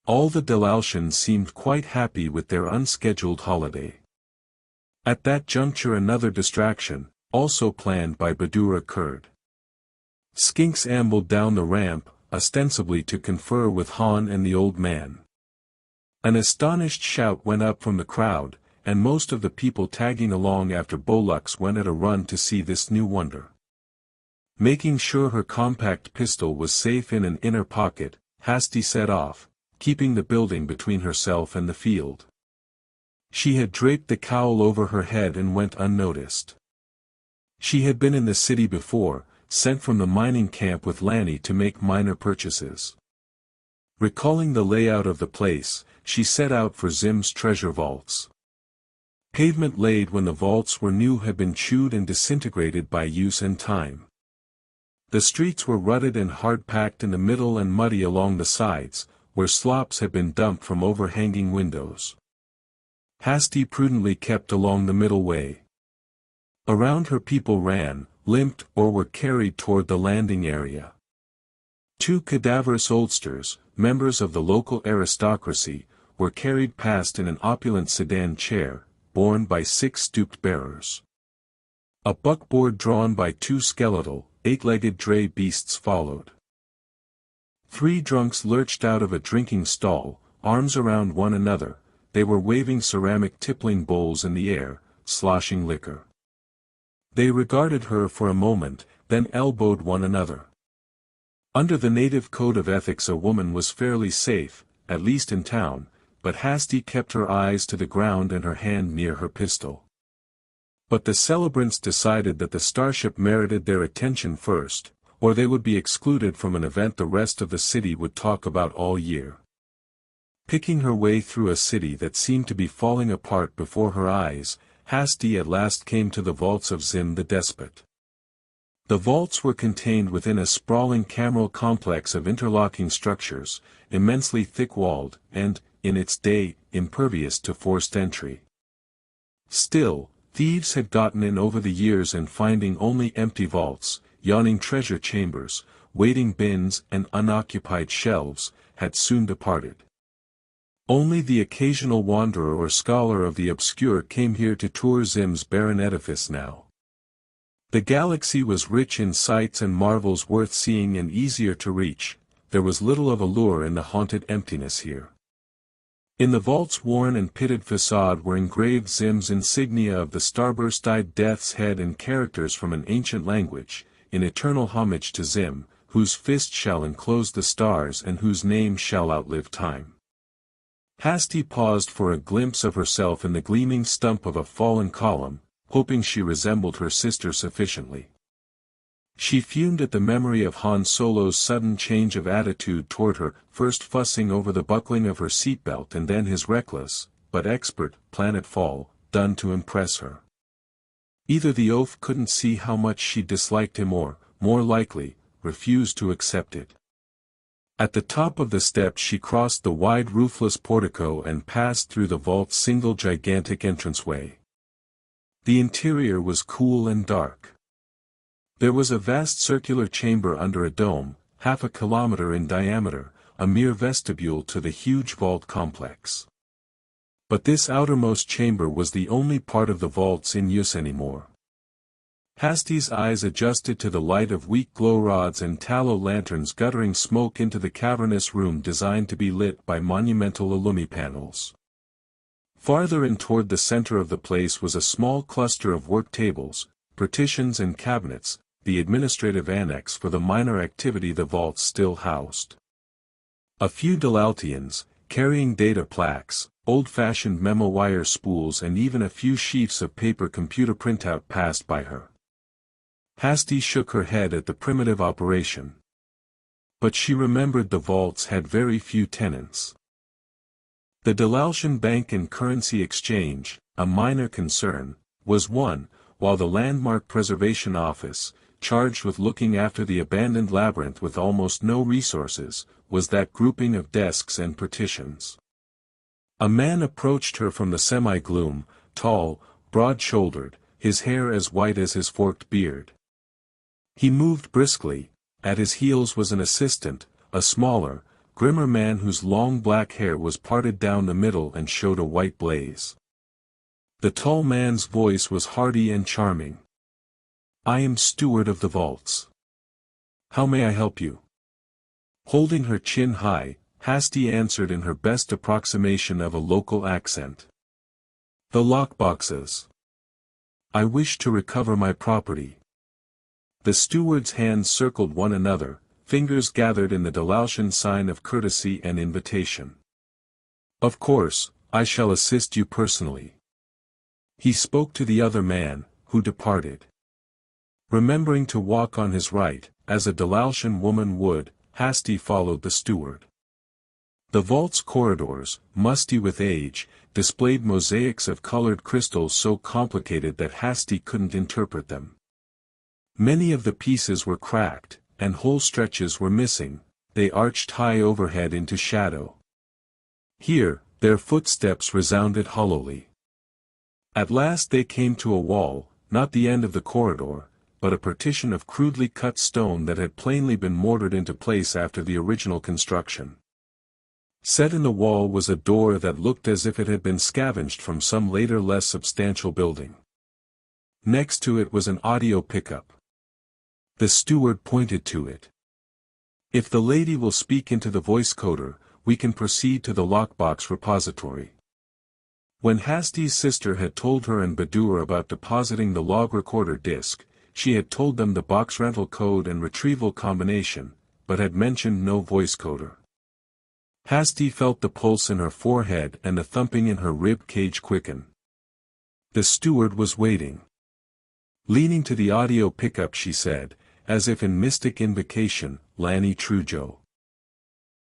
All the Delaltians seemed quite happy with their unscheduled holiday. At that juncture another distraction, also planned by Badur, occurred. Skinks ambled down the ramp, ostensibly to confer with Han and the old man. An astonished shout went up from the crowd, and most of the people tagging along after Bolux went at a run to see this new wonder. Making sure her compact pistol was safe in an inner pocket, Hasti set off, keeping the building between herself and the field. She had draped the cowl over her head and went unnoticed. She had been in the city before, sent from the mining camp with Lanny to make minor purchases. Recalling the layout of the place, she set out for Zim's treasure vaults. Pavement laid when the vaults were new had been chewed and disintegrated by use and time. The streets were rutted and hard-packed in the middle and muddy along the sides, where slops had been dumped from overhanging windows. Hasti prudently kept along the middle way. Around her people ran, limped, or were carried toward the landing area. 2 cadaverous oldsters, members of the local aristocracy, were carried past in an opulent sedan chair, borne by 6 stooped bearers. A buckboard drawn by 2 skeletal, 8-legged dray beasts followed. 3 drunks lurched out of a drinking stall, arms around one another. They were waving ceramic tippling bowls in the air, sloshing liquor. They regarded her for a moment, then elbowed one another. Under the native code of ethics a woman was fairly safe, at least in town, but Hasti kept her eyes to the ground and her hand near her pistol. But the celebrants decided that the starship merited their attention first, or they would be excluded from an event the rest of the city would talk about all year. Picking her way through a city that seemed to be falling apart before her eyes, Hasti at last came to the vaults of Zim the Despot. The vaults were contained within a sprawling cameral complex of interlocking structures, immensely thick-walled, and, in its day, impervious to forced entry. Still, thieves had gotten in over the years, and finding only empty vaults, yawning treasure chambers, waiting bins and unoccupied shelves, had soon departed. Only the occasional wanderer or scholar of the obscure came here to tour Zim's barren edifice now. The galaxy was rich in sights and marvels worth seeing and easier to reach. There was little of allure in the haunted emptiness here. In the vault's worn and pitted facade were engraved Zim's insignia of the starburst-eyed death's head and characters from an ancient language, in eternal homage to Zim, whose fist shall enclose the stars and whose name shall outlive time. Hasti paused for a glimpse of herself in the gleaming stump of a fallen column, hoping she resembled her sister sufficiently. She fumed at the memory of Han Solo's sudden change of attitude toward her, first fussing over the buckling of her seatbelt and then his reckless, but expert, planet fall, done to impress her. Either the oaf couldn't see how much she disliked him or, more likely, refused to accept it. At the top of the steps she crossed the wide roofless portico and passed through the vault's single gigantic entranceway. The interior was cool and dark. There was a vast circular chamber under a dome, half a kilometer in diameter, a mere vestibule to the huge vault complex. But this outermost chamber was the only part of the vaults in use anymore. Hasty's eyes adjusted to the light of weak glow rods and tallow lanterns guttering smoke into the cavernous room designed to be lit by monumental alumi-panels. Farther in toward the center of the place was a small cluster of work tables, partitions and cabinets, the administrative annex for the minor activity the vaults still housed. A few Delaltians, carrying data plaques, old-fashioned memo wire spools and even a few sheafs of paper computer printout passed by her. Hasty shook her head at the primitive operation. But she remembered the vaults had very few tenants. The Delaltian Bank and Currency Exchange, a minor concern, was one, while the Landmark Preservation Office, charged with looking after the abandoned labyrinth with almost no resources, was that grouping of desks and partitions. A man approached her from the semi-gloom, tall, broad-shouldered, his hair as white as his forked beard. He moved briskly. At his heels was an assistant, a smaller, grimmer man whose long black hair was parted down the middle and showed a white blaze. The tall man's voice was hearty and charming. "I am steward of the vaults. How may I help you?" Holding her chin high, Hasty answered in her best approximation of a local accent. "The lockboxes. I wish to recover my property." The steward's hands circled one another, fingers gathered in the Delaltian sign of courtesy and invitation. "Of course, I shall assist you personally." He spoke to the other man, who departed. Remembering to walk on his right, as a Delaltian woman would, Hasty followed the steward. The vault's corridors, musty with age, displayed mosaics of colored crystals so complicated that Hasty couldn't interpret them. Many of the pieces were cracked, and whole stretches were missing. They arched high overhead into shadow. Here, their footsteps resounded hollowly. At last they came to a wall, not the end of the corridor, but a partition of crudely cut stone that had plainly been mortared into place after the original construction. Set in the wall was a door that looked as if it had been scavenged from some later less substantial building. Next to it was an audio pickup. The steward pointed to it. "If the lady will speak into the voice coder, we can proceed to the lockbox repository." When Hasty's sister had told her and Badur about depositing the log recorder disk, she had told them the box rental code and retrieval combination, but had mentioned no voice coder. Hasty felt the pulse in her forehead and the thumping in her rib cage quicken. The steward was waiting. Leaning to the audio pickup she said, as if in mystic invocation, "Lanny Trujo."